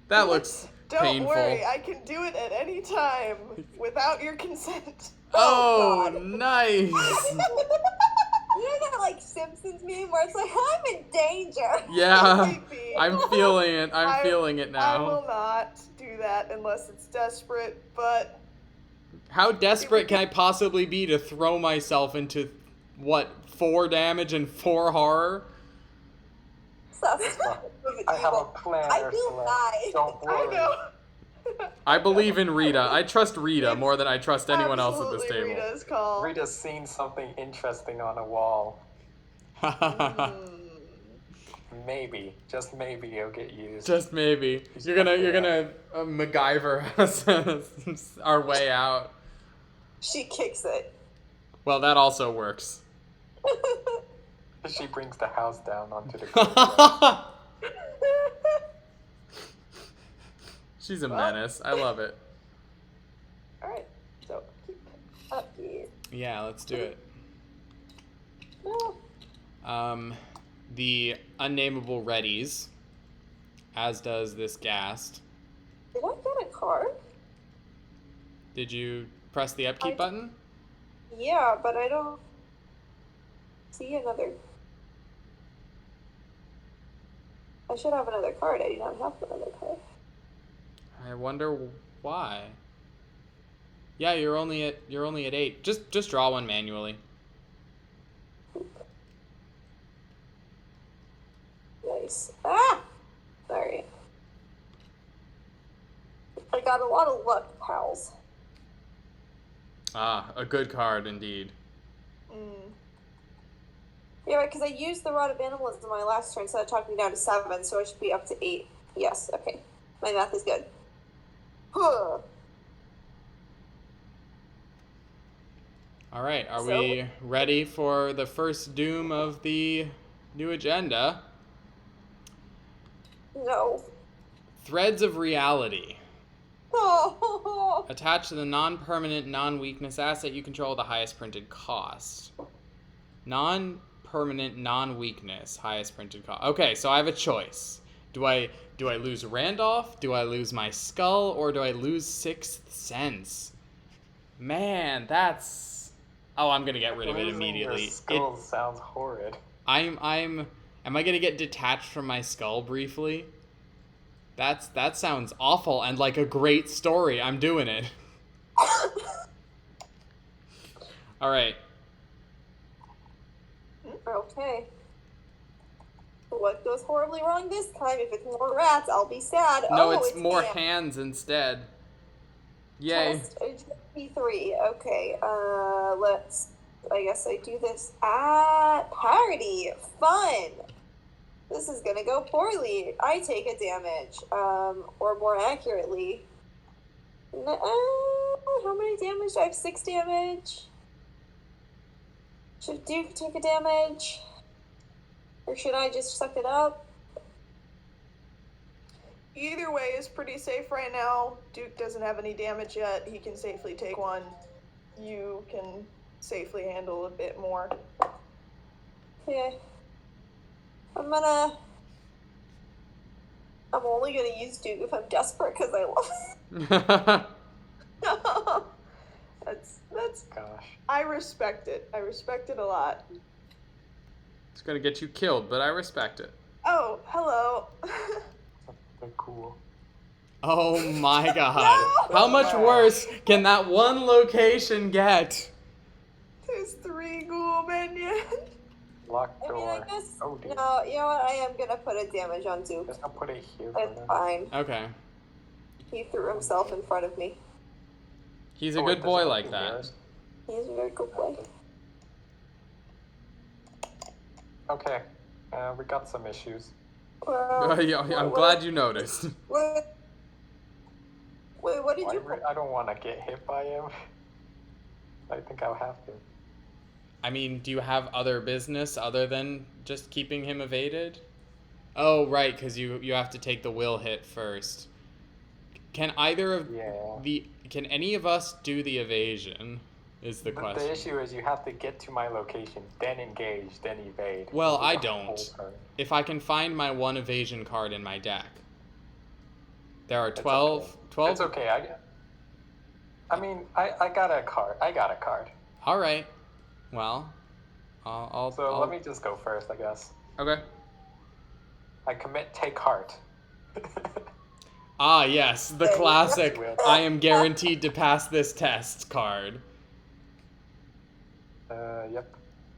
That looks Don't painful. worry, I can do it at any time without your consent. Oh, God. nice. You know that Simpsons meme where it's like, I'm in danger. Yeah, Maybe. I'm feeling it. I'm feeling it I will now. not do that unless it's desperate, but How desperate can I possibly be to throw myself into, 4 damage and 4 horror? I have a plan, I feel Ursula. bad. Don't I worry. know. I believe in Rita. I trust Rita more than I trust anyone else at this Absolutely table. Rita's call. Rita's seen something interesting on a wall. Maybe, just maybe, you'll get used. Just maybe. You're gonna MacGyver our way out. She kicks it. Well, that also works. She brings the house down onto the ground. She's a Well. menace. I love it. All right. So keep up here. Yeah, let's do it. Ah, The unnameable readies, as does this ghast. did I get a card? Did you press the upkeep button? Yeah, but I don't see another. I should have another card. I do not have another card. I wonder why. Yeah, you're only at 8. Just draw one manually. Nice. Ah! Sorry. I got a lot of luck, pals. Ah, a good card indeed. Yeah, right, because I used the Rod of Animalism in my last turn, so that talked me down to 7, so I should be up to 8. Yes, okay. My math is good. Huh. All right, are we ready for the first doom of the new agenda? No. Threads of reality. Oh. Attach to the non-permanent, non-weakness asset you control the highest printed cost. Non-permanent, non-weakness, highest printed cost. Okay, so I have a choice. Do I lose Randolph? Do I lose my skull? Or do I lose Sixth Sense? Man, that's... Oh, I'm gonna get rid of it Losing immediately. Your skull sounds horrid. Am I gonna get detached from my skull briefly? That sounds awful and like a great story. I'm doing it. All right. Okay. What goes horribly wrong this time? If it's more rats, I'll be sad. No, oh, it's more ants. hands instead. Yay. Test P3. Okay. Let's. I guess I do this at party. Fun. This is gonna go poorly. I take a damage. Or more accurately. How many damage? I have 6 damage. Should Duke take a damage? Or should I just suck it up? Either way is pretty safe right now. Duke doesn't have any damage yet. He can safely take one. You can safely handle a bit more. Okay. I'm only gonna use Duke if I'm desperate because I love it. That's. Gosh. I respect it. I respect it a lot. It's gonna get you killed, but I respect it. Oh, hello. They're cool. Oh my god. How much worse can that one location get? There's 3 ghoul minions. Locked I mean, door. I guess. Oh dear. No, you know what? I am gonna put a damage on Duke. Just I'll put it here for It's now. fine. Okay. He threw himself in front of me. He's a Oh, good wait, boy there's like nothing that. yours. He's a very good boy. Okay. We got some issues. Well, Yeah, I'm glad you noticed. Wait, what did Well, you? I don't want to get hit by him. I think I'll have to. I mean, do you have other business other than just keeping him evaded? Oh, right, because you have to take the will hit first. Can either of Yeah. Can any of us do the evasion? Is the question. The issue is you have to get to my location, then engage, then evade. Well, It'll I take a whole don't. turn. If I can find my one evasion card in my deck. There are It's 12. okay. 12. It's okay. I mean, I got a card. I got a card. All right. Well, I'll. Let me just go first, I guess. Okay. I commit take heart. Ah, yes, the classic. Will. I am guaranteed to pass this test card. Yep.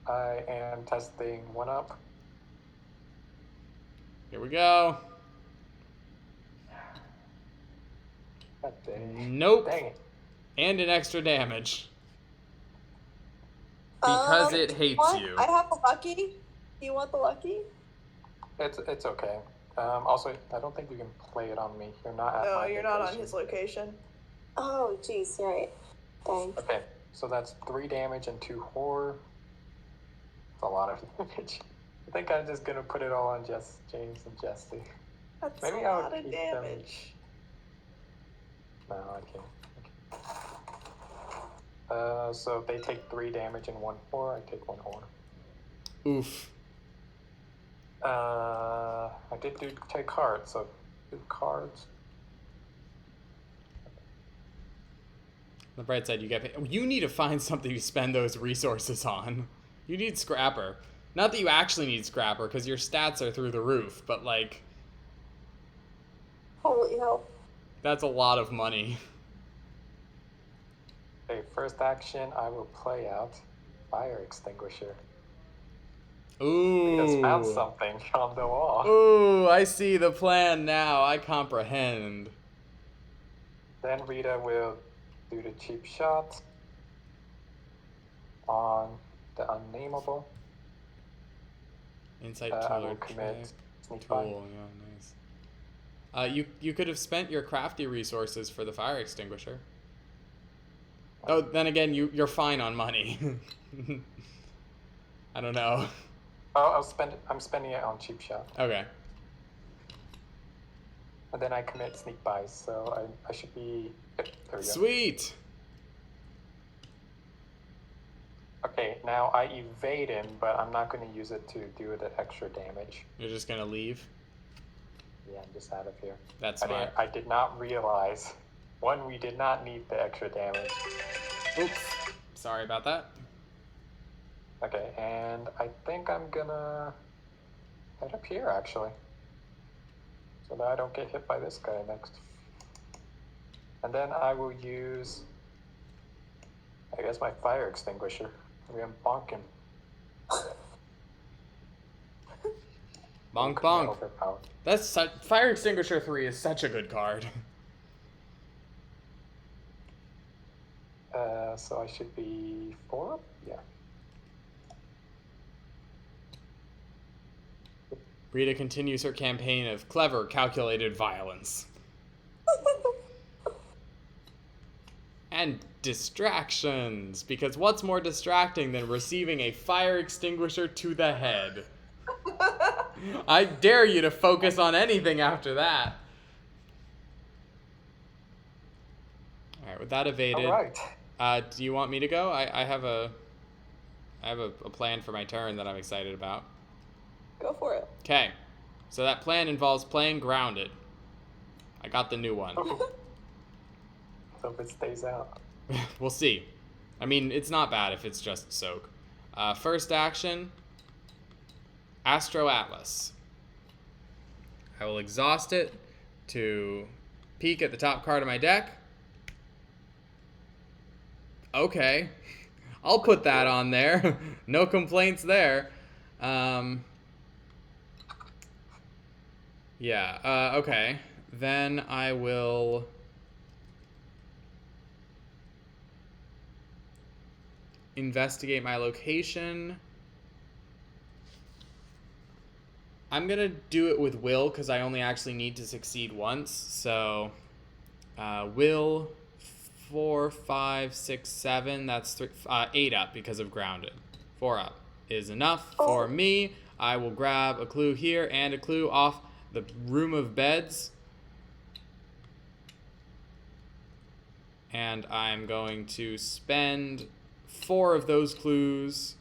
I am testing 1-up. Here we go. God dang. Nope. Dang it. And an extra damage. Because it hates what? you. I have a lucky. Do you want the lucky? It's okay. Also, I don't think you can play it on me. You're not at No, my you're not on location. his location. Oh, jeez, you're right. Dang. Okay, so that's 3 damage and 2 horror. It's a lot of damage. I think I'm just gonna put it all on James and Jesse. That's Maybe a I'll lot of keep them. damage. No, I can't. So they take 3 damage and 1 4. I take 1 4. Oof. I did take cards, so 2 cards. On the bright side, you get paid. You need to find something to spend those resources on. You need Scrapper. Not that you actually need Scrapper, because your stats are through the roof, but, like, Holy hell. that's a lot of money. Okay, first action, I will play out Fire Extinguisher. Ooh. Just found something on the wall. Ooh, I see the plan now. I comprehend. Then Rita will do the cheap shot on the unnameable. Insight I tool will or commit check sneak by. tool. Yeah, nice. You could have spent your crafty resources for the fire extinguisher. Oh, then again, you're fine on money. I don't know. Oh, I'm spending it on cheap shot. Okay. And then I commit sneak buys, so I should be. Yep, there we go. Sweet. Okay, now I evade him, but I'm not going to use it to do the extra damage. You're just gonna leave. Yeah, I'm just out of here. That's fine. I did not realize. One, we did not need the extra damage. Oops. Sorry about that. Okay, and I think I'm gonna head up here actually, so that I don't get hit by this guy next. And then I will use, I guess, my fire extinguisher. I'm gonna bonk him. Bonk bonk. Overpowered. That's Fire Extinguisher 3 is such a good card. So I should be 4 up? Yeah. Rita continues her campaign of clever, calculated violence. And distractions, because what's more distracting than receiving a fire extinguisher to the head? I dare you to focus on anything after that. Alright, with that evaded, All right. do you want me to go? I have a plan for my turn that I'm excited about. Go for it. Okay, so that plan involves playing Grounded. I got the new one. So if it stays out. We'll see. I mean, it's not bad if it's just Soak. First action, Astro Atlas. I will exhaust it to peek at the top card of my deck. Okay, I'll put that on there. No complaints there. Yeah, okay. Then I will investigate my location. I'm gonna do it with Will because I only actually need to succeed once. So, Will 4, 5, 6, 7. That's 8 up because of Grounded. 4 up is enough for me. I will grab a clue here and a clue off the room of beds. And I'm going to spend 4 of those clues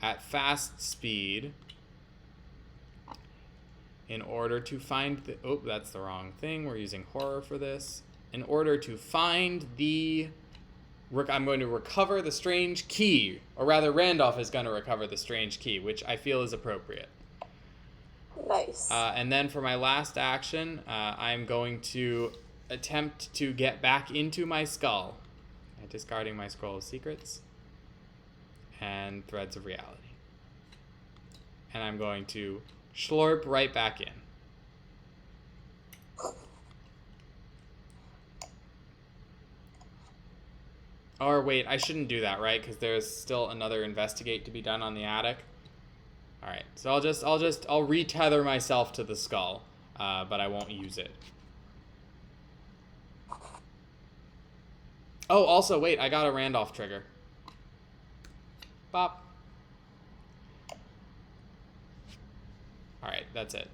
at fast speed in order to find the... Oh, that's the wrong thing. We're using horror for this. In order to find the... I'm going to recover the strange key. Or rather, Randolph is going to recover the strange key, which I feel is appropriate. Nice. And then for my last action, I'm going to attempt to get back into my skull. Discarding my Scroll of Secrets and Threads of Reality. And I'm going to slurp right back in. Or wait, I shouldn't do that, right? Because there's still another investigate to be done on the attic. All right, so I'll retether myself to the skull, but I won't use it. Oh, also, wait, I got a Randolph trigger. Bop. that's it.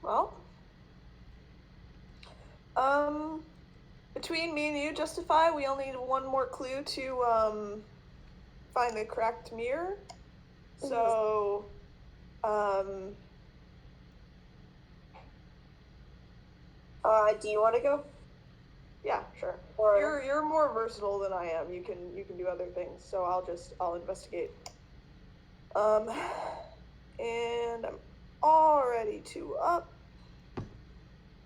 Well, between me and you, Justify, we only need one more clue to find the cracked mirror. So, do you want to go? yeah, sure. Or You're more versatile than I am. You can do other things. So I'll investigate. And I'm already 2 up.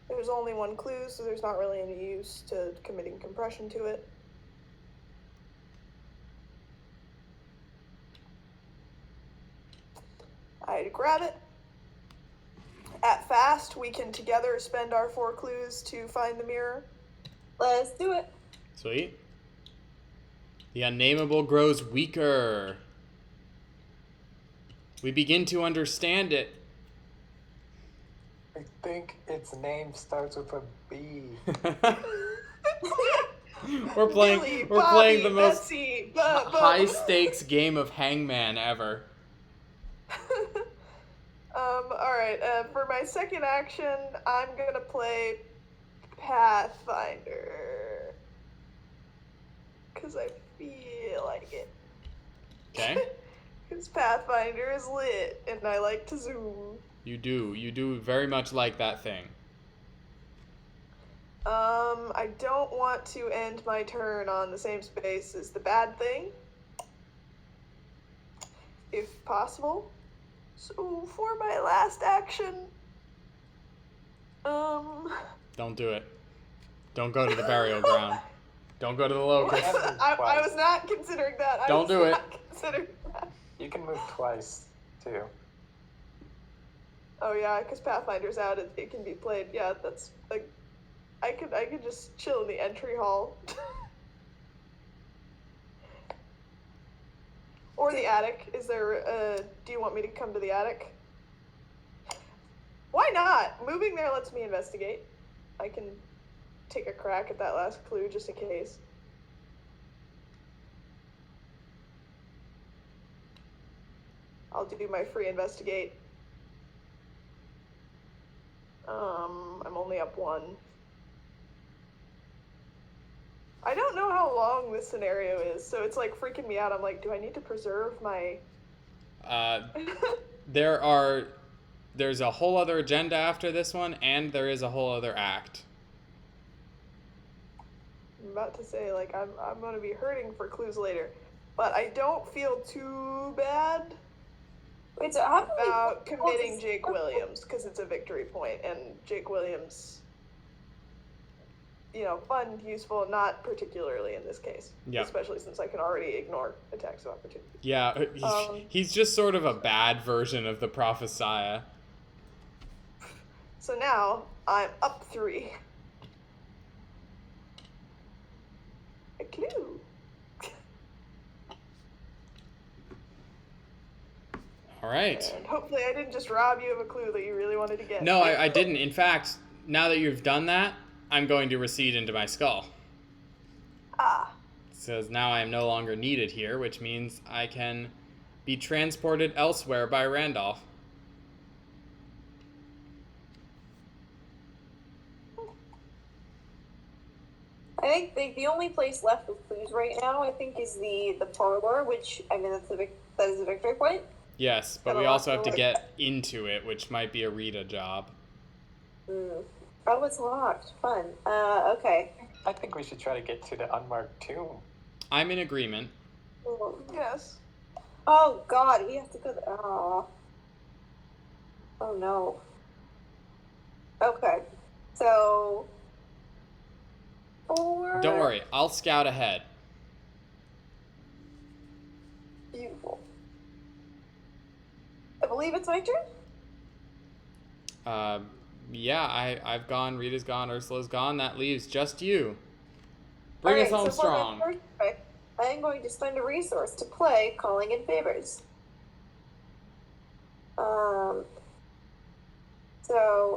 There's only one clue, so there's not really any use to committing compression to it. I'd grab it. At fast, we can together spend our 4 clues to find the mirror. let's do it. Sweet. The unnameable grows weaker. We begin to understand it. I think its name starts with a B. We're playing Billy, we're Bobby, playing the most Betsy, high stakes game of Hangman ever. Alright, for my second action, I'm gonna play Pathfinder. Because I feel like it. Okay? Because Pathfinder is lit, and I like to zoom. You do very much like that thing. I don't want to end my turn on the same space as the bad thing. If possible. So for my last action, Don't do it. Don't go to the burial ground. Don't go to the locust. I was not considering that. Don't do it. Considering that. You can move twice, too. Oh yeah, because Pathfinder's out. It can be played. Yeah, that's like, I could just chill in the entry hall. Or the attic. Is there, do you want me to come to the attic? Why not? Moving there lets me investigate. I can take a crack at that last clue just in case. I'll do my free investigate. I'm only up 1. I don't know how long this scenario is, so it's like freaking me out. I'm like, do I need to preserve my... There's a whole other agenda after this one, and there is a whole other act. I'm about to say, like, I'm gonna be hurting for clues later. But I don't feel too bad Wait, so how about committing Jake Williams, because it's a victory point, and Jake Williams, you know, fun, useful, not particularly in this case. Yeah. Especially since I can already ignore attacks of opportunity. Yeah, he's just sort of a bad version of the Prophesiah. So now, I'm up 3. A clue. All right. And hopefully I didn't just rob you of a clue that you really wanted to get. No, I didn't. In fact, now that you've done that, I'm going to recede into my skull. Ah. Says now I am no longer needed here, which means I can be transported elsewhere by Randolph. I think the only place left with clues right now, I think, is the parlor, which, I mean, that is a victory point. Yes, but we also have to get into it, which might be a Rita job. Oh, it's locked. Fun. Okay. I think we should try to get to the unmarked tomb. I'm in agreement. Yes. Oh, God, we have to go there. Oh. Oh, no. Okay. So... Don't worry, I'll scout ahead. Beautiful. I believe it's my turn? Yeah, I've gone, Rita's gone, Ursula's gone. That leaves just you. Bring us home strong. For my first trick, I am going to spend a resource to play Calling in Favors. So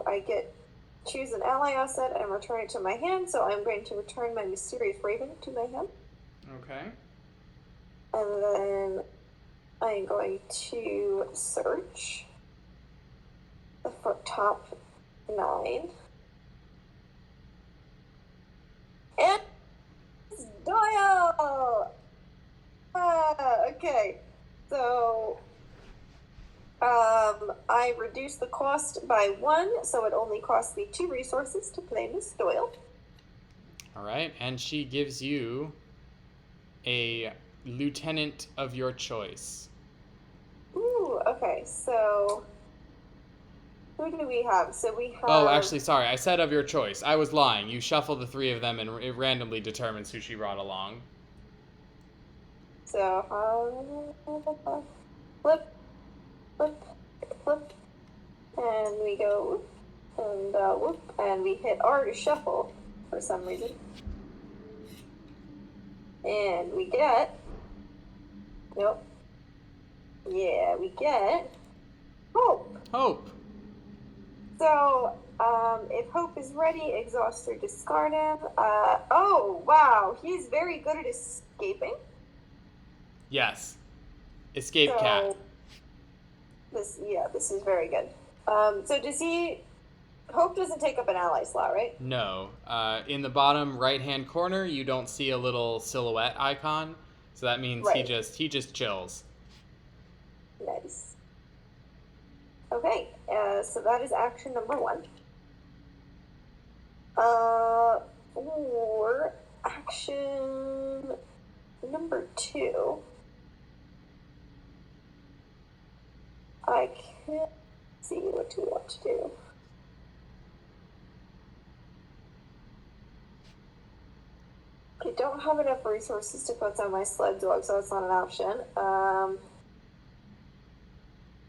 I get choose an ally asset and return it to my hand. So I'm going to return my Mysterious Raven to my hand. Okay. And then I'm going to search the top 9. And it's Doyle! Okay. So, I reduced the cost by 1, so it only costs me 2 resources to play Miss Doyle. All right, and she gives you a lieutenant of your choice. Ooh, okay, so who do we have? So we have... Oh, actually, sorry, I said of your choice. I was lying. You shuffle the 3 of them, and it randomly determines who she brought along. So, flip, flip, flip, and we go, and whoop, and we hit R to shuffle for some reason. And we get, nope, yeah, we get Hope. Hope. So, if Hope is ready, exhaust or discard him. Oh, wow, he's very good at escaping. Yes. Escape cat. This is very good. So does he... Hope doesn't take up an ally slot, right? No. In the bottom right-hand corner, you don't see a little silhouette icon, so that means Right. he just chills. Nice. Okay, so that is action number 1. For action number 2, I can't see what we want to do. I don't have enough resources to put down my sled dog, so it's not an option.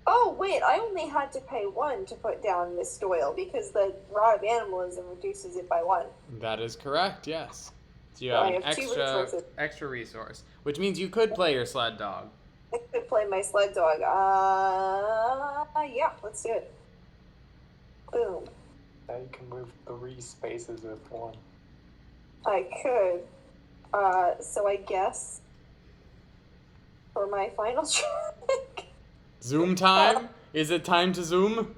Oh, wait, I only had to pay 1 to put down Miss Doyle because the Rod of Animalism reduces it by 1. That is correct, yes. So you So have I an have 2 resources. extra resource, which means you could play your sled dog. I could play my sled dog. Yeah, let's do it. Boom. Now you can move 3 spaces with 1. I could. So I guess for my final trick, Zoom time? Is it time to zoom?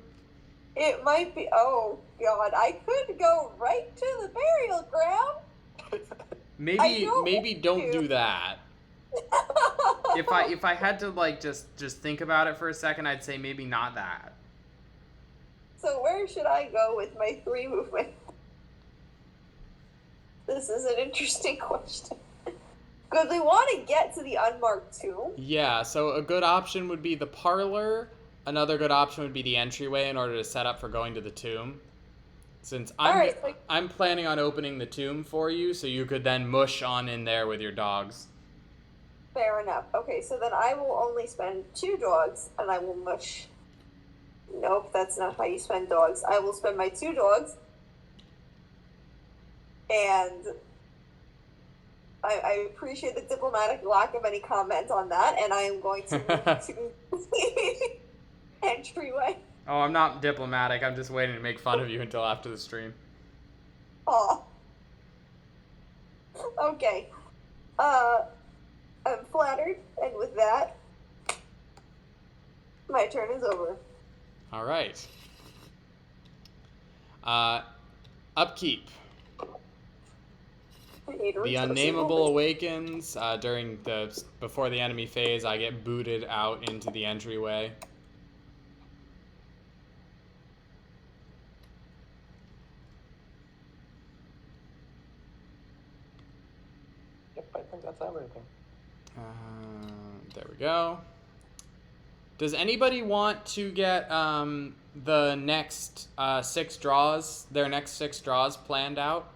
it might be. Oh God, I could go right to the burial ground. Maybe don't do that. If I had to like just think about it for a second, I'd say maybe not that. So where should I go with my 3 movement? This is an interesting question. Because we want to get to the unmarked tomb. Yeah, so a good option would be the parlor. Another good option would be the entryway in order to set up for going to the tomb. Since I'm planning on opening the tomb for you, so you could then mush on in there with your dogs. Fair enough. Okay, so then I will only spend 2 dogs, and I will mush. Nope, that's not how you spend dogs. I will spend my 2 dogs, and I appreciate the diplomatic lack of any comment on that, and I am going to move to the entryway. Oh, I'm not diplomatic. I'm just waiting to make fun of you until after the stream. Aw. Okay. I'm flattered, and with that, my turn is over. All right. Upkeep. I need to The reach Unnameable awakens. Before the enemy phase, I get booted out into the entryway. Yep, I think that's everything. There we go. Does anybody want to get the next 6 draws, their next 6 draws planned out?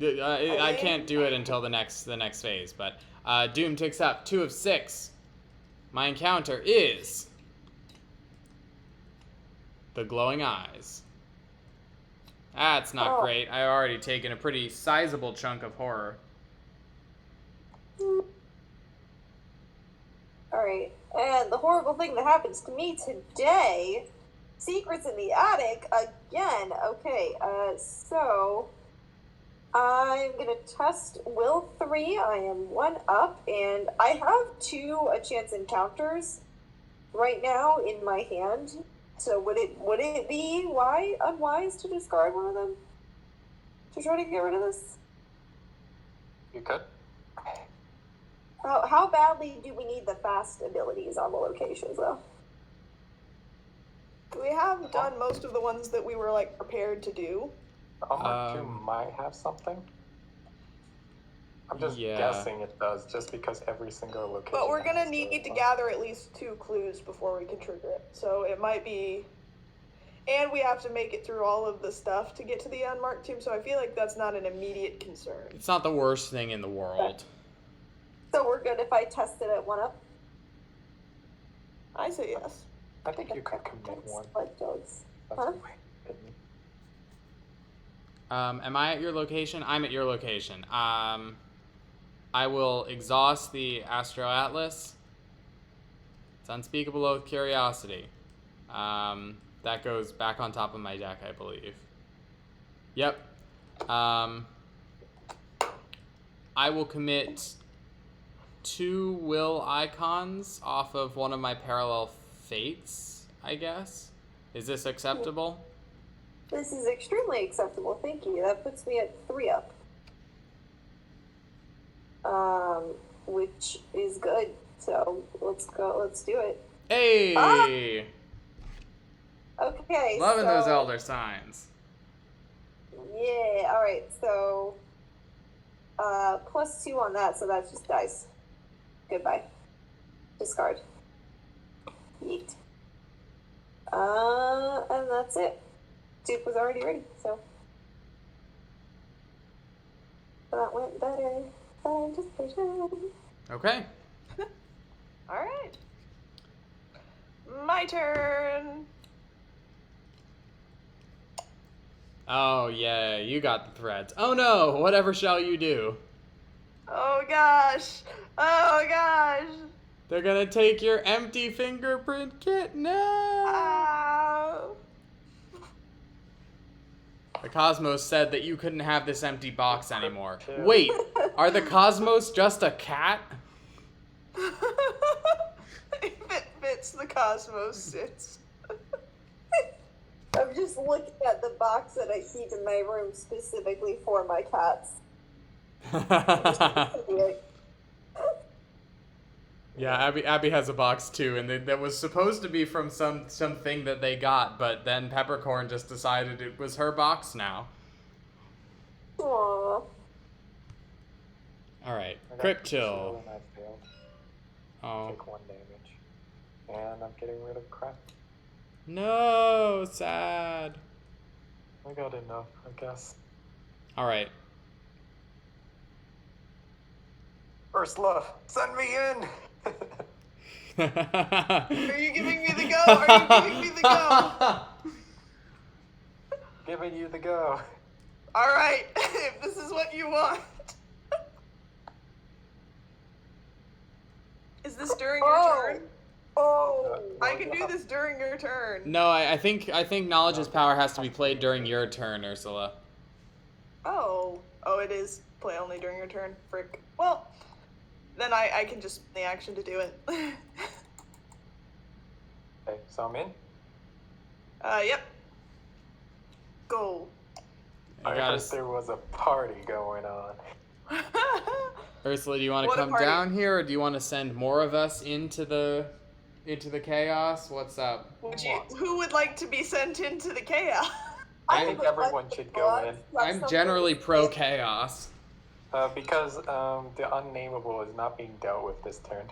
I can't do it until the next phase, but Doom takes up 2 of 6. My encounter is the glowing eyes. That's not great. I've already taken a pretty sizable chunk of horror. Alright, and the horrible thing that happens to me today, secrets in the attic again. Okay, so I'm gonna test Will 3. I am 1 up, and I have 2 a chance encounters right now in my hand. So would it be unwise to discard one of them to try to get rid of this? You could. How badly do we need the fast abilities on the locations, though? We have done most of the ones that we were like prepared to do. Mark 2 might have something. I'm just guessing it does, just because every single location. But we're gonna has need to gather at least 2 clues before we can trigger it. So it might be, and we have to make it through all of the stuff to get to the unmarked tomb. So I feel like that's not an immediate concern. It's not the worst thing in the world. So we're good if I test it at 1 up? I say yes. I think you could commit one. Like dogs. That's Huh? hidden. Am I at your location? I'm at your location. I will exhaust the Astro Atlas. It's unspeakable oath curiosity. That goes back on top of my deck, I believe. Yep. I will commit 2 will icons off of one of my parallel fates, I guess. Is this acceptable? This is extremely acceptable, thank you. That puts me at 3 up. Which is good. So let's do it. Hey! Okay. Loving those elder signs. Yeah, alright, so +2 on that, so that's just dice. Goodbye. Discard. Yeet. And that's it. Duke was already ready, so that went better than anticipated. Okay. All right. My turn. Oh, yeah, you got the threads. Oh no, whatever shall you do? Oh gosh. Oh gosh. They're gonna take your empty fingerprint kit? No! Ow. The Cosmos said that you couldn't have this empty box anymore. Wait, are the Cosmos just a cat? If it fits, the cosmos sits. I'm just looking at the box that I keep in my room specifically for my cats. Yeah, Abby has a box too, and that was supposed to be from something that they got, but then Peppercorn just decided it was her box now. Aww. All right, I got Crypt the Chill. and I failed. Oh Take 1 damage. And I'm getting rid of crap. no, sad. I got enough, I guess. All right. Ursula, send me in! Are you giving me the go? Are you giving me the go? Giving you the go. All right, if this is what you want. Is this during your turn? Oh. I can do this during your turn. No, I think Knowledge's power has to be played during your turn, Ursula. Oh, it is play only during your turn. Frick. Well, then I can just the action to do it. Okay, so I'm in. Yep. Go. I heard there was a party going on. Ursula, do you want to What a come party. down here, or do you want to send more of us into the chaos? What's up? Who would like to be sent into the chaos? I think everyone should go in. I'm generally pro chaos. Because the unnameable is not being dealt with this turn.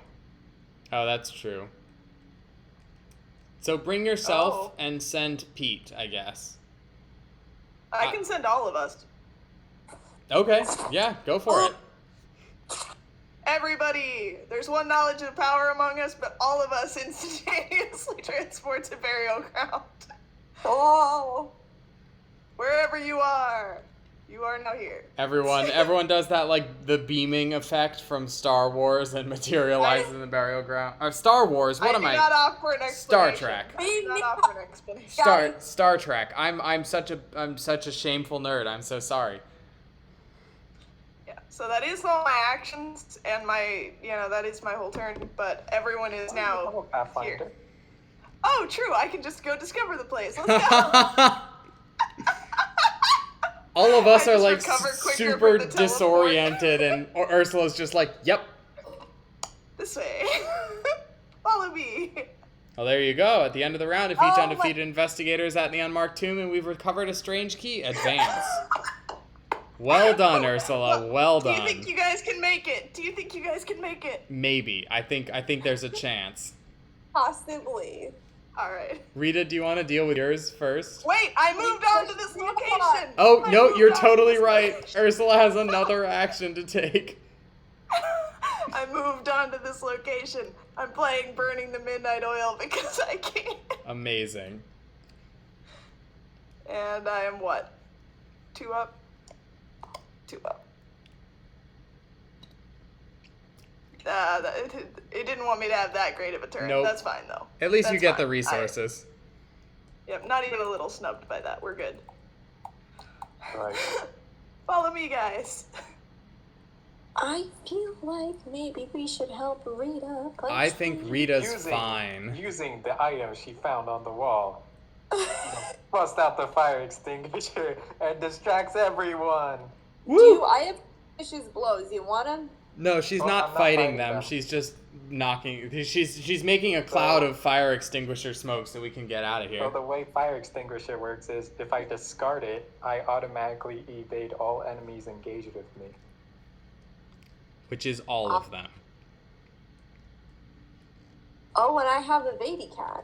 Oh, that's true. So bring yourself Oh. and send Pete, I guess. I can send all of us. Okay, yeah, go for it. Everybody, there's one knowledge of power among us, but all of us instantaneously transport to burial ground. Oh. Wherever you are now here. Everyone does that, like, the beaming effect from Star Wars and materializes in the burial ground. Star Wars, what am I I? did not offer an Star explanation. Trek. I did not offer an explanation. Star Trek. I'm such a shameful nerd. I'm so sorry. So that is all my actions and that is my whole turn, but everyone is now here. Oh, true, I can just go discover the place. Let's go! All of us I are just like recover quicker super from the teleport. disoriented, and Ursula's just like, yep. This way. Follow me. Well, there you go. At the end of the round, defeat undefeated investigators at the unmarked tomb, and we've recovered a strange key. Advance. Well done, Ursula. Well done. Do you think you guys can make it? Do you think you guys can make it? Maybe. I think there's a chance. Possibly. All right. Rita, do you want to deal with yours first? Wait, I moved on to this location. Oh, I no, moved you're on to totally this right. location. Ursula has another action to take. I moved on to this location. I'm playing Burning the Midnight Oil because I can. Amazing. And I am what? 2 up? 2 up. It didn't want me to have that great of a turn. Nope. That's fine, though. At least you That's get the fine. resources. Yep, not even a little snubbed by that. We're good. Right. Follow me, guys. I feel like maybe we should help Rita. I think Rita's fine. Using the item she found on the wall. Bust out the fire extinguisher and distracts everyone. Woo! I have vicious blows. You want them? No, she's Oh, not I'm not fighting fighting them. them. She's just knocking. She's making a cloud of fire extinguisher smoke so we can get out of here. So the way fire extinguisher works is if I discard it, I automatically evade all enemies engaged with me. Which is all of them. Oh, and I have a baby cat.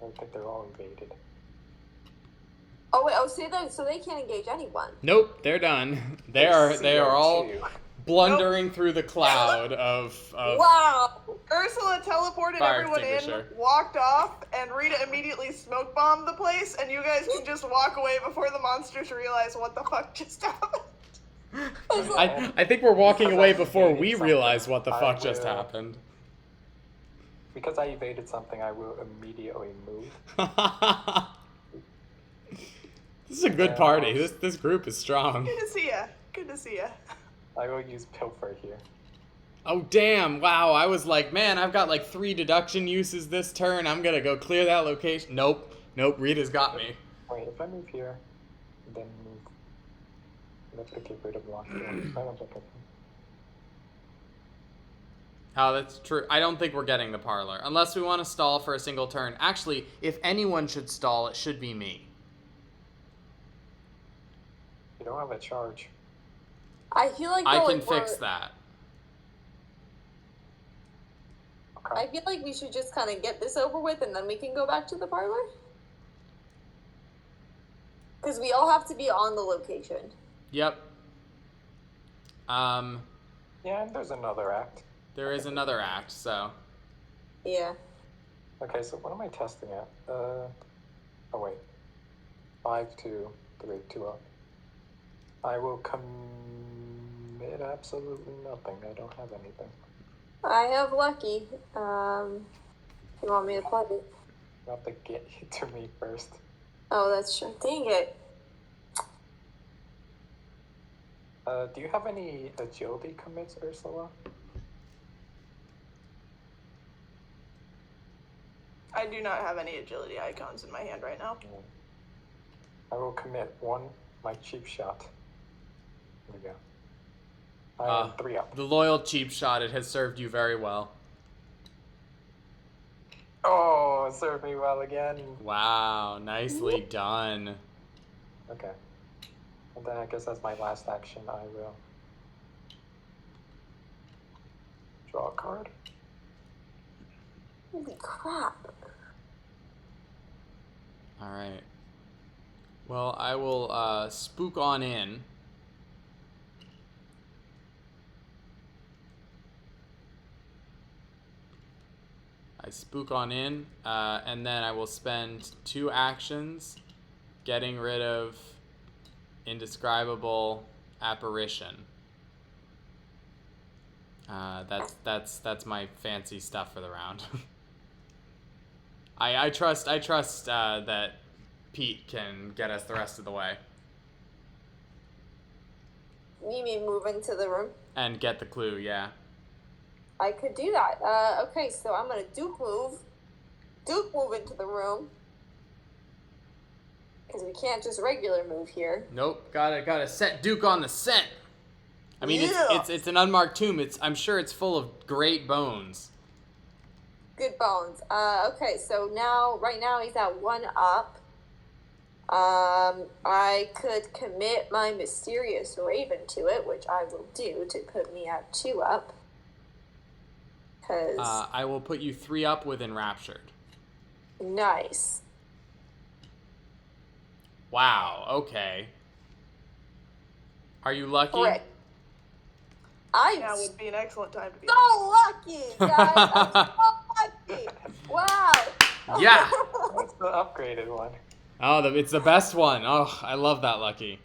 I think they're all evaded. Oh wait, so they can't engage anyone. Nope, they're done. They are all blundering through the cloud of Wow! Ursula teleported Fire everyone in, extinguisher. walked off, and Rita immediately smoke bombed the place, and you guys can just walk away before the monsters realize what the fuck just happened. I think we're walking Because away I before evaded we something, realize what the I fuck just will- happened. Because I evaded something, I will immediately move. This is a good party. This group is strong. Good to see ya. Good to see ya. I will use Pilfer here. Oh damn! Wow, I was like, man, I've got like 3 deduction uses this turn. I'm gonna go clear that location. Nope, Rita's got me. Wait, if I move here, then move. Let's get rid of lockdown. I don't think I can. Oh, that's true. I don't think we're getting the parlor unless we want to stall for a single turn. Actually, if anyone should stall, it should be me. You don't have a charge. I feel like I though, can like, fix we're- that. Okay. I feel like we should just kind of get this over with and then we can go back to the parlor. Because we all have to be on the location. Yep. Yeah, and there's another act. There is another act, so. Yeah. Okay, so what am I testing at? Oh wait. 5, 2, 3, 2 up. I will commit absolutely nothing. I don't have anything. I have lucky. You want me to play it? You have to get to me first. Oh, that's true. Dang it. Do you have any agility commits, Ursula? I do not have any agility icons in my hand right now. No. I will commit 1, my cheap shot. There we go. I am 3 up. The loyal cheap shot, it has served you very well. Oh, it served me well again. Wow, nicely done. Okay. And then I guess as my last action, I will draw a card. Holy crap. Alright. Well, I will spook on in. I spook on in, and then I will spend 2 actions getting rid of indescribable apparition. That's my fancy stuff for the round. I trust that Pete can get us the rest of the way. You mean move into the room? And get the clue, yeah. I could do that. Okay, so I'm gonna Duke move. Duke move into the room. Because we can't just regular move here. Nope, gotta set Duke on the scent. I mean, Yeah. it's an unmarked tomb. I'm sure it's full of great bones. Good bones. Okay, so right now he's at 1 up. I could commit my Mysterious Raven to it, which I will do to put me at 2 up. Cause I will put you 3 up with Enraptured. nice. Wow, okay. Are you lucky? Frick. I'm Now would be an excellent time to be. so lucky, guys. I'm so lucky. Wow. Yeah. That's the upgraded one. Oh, it's the best one. Oh, I love that lucky.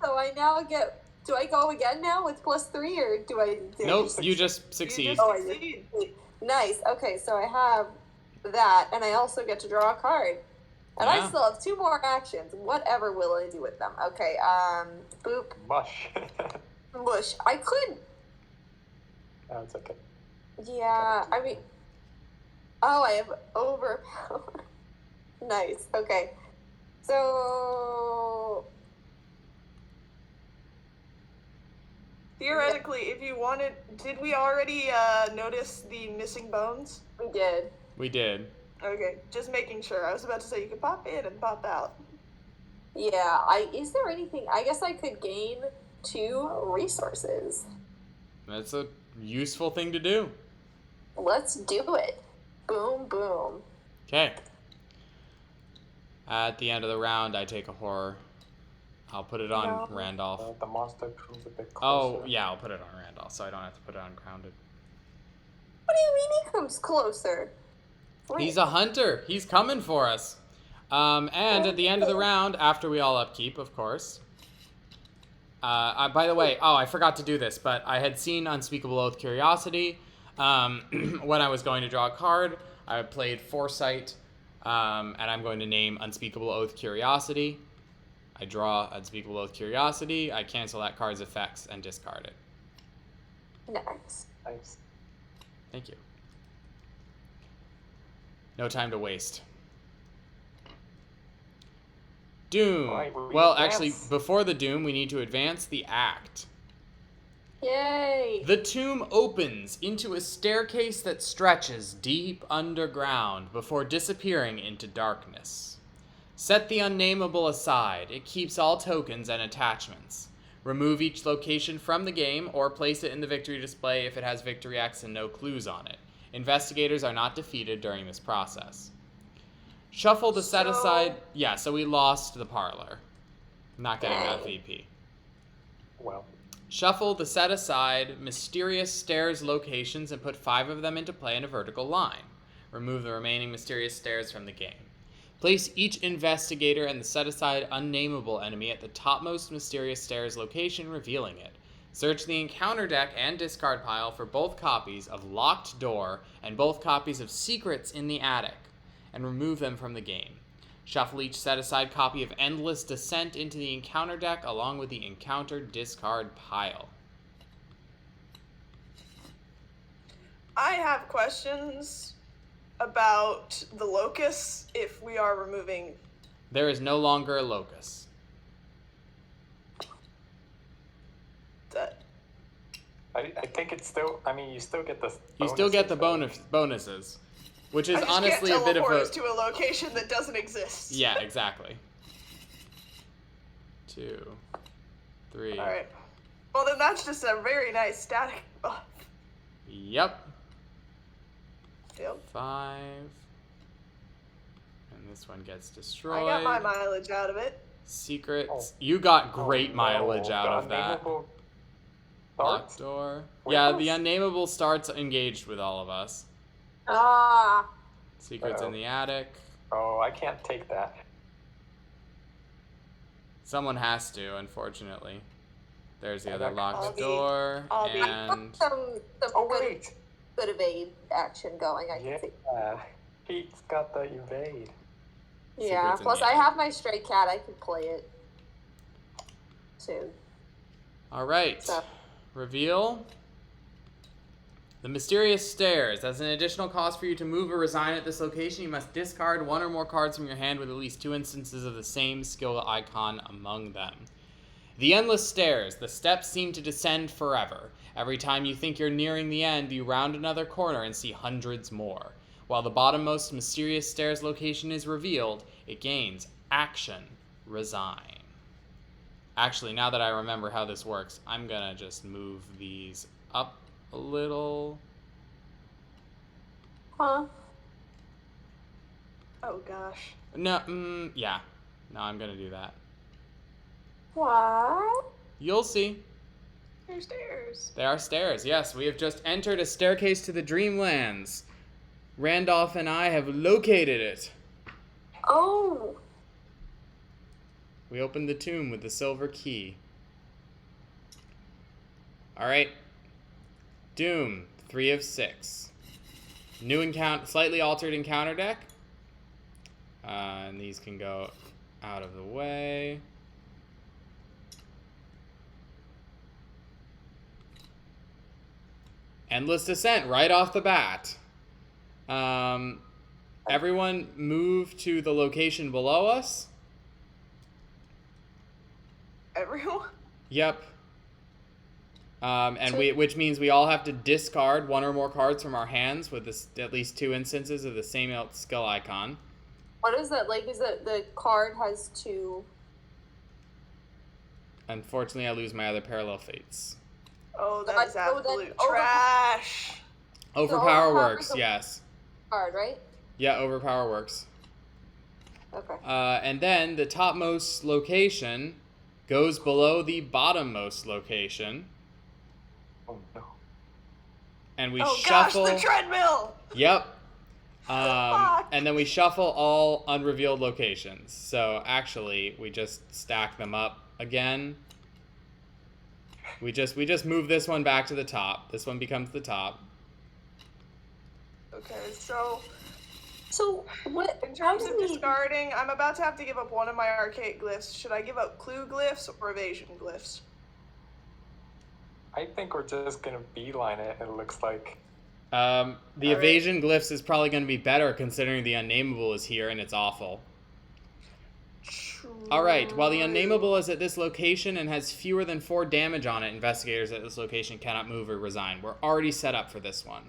So I now get. Do I go again now with +3, or do I? Nope, you just succeed. Oh, I did. Nice. Okay, so I have that, and I also get to draw a card. And Yeah. I still have 2 more actions. Whatever will I do with them? Okay, boop, Mush. mush. I could, No, it's okay. yeah, I mean, oh, I have overpower. Nice, okay. So, Theoretically, if you wanted, did we already notice the missing bones? we did. We did. Okay, just making sure. I was about to say you could pop in and pop out. Yeah, is there anything, I guess I could gain 2 resources. That's a useful thing to do. Let's do it. Boom, boom. Okay. At the end of the round, I take a horror. I'll put it on No. Randolph. The monster comes a bit Oh, closer. yeah, I'll put it on Randolph, so I don't have to put it on Grounded. What do you mean he comes closer? Wait. He's a hunter. He's coming for us. And at the end of the round, after we all upkeep, of course. By the way, I forgot to do this, but I had seen Unspeakable Oath Curiosity. When I was going to draw a card, I played Foresight, and I'm going to name Unspeakable Oath Curiosity. I draw Unspeakable Oath Curiosity, I cancel that card's effects, and discard it. Nice. Nice. Thank you. No time to waste. Doom. Alright, we Well, advance. actually, before the Doom, we need to advance the act. Yay. The tomb opens into a staircase that stretches deep underground before disappearing into darkness. Set the unnameable aside. It keeps all tokens and attachments. Remove each location from the game or place it in the victory display if it has victory X and no clues on it. Investigators are not defeated during this process. Shuffle the set aside. Yeah, so we lost the parlor. Not getting that VP. Well, Shuffle the set aside mysterious stairs locations and put 5 of them into play in a vertical line. Remove the remaining mysterious stairs from the game. Place each investigator and the set aside unnameable enemy at the topmost mysterious stairs location, revealing it. Search the encounter deck and discard pile for both copies of Locked Door and both copies of Secrets in the Attic, and remove them from the game. Shuffle each set-aside copy of Endless Descent into the encounter deck along with the encounter discard pile. I have questions about the locus if we are removing. There is no longer a locus. That. I think it's still. I mean, you still get the. You still get the bonuses, bonuses, which is I just honestly can't a bit of teleport a... us to a location that doesn't exist. Yeah, exactly. 2, 3. All right. Well, then that's just a very nice static buff. Yep. Yep. 5. And this one gets destroyed. I got my mileage out of it. Secrets. Oh. You got Oh, great no, mileage out the of that. unnameable Locked starts? door. Where Yeah, else? the unnameable starts engaged with all of us. Ah. Secrets in Uh-oh. the attic. Oh, I can't take that. Someone has to, unfortunately. There's the I other got locked I'll be- door. I'll be- And Some Oh good, wait. good evade action going, I can see. Yeah. Pete's got the evade. Yeah, Secrets in plus the I attic. have my stray cat, I can play it soon. All right. So. Reveal. The mysterious stairs. As an additional cost for you to move or resign at this location, you must discard one or more cards from your hand with at least 2 instances of the same skill icon among them. The endless stairs. The steps seem to descend forever. Every time you think you're nearing the end, you round another corner and see hundreds more. While the bottommost mysterious stairs location is revealed, it gains action, resign. Actually, now that I remember how this works, I'm gonna just move these up a little. Huh? Oh gosh. No, yeah. No, I'm gonna do that. What? You'll see. There's stairs. There are stairs, yes. We have just entered a staircase to the Dreamlands. Randolph and I have located it. Oh. We opened the tomb with the silver key. Alright. Doom, 3 of 6. New slightly altered encounter deck. And these can go out of the way. Endless Descent right off the bat. Everyone move to the location below us. Everyone? Yep. Which means we all have to discard one or more cards from our hands with at least 2 instances of the same skill icon. What is that? Like, is that the card has 2? Unfortunately, I lose my other parallel fates. Oh, that is absolute then trash. Overpower works, yes. Card, right? Yeah, overpower works. Okay. And then the topmost location goes below the bottommost location. Oh no. And we Oh shuffle. gosh, the treadmill! Yep. Fuck. And then we shuffle all unrevealed locations. So actually, we just stack them up again. We just move this one back to the top. This one becomes the top. Okay, so what? in terms of discarding, I'm about to have to give up one of my archaic glyphs. Should I give up clue glyphs or evasion glyphs? I think we're just gonna beeline it, it looks like. The evasion glyphs is probably going to be better considering the unnameable is here and it's awful. Alright, while the unnameable is at this location and has fewer than 4 damage on it, investigators at this location cannot move or resign. We're already set up for this one.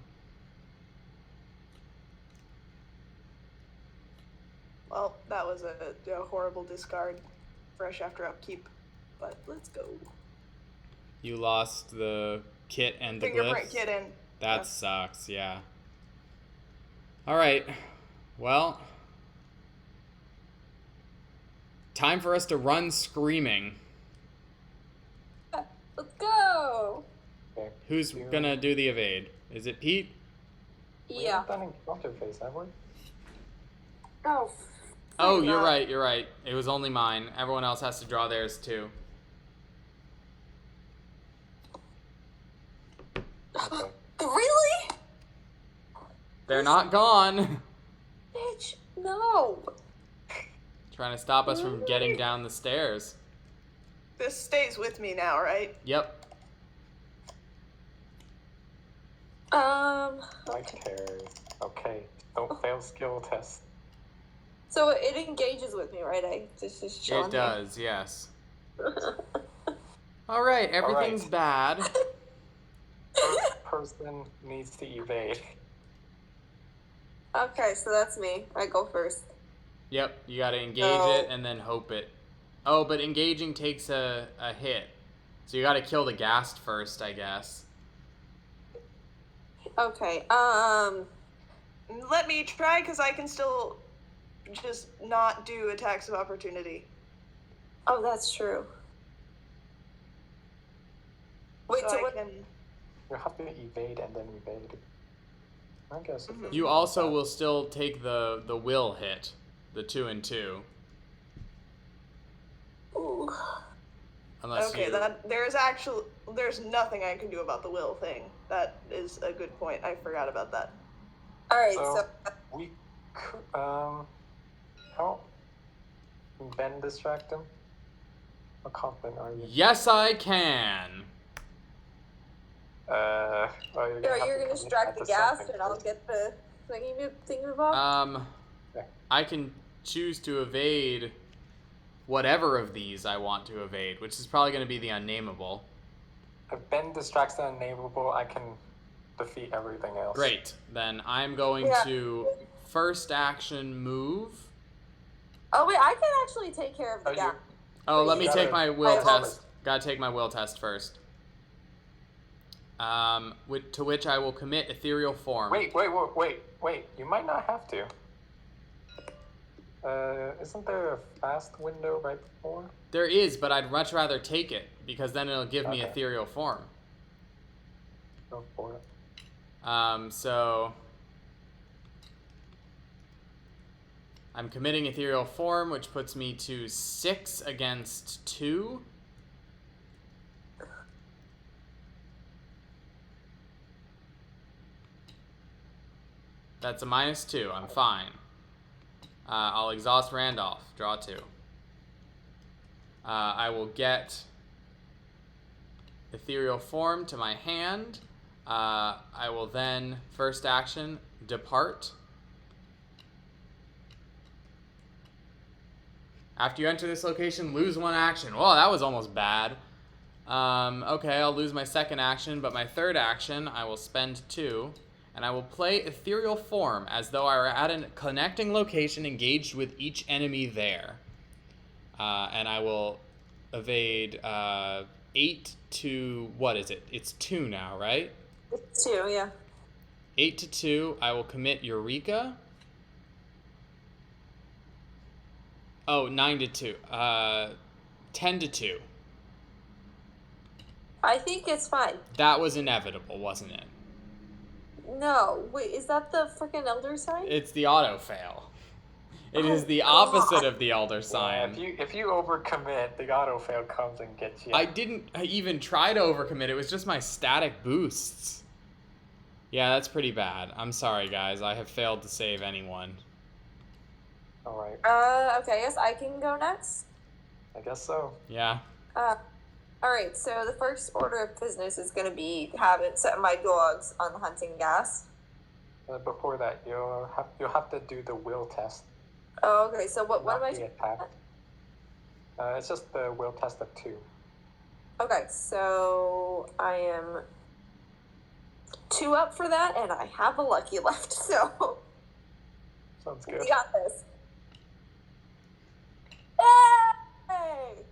Well, that was a horrible discard, fresh after upkeep, but let's go. You lost the kit and the Fingerprint glyphs? kitten. That Yeah. sucks, yeah. Alright, well... time for us to run screaming. Let's go. Okay. Who's gonna do the evade? Is it Pete? We Yeah. haven't done encounter phase, have we? Oh. Oh, you're right. It was only mine. Everyone else has to draw theirs too. Okay. Really? They're not gone. Bitch, no. Trying to stop us from getting down the stairs. This stays with me now, right? Yep. Like terrors. Okay. Don't fail skill test. So it engages with me, right? I just chilling It does, yes. Alright, everything's bad. First person needs to evade. Okay, so that's me. I go first. Yep, you gotta engage Oh. it and then hope it. Oh, but engaging takes a hit. So you gotta kill the ghast first, I guess. Okay. Let me try, because I can still just not do attacks of opportunity. Oh, that's true. Wait, So so I what? can... You have to evade and then evade. I guess if You also will still take the will hit. The 2 and 2. Ooh. Unless Okay, you... there's nothing I can do about the will thing. That is a good point. I forgot about that. All right. So- So we could, how? Ben distract him? How confident are you? Yes, I can. Well, you're Or have you're to gonna commit strike that the to gas something and I'll first. get the thing involved? Okay. I can choose to evade whatever of these I want to evade, which is probably going to be the unnameable. If Ben distracts the unnameable, I can defeat everything else. Great. Then I'm going Yeah. to first action move. Oh wait, I can actually take care of the Oh, gas. Oh, let me gotta- take my will I have all test. Gotta take my will test first. To which I will commit ethereal form. Wait. You might not have to. Isn't there a fast window right before? There is, but I'd much rather take it because then it'll give me Okay. ethereal form. Go for it. So I'm committing ethereal form, which puts me to 6 against 2. That's a -2. I'm fine. I'll exhaust Randolph. Draw 2. I will get ethereal form to my hand. I will then, first action, depart. After you enter this location, lose 1 action. Whoa, that was almost bad. Okay, I'll lose my second action, but my third action, I will spend 2. And I will play ethereal form as though I were at a connecting location engaged with each enemy there. And I will evade 8 to, what is it? It's 2 now, right? It's 2, yeah. 8 to 2, I will commit Eureka. Oh, 9 to 2. 10 to 2. I think it's fine. That was inevitable, wasn't it? No, wait, is that the freaking elder sign? It's the auto fail. It Oh, is the God. opposite of the elder Yeah, sign. if you overcommit, the auto fail comes and gets you. I didn't even try to overcommit. It was just my static boosts. Yeah, that's pretty bad. I'm sorry, guys. I have failed to save anyone. All right. Okay, I guess I can go next. I guess so. Yeah. Alright, so the first order of business is gonna be set my dogs on the hunting gas. Before that, you'll have to do the will test. Oh, okay, so what am not I the attack. It's just the will test of 2. Okay, so I am 2 up for that, and I have a lucky left, so Sounds good. we got this. Hey!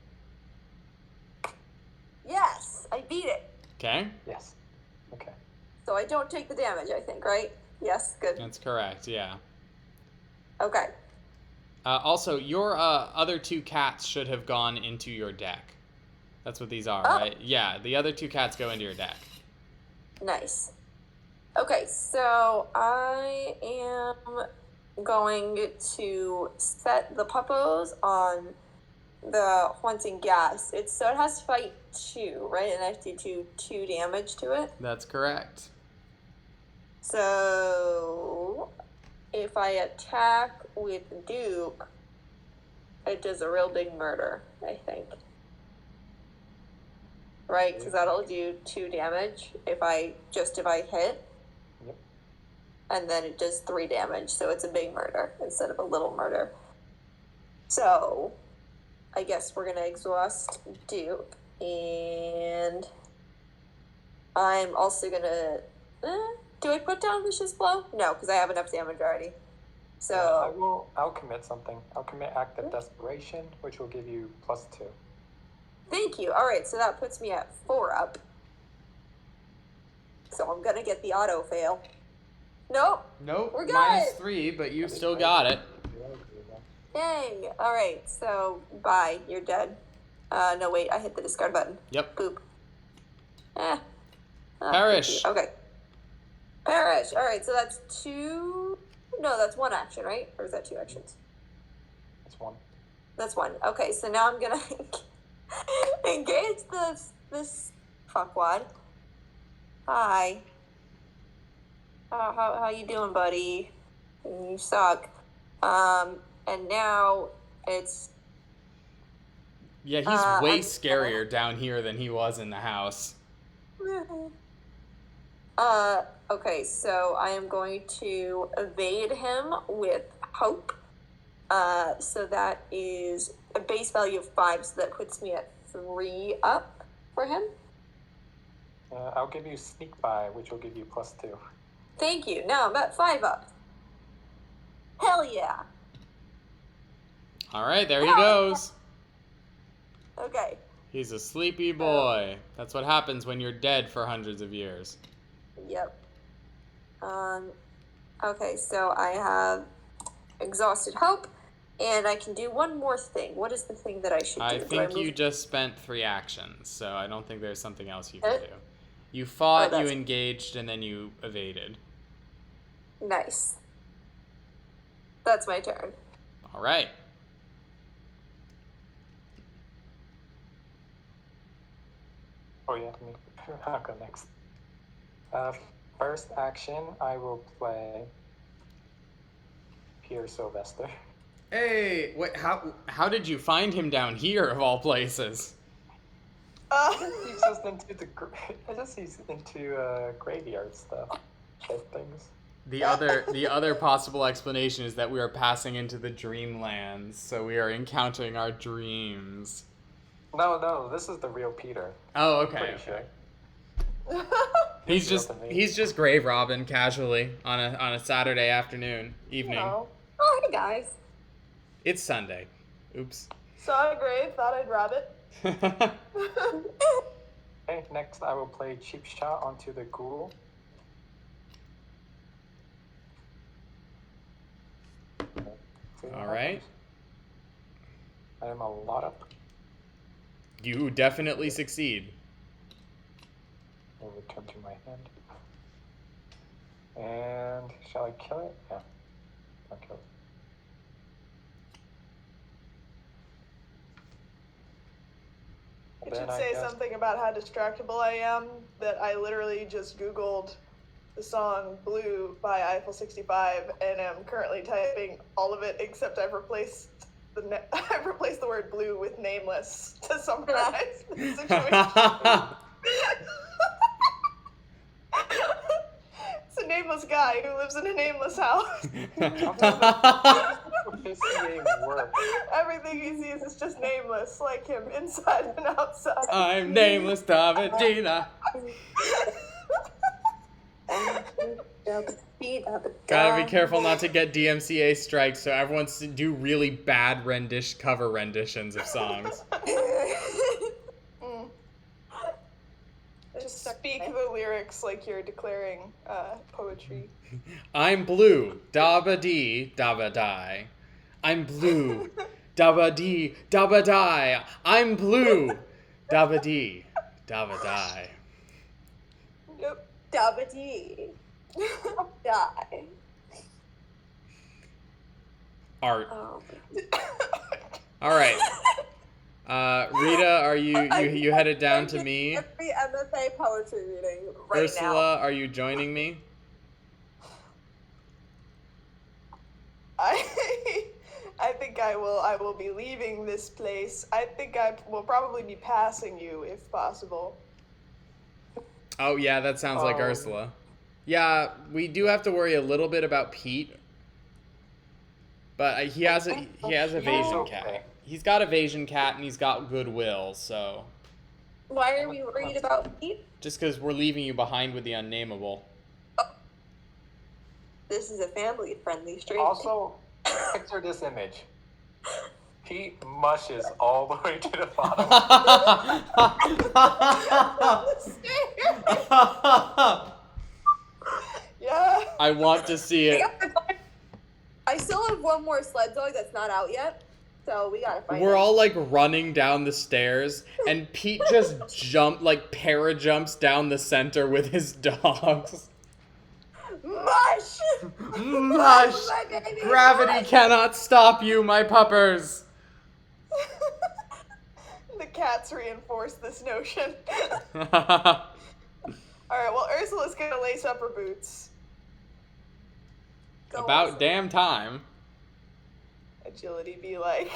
Yes, I beat it. Okay. Yes. Okay. So I don't take the damage, I think, right? Yes, good. That's correct, yeah. Okay. Also, your other 2 cats should have gone into your deck. That's what these are, Oh. right? Yeah, the other 2 cats go into your deck. Nice. Okay, so I am going to set the puppos on the haunting gas. It has fight 2, right? And I have to do 2 damage to it. That's correct. So if I attack with Duke, it does a real big murder, I think. Right? Because that'll do 2 damage if I hit. Yep. And then it does 3 damage, so it's a big murder instead of a little murder. So I guess we're gonna exhaust Duke, and I'm also gonna. Do I put down Vicious Blow? No, because I have enough damage already. So I'll commit something. I'll commit Act of Desperation, which will give you +2. thank you. All right, so that puts me at 4 up. So I'm gonna get the auto fail. Nope. Nope. We're good. -3, but you still got it. Dang. All right. So bye. You're dead. No wait. I hit the discard button. Yep. Boop. Oh, Perish. Okay. Perish. All right. So that's 2. No, that's 1 action, right? Or is that 2 actions? That's 1. That's 1. Okay. So now I'm gonna engage this fuckwad. Hi. How you doing, buddy? You suck. And now it's Yeah, he's way scarier down here than he was in the house. Okay, so I am going to evade him with hope. So that is a base value of 5, so that puts me at 3 up for him. I'll give you sneak by, which will give you +2. Thank you. Now I'm at 5 up. Hell yeah. All right, there he goes. Okay. He's a sleepy boy. That's what happens when you're dead for hundreds of years. Yep. Okay, so I have exhausted hope, and I can do one more thing. What is the thing that I should do? I think you just spent 3 actions, so I don't think there's something else you can do. You fought, you engaged, and then you evaded. Nice. That's my turn. All right. Oh yeah, me. I'll go next. First action, I will play Peter Sylvester. Hey, wait, how did you find him down here of all places? He's just into graveyard stuff, dead things. The other possible explanation is that we are passing into the dreamlands, so we are encountering our dreams. No, this is the real Peter. Oh, okay. Pretty sure. He's just grave robbing casually on a Saturday evening. Oh, hey guys. It's Sunday. Oops. saw a grave, thought I'd rob it. Okay, next I will play Cheap Shot onto the ghoul. All right. I am a lot up. You definitely succeed. I'll return to my hand. And shall I kill it? Yeah. I'll kill it. I should say something about how distractible I am, that I literally just Googled the song Blue by Eiffel 65 and am currently typing all of it except I've replaced the word blue with nameless to summarize the situation. It's a nameless guy who lives in a nameless house. This game works. Everything he sees is just nameless, like him, inside and outside. I'm nameless, Davidina. Gotta be careful not to get DMCA strikes, so everyone do really bad cover renditions of songs. Just speak the lyrics like you're declaring poetry. I'm blue, dabba dee, dabba die. I'm blue, dabba dee, dabba die. I'm blue, dabba dee, dabba die. Yep. Dabba dee. Die. Art. Oh. All right. Rita, are you headed down to me? Every MFA poetry reading right Ursula, now. are you joining me? I think I will be leaving this place. I think I will probably be passing you if possible. Oh yeah, that sounds like Ursula. Yeah, we do have to worry a little bit about Pete, but he has evasion cat. He's got evasion cat and he's got goodwill. So why are we worried about Pete? Just because we're leaving you behind with the unnameable. Oh. This is a family-friendly stream. Also, picture this image. Pete mushes all the way to the bottom. Yeah. I want to see it. I still have one more sled dog that's not out yet, so we gotta find it. We're all like running down the stairs, and Pete just para-jumps down the center with his dogs. Mush! Mush! Gravity cannot stop you, my puppers! The cats reinforce this notion. Alright, well, Ursula's gonna lace up her boots. About damn time. Agility be like.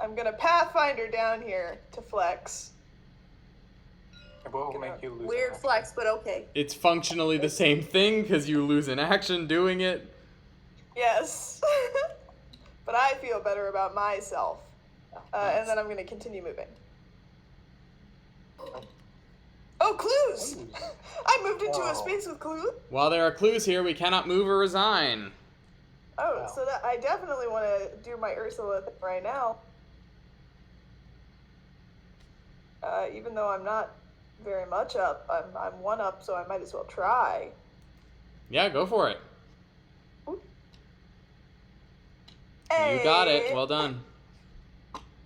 I'm gonna Pathfinder down here to flex. It will make you lose. Weird flex, but okay. It's functionally the same thing because you lose an action doing it. Yes. But I feel better about myself. And then I'm gonna continue moving. Oh, clues! I moved into a space with clues. While there are clues here, we cannot move or resign. Oh, Wow. so that I definitely want to do my Ursula thing right now. Even though I'm not very much up, I'm one up, so I might as well try. Yeah, go for it. Hey. You got it. Well done.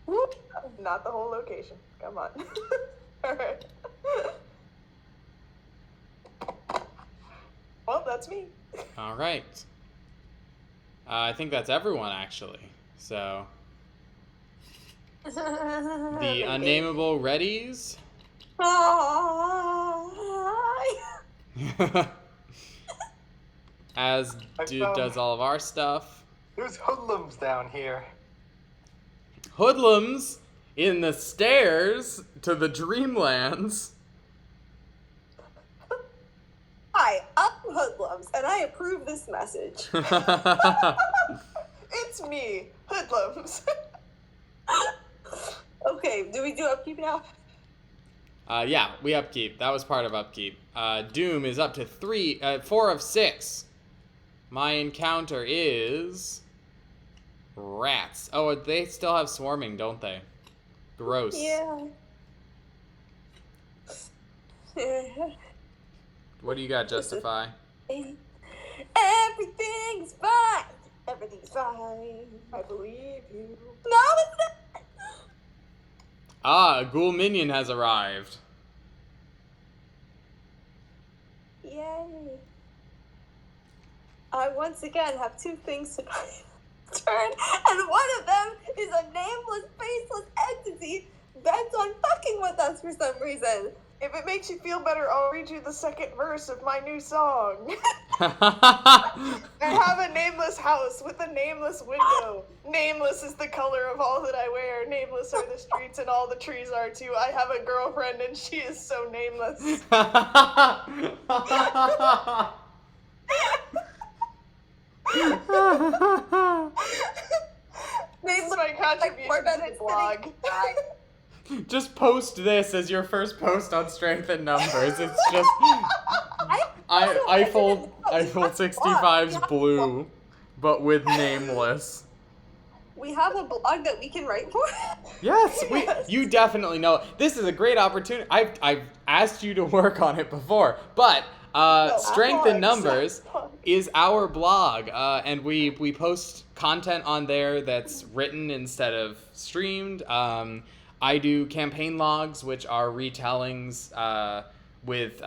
Whoop. Not the whole location. Come on. All right. Well, that's me. All right. I think that's everyone, actually. So, the unnameable readies. As does all of our stuff. There's hoodlums down here. Hoodlums in the stairs to the Dreamlands. Hi, I'm Hoodlums, and I approve this message. It's me, Hoodlums. Okay, do we do upkeep now? Yeah, we upkeep. That was part of upkeep. Doom is up to 4 of 6. My encounter is rats. Oh, they still have swarming, don't they? Gross. Yeah. What do you got, Justify? Everything's fine. Everything's fine. I believe you. No, it's not. Ah, a ghoul minion has arrived. Yay. I once again have 2 things to turn, and one of them is a nameless, faceless entity bent on fucking with us for some reason. If it makes you feel better, I'll read you the second verse of my new song. I have a nameless house with a nameless window. Nameless is the color of all that I wear. Nameless are the streets and all the trees are too. I have a girlfriend and she is so nameless. This is my contribution to the blog. Just post this as your first post on Strength and Numbers. It's just Eiffel 65's blue, but with nameless. We have a blog that we can write for. Yes, you definitely know. This is a great opportunity. I've asked you to work on it before, but Strength and Numbers is our blog, and we post content on there that's written instead of streamed. I do campaign logs, which are retellings with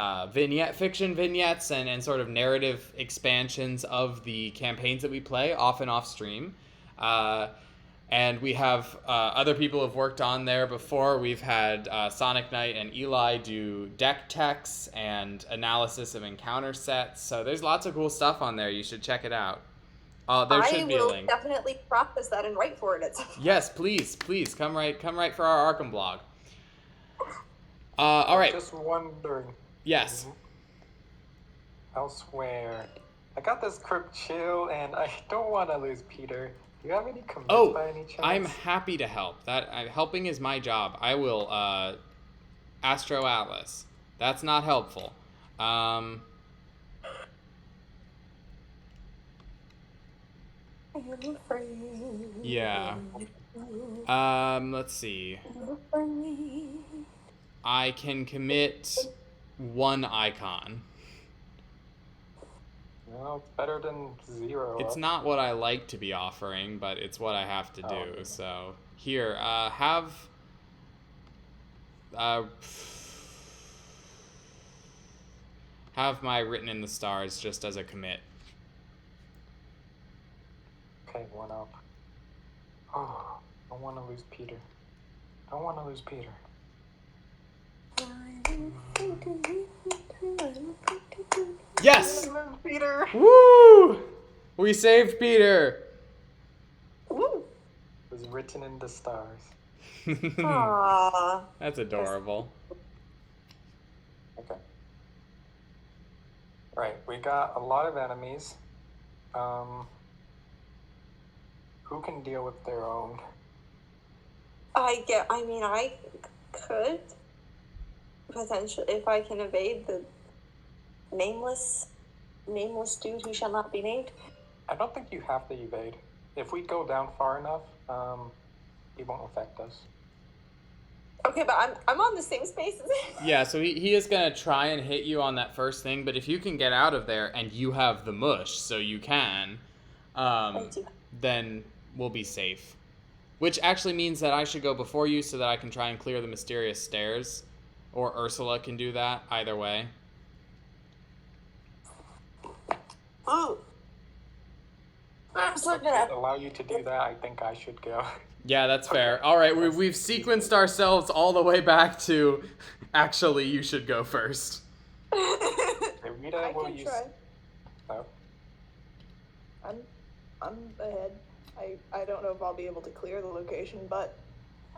fiction vignettes and sort of narrative expansions of the campaigns that we play, off and off stream. And we have other people who have worked on there before. We've had Sonic Knight and Eli do deck techs and analysis of encounter sets. So there's lots of cool stuff on there. You should check it out. There should be a link. I will definitely process that and write for it at some point. Yes, please come write for our Arkham blog. All right. Just wondering. Yes. Elsewhere, I got this crypt chill, and I don't want to lose Peter. Do you have any comments by any chance? I'm happy to help. Helping is my job. I will Astro Atlas. That's not helpful. Yeah. Let's see. I can commit 1 icon. Well, it's better than 0. It's not what I like to be offering, but it's what I have to do. Okay. So here, have my Written in the Stars just as a commit. Okay, 1 up. Oh, I don't want to lose Peter. I don't want to lose Peter. Yes! Peter. Woo! We saved Peter. Woo! Was written in the stars. Aww. That's adorable. Okay. Right, we got a lot of enemies. Who can deal with their own? I could potentially, if I can evade the nameless dude who shall not be named. I don't think you have to evade. If we go down far enough, it won't affect us. Okay, but I'm on the same space as him. Yeah, so he is going to try and hit you on that first thing, but if you can get out of there and you have the mush, so you can, then we'll be safe. Which actually means that I should go before you so that I can try and clear the mysterious stairs. Or Ursula can do that, either way. Ooh. I'm so To gonna. allow you to do that, I think I should go. Yeah, that's fair. All right, we've sequenced ourselves all the way back to actually you should go first. Rita I will can use. try. Oh, I'm ahead. I don't know if I'll be able to clear the location, but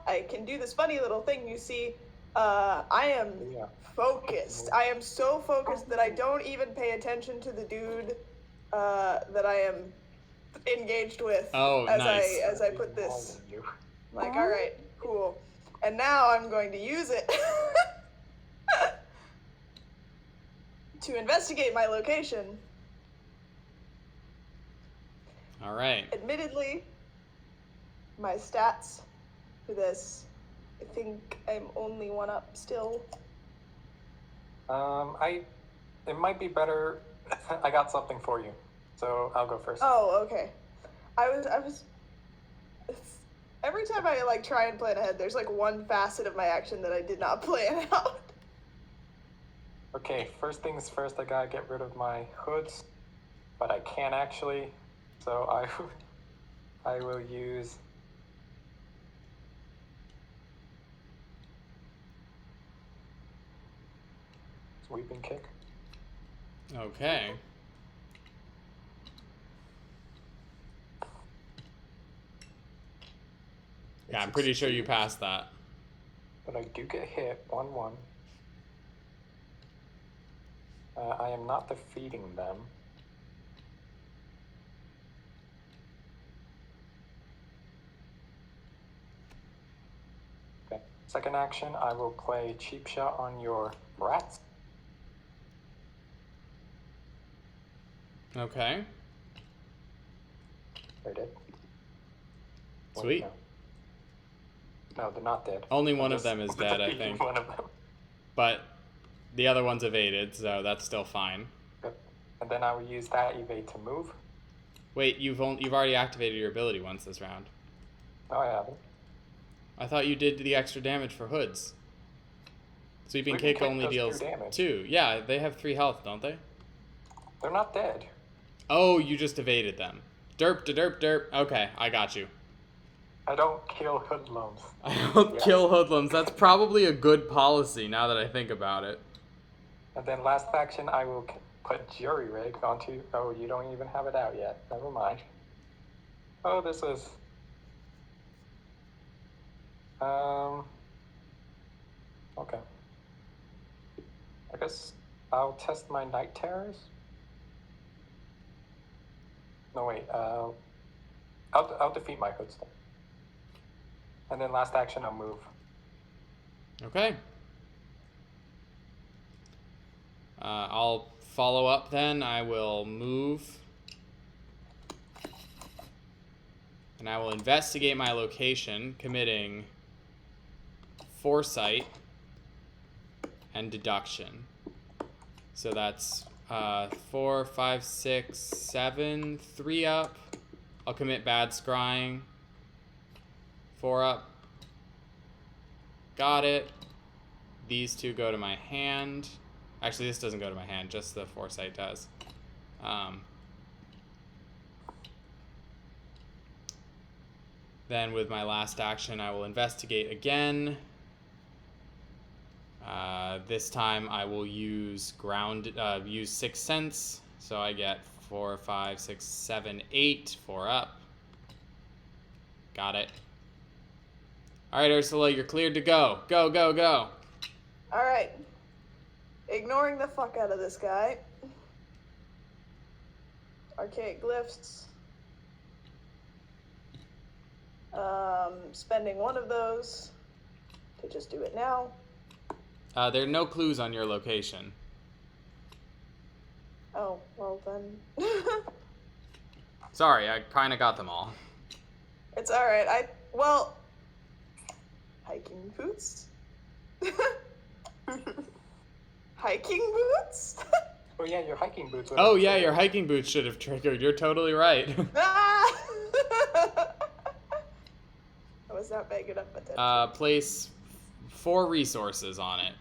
I can do this funny little thing. You see, I am yeah. focused. I am so focused that I don't even pay attention to the dude that I am engaged with. Oh, as nice. as I put this. You. Like, all right, cool. And now I'm going to use it to investigate my location. All right. Admittedly, my stats for this, I think I'm only one up still. It might be better. I got something for you, so I'll go first. Oh, okay. I was. Every time I like try and plan ahead, there's like one facet of my action that I did not plan out. Okay, first things first. I gotta get rid of my hoods, but I can't actually. So I will use. Sweeping kick. Okay. Yeah, I'm pretty sure you passed that. But I do get hit 1-1. I am not defeating them. Okay. Second action, I will play cheap shot on your rats. Okay. They're dead. Wait, Sweet. No, they're not dead. Only one I'm of them is just dead, I defeating think. One of them. But the other one's evaded, so that's still fine. Yep. And then I will use that evade to move. Wait, you've already activated your ability once this round. No, I haven't. I thought you did the extra damage for hoods. Sweeping Sweeping kick kick only does deals 2 damage. 2. Yeah, they have 3 health, don't they? They're not dead. Oh, you just evaded them. Derp to derp derp. Okay, I got you. I don't kill hoodlums. I don't Yeah. kill hoodlums. That's probably a good policy now that I think about it. And then last action, I will put jury rig onto. Oh, you don't even have it out yet. Never mind. Oh, this is. Okay. I guess I'll test my night terrors. No wait. I'll defeat my hoods then. And then last action, I'll move. Okay. I'll follow up then. I will move. And I will investigate my location, committing foresight and deduction. So that's 4, 5, 6, 7, 3 up. I'll commit bad scrying. 4 up. Got it. These 2 go to my hand. Actually, this doesn't go to my hand, just the foresight does. Then with my last action, I will investigate again. This time I will use use Sixth Sense. So I get 4, 5, 6, 7, 8, 4 up. Got it. All right, Ursula, you're cleared to go. Go, go, go. Alright. Ignoring the fuck out of this guy. Archaic glyphs. Spending one of those to just do it now. There are no clues on your location. Oh, well then. Sorry, I kind of got them all. It's alright. Hiking boots? Hiking boots? Oh yeah, your hiking boots. Oh yeah, your hiking boots should have triggered. You're totally right. Ah! I was not big enough attention. Place 4 resources on it.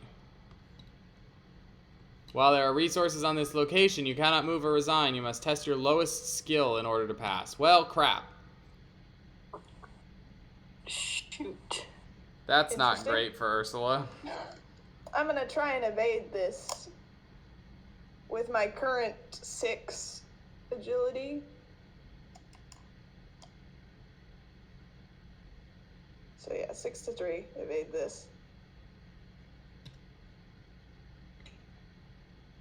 While there are resources on this location, you cannot move or resign. You must test your lowest skill in order to pass. Well, crap. Shoot. That's not Interesting. great for Ursula. I'm gonna try and evade this with my current 6 agility. So yeah, 6 to 3, evade this.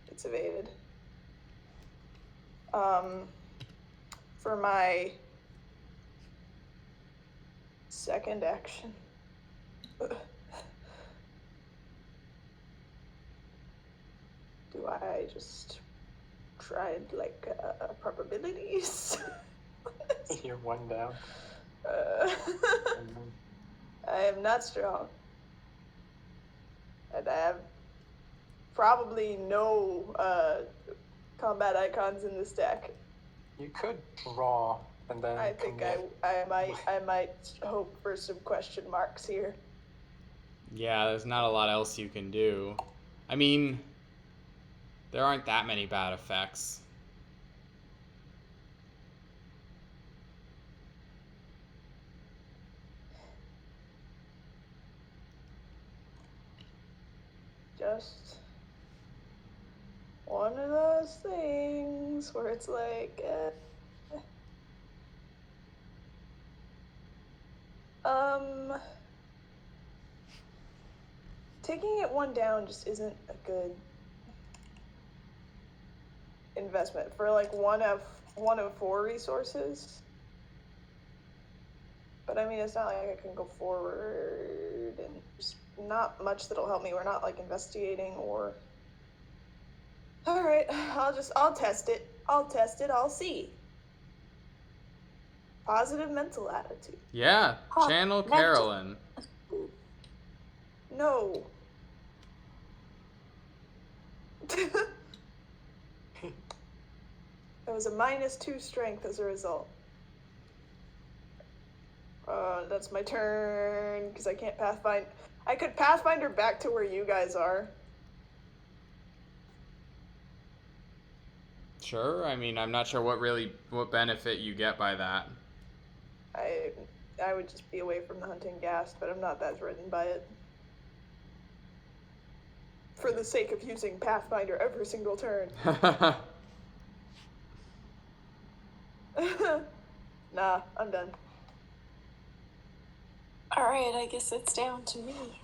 It's evaded. For my second action. Do I just try like probabilities? You're 1 down. uh, Mhm. I am not strong. And I have probably no combat icons in this deck. You could draw and then. I think commit. I might hope for some question marks here. Yeah, there's not a lot else you can do. I mean, there aren't that many bad effects. Just one of those things where it's like, taking it 1 down just isn't a good investment for like one of 4 resources. But I mean, it's not like I can go forward, and there's not much that'll help me. We're not like investigating or. All right, I'll test it. I'll see. Positive mental attitude. Yeah, Huh, channel mental- Carolyn. No. That was a -2 strength as a result. That's my turn, because I can't pathfind. I could pathfinder back to where you guys are. Sure, I mean, I'm not sure what benefit you get by that. I would just be away from the hunting ghast, but I'm not that threatened by it. For the sake of using Pathfinder every single turn. Nah, I'm done. Alright, I guess it's down to me.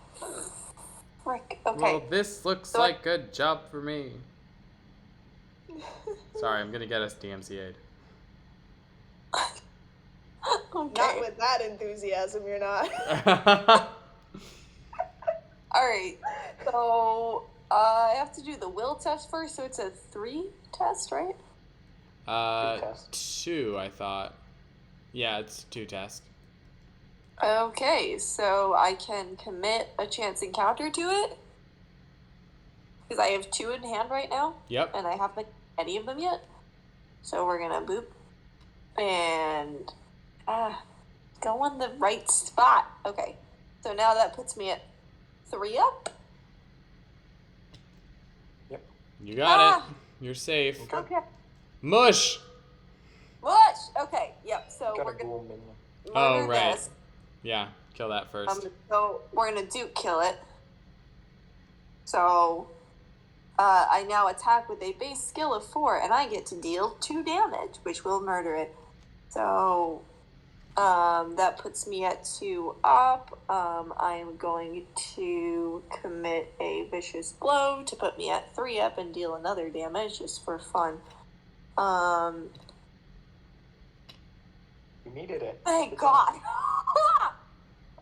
Frick. Okay. Well, this looks So- like good job for me. Sorry, I'm gonna get us DMCA'd. Okay. Not with that enthusiasm, you're not. Alright. So I have to do the will test first, so it's a 3 test, right? Two tests. 2, I thought. Yeah, it's 2 tests. Okay, so I can commit a chance encounter to it. Because I have 2 in hand right now, Yep. and I haven't any of them yet. So we're gonna boop. And go on the right spot. Okay. So now that puts me at 3 up. You got Ah. it. You're safe. Okay. Mush! Mush! Okay, yep, so Got we're a gonna ghoul minion. Oh, murder right. this. Yeah, kill that first. So we're gonna Duke kill it. So I now attack with a base skill of 4, and I get to deal 2 damage, which will murder it. So That puts me at 2 up. I'm going to commit a vicious blow to put me at 3 up and deal another damage just for fun. You needed it. Thank God.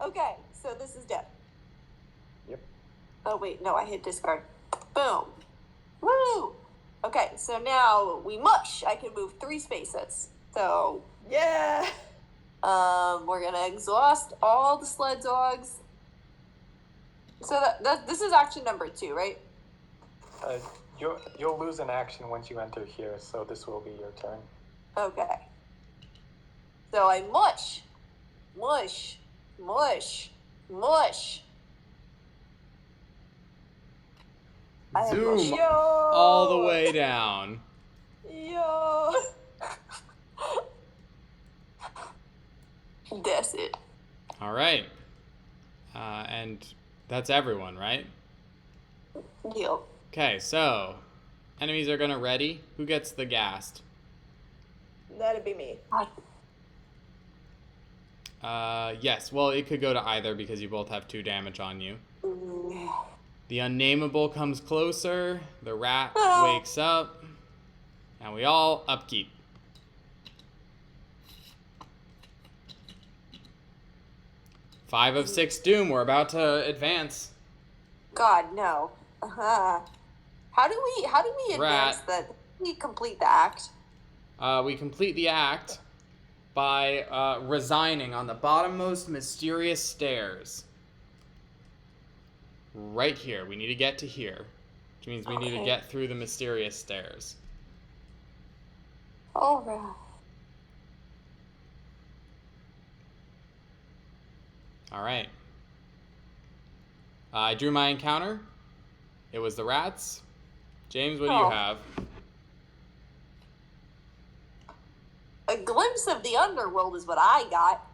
Okay, so this is dead. Yep. Oh wait, no, I hit discard. Boom. Woo! Okay, so now we mush. I can move 3 spaces. So Yeah. we're gonna exhaust all the sled dogs. So that this is action number 2, right? You'll lose an action once you enter here, so this will be your turn. Okay. So I mush, mush, mush, mush. I am Zoom mush. all the way down. Yo. That's it. All right. And that's everyone, right? Deal. Okay, so enemies are gonna ready. Who gets the ghast? That'd be me. Yes. Well, it could go to either because you both have 2 damage on you. Mm. The unnameable comes closer. The rat wakes up, and we all upkeep. Five of 6 doom. We're about to advance. God, no. How do we advance Rat. that? We complete the act. We complete the act by resigning on the bottommost mysterious stairs. Right here. We need to get to here, which means we need to Okay. get through the mysterious stairs. All right. All right. I drew my encounter. It was the rats. James, what do you Oh. have? A glimpse of the underworld is what I got.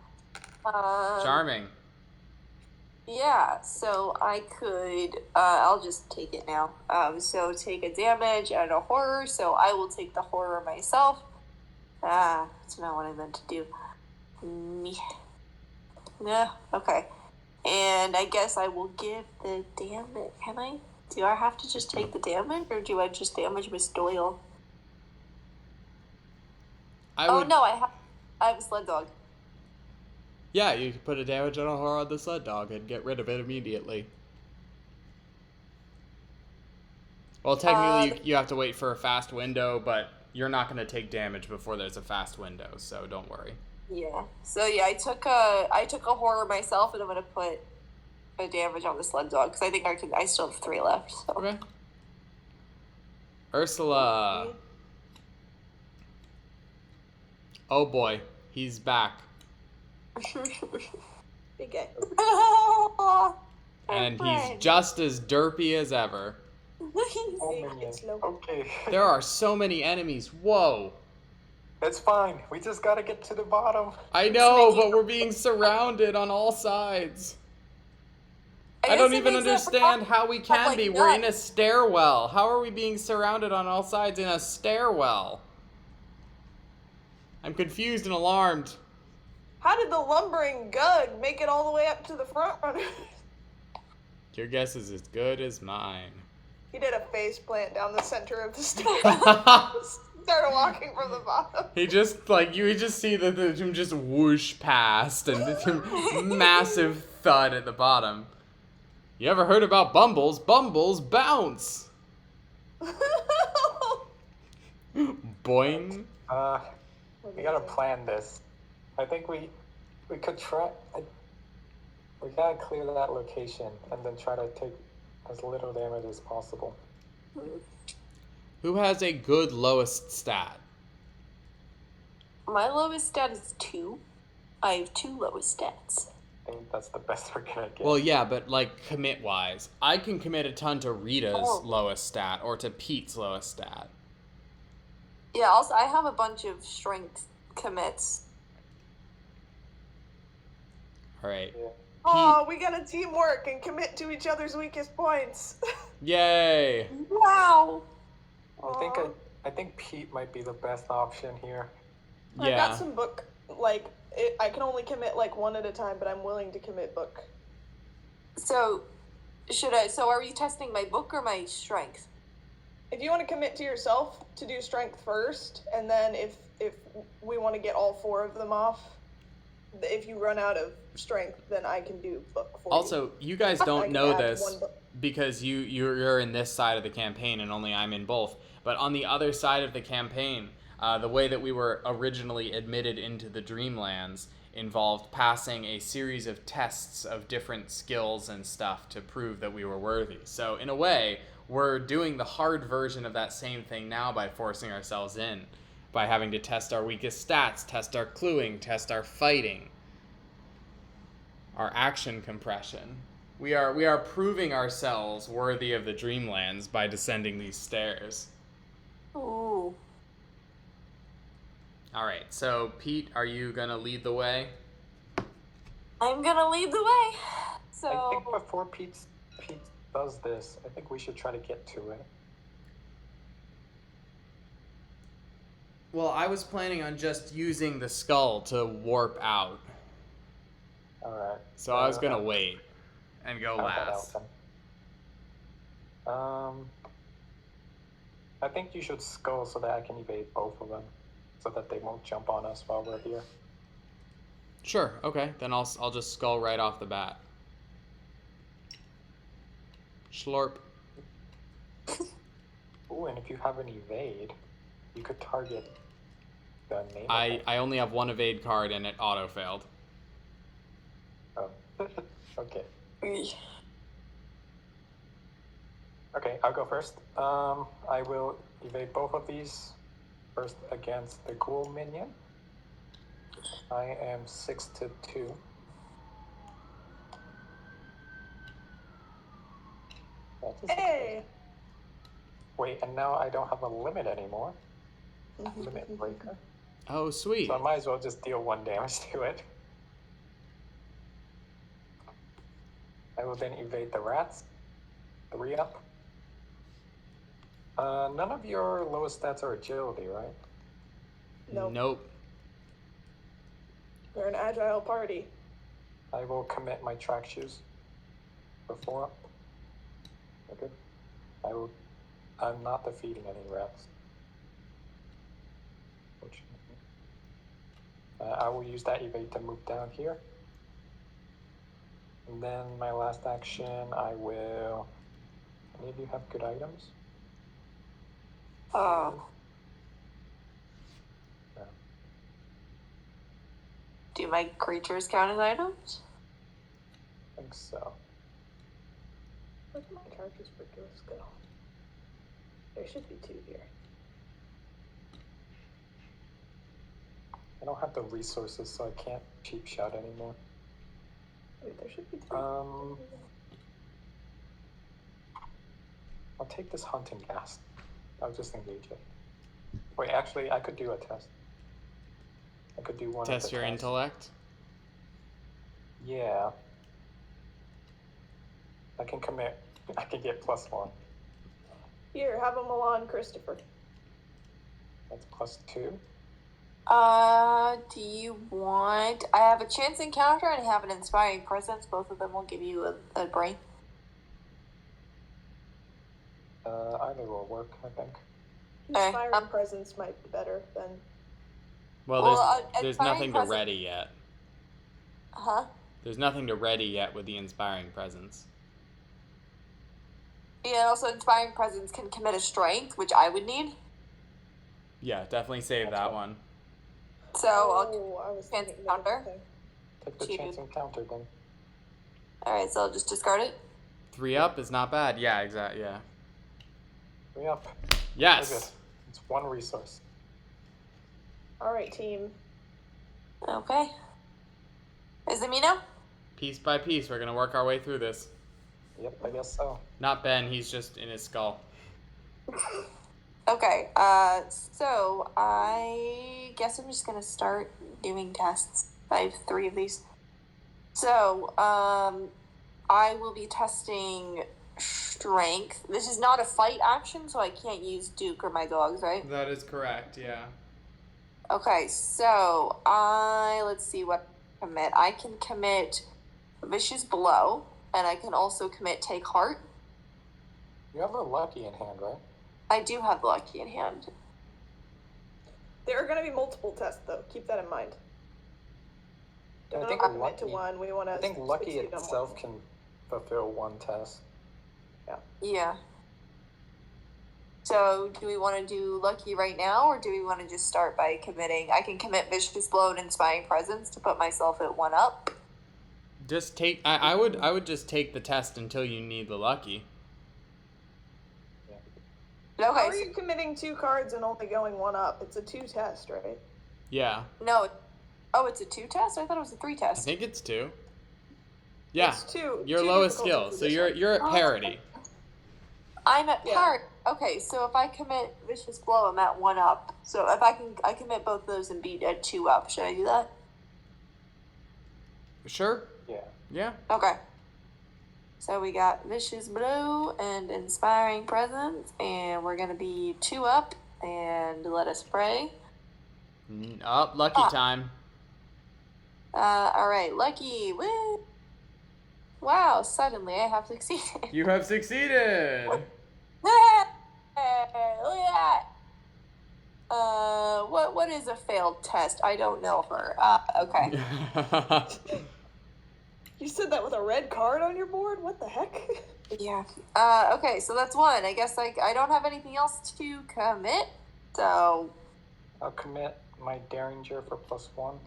Charming. Yeah, so I could, I'll just take it now. So take a damage and a horror, so I will take the horror myself. That's not what I meant to do. Yeah, okay. And I guess I will give the damage. Can I? Do I have to just take the damage, or do I just damage Miss Doyle? I would. Oh no, I have a sled dog. Yeah, you could put a damage on a horror on the sled dog and get rid of it immediately. Well, technically, you have to wait for a fast window, but you're not going to take damage before there's a fast window, so don't worry. Yeah. So yeah, I took a horror myself, and I'm gonna put a damage on the sled dog because I think I still have 3 left. So. Okay. Ursula. Oh boy, he's back. Big guy. And he's just as derpy as ever. It's low. Okay. There are so many enemies. Whoa. It's fine. We just gotta get to the bottom. I know, but we're being surrounded on all sides. I don't even understand how we can be. We're in a stairwell. How are we being surrounded on all sides in a stairwell? I'm confused and alarmed. How did the lumbering Gug make it all the way up to the front runner? Your guess is as good as mine. He did a face plant down the center of the stairs. Started walking from the bottom. He just, like, you just see him just whoosh past and massive thud at the bottom. You ever heard about Bumbles? Bumbles bounce! Boing. We gotta plan this. I think we could try. We gotta clear that location and then try to take as little damage as possible. Who has a good lowest stat? My lowest stat is 2. I have 2 lowest stats. I think that's the best we're gonna get. Well, yeah, but, like, commit-wise. I can commit a ton to Rita's Oh. lowest stat or to Pete's lowest stat. Yeah, also I have a bunch of strength commits. Alright. Yeah. Oh, we gotta teamwork and commit to each other's weakest points. Yay! Wow. I think Pete might be the best option here. I Yeah. got some book I can only commit like one at a time, but I'm willing to commit book. So, so are we testing my book or my strength? If you want to commit to yourself to do strength first, and then if we want to get all 4 of them off, if you run out of strength, then I can do book for you. Also, you guys I don't can know add this one book. because you're in this side of the campaign and only I'm in both. But on the other side of the campaign, the way that we were originally admitted into the Dreamlands involved passing a series of tests of different skills and stuff to prove that we were worthy. So in a way, we're doing the hard version of that same thing now by forcing ourselves in, by having to test our weakest stats, test our cluing, test our fighting, our action compression. We are proving ourselves worthy of the Dreamlands by descending these stairs. Ooh. All right, so Pete, are you gonna lead the way? I'm gonna lead the way. So. I think before Pete does this, I think we should try to get to it. Well, I was planning on just using the skull to warp out. Alright. So I was gonna wait and go I'll head last. out then. I think you should skull so that I can evade both of them, so that they won't jump on us while we're here. Sure, okay. Then I'll just skull right off the bat. Schlorp. Ooh, and if you have an evade, you could target the name of I only have one evade card and it auto failed. Oh. Okay. Eesh. Okay, I'll go first. I will evade both of these. First against the ghoul minion. I am 6-2. That's a Hey! Wait, and now I don't have a limit anymore. Limit breaker. Oh, sweet. So I might as well just deal 1 damage to it. I will then evade the rats. 3 up. None of your lowest stats are agility, right? Nope. Nope. We're an agile party. I will commit my track shoes for 4 up. Okay. I'm not defeating any rats. Fortunately. I will use that evade to move down here. And then my last action, I will... Any of you have good items? Oh. No. Do my creatures count as items? I think so. Where's my character's ridiculous go? There should be 2 here. I don't have the resources, so I can't cheap shot anymore. Wait, there should be 3. I'll take this hunting gas. I'll just engage it. Wait, actually, I could do a test. I could do one. Test of the your tests. intellect. Yeah. I can commit. I can get +1. Here, have a Milan, Christopher. That's +2. Do you want... I have a chance encounter and I have an inspiring presence. Both of them will give you a brain. Either will work, I think. Okay, Inspiring presence might be better than... Well, there's inspiring nothing to presence- ready yet. Huh? There's nothing to ready yet with the inspiring presence. Yeah, also inspiring presence can commit a strength, which I would need. Yeah, definitely save That's that fine. one. So I'll... I was chance thinking encounter? the other thing. Take the Cheated. chance encounter then. Alright, so I'll just discard it. 3 up is not bad. Yeah, exactly. Yeah. 3 up. Yes. Very good. It's 1 resource. Alright, team. Okay. Is it me now? Piece by piece, we're gonna work our way through this. Yep, I guess so. Not Ben. He's just in his skull. Okay, so I guess I'm just gonna start doing tests. I have 3 of these. So, I will be testing strength. This is not a fight action, so I can't use Duke or my dogs, right? That is correct. Yeah. Okay, so let's see what I commit. I can commit Vicious Blow, and I can also commit Take Heart. You have a lucky in hand, right? I do have Lucky in hand. There are going to be multiple tests, though. Keep that in mind. I Don't think commit to lucky. one. We want to. I think lucky itself can fulfill one test. Yeah. So, do we want to do Lucky right now, or do we want to just start by committing? I can commit Vicious Blow and Inspiring Presence to put myself at 1 up. Just take. I would just take the test until you need the lucky. How Okay. are you committing 2 cards and only going 1 up? It's a 2 test, right? Yeah. No. Oh, it's a 2 test? I thought it was a 3 I test. think it's 2. Yeah. It's 2. Your 2 lowest difficulty skill, for so this you're one. at parity. I'm at Yeah. part. Okay, so if I commit Vicious Blow, I'm at 1 up. So if I commit both those and be at 2 up. Should I do that? Sure. Yeah. Yeah. Okay. So we got Vicious Blow and Inspiring Presence, and we're gonna be 2 up, and let us pray. Up, lucky time. All right, Lucky. Woo! Wow! Suddenly, I have succeeded. You have succeeded. Hey, look at that. What is a failed test? I don't know her. Okay. You said that with a red card on your board? What the heck? Yeah. Okay, so that's 1. I guess I don't have anything else to commit. So I'll commit my Derringer for +1.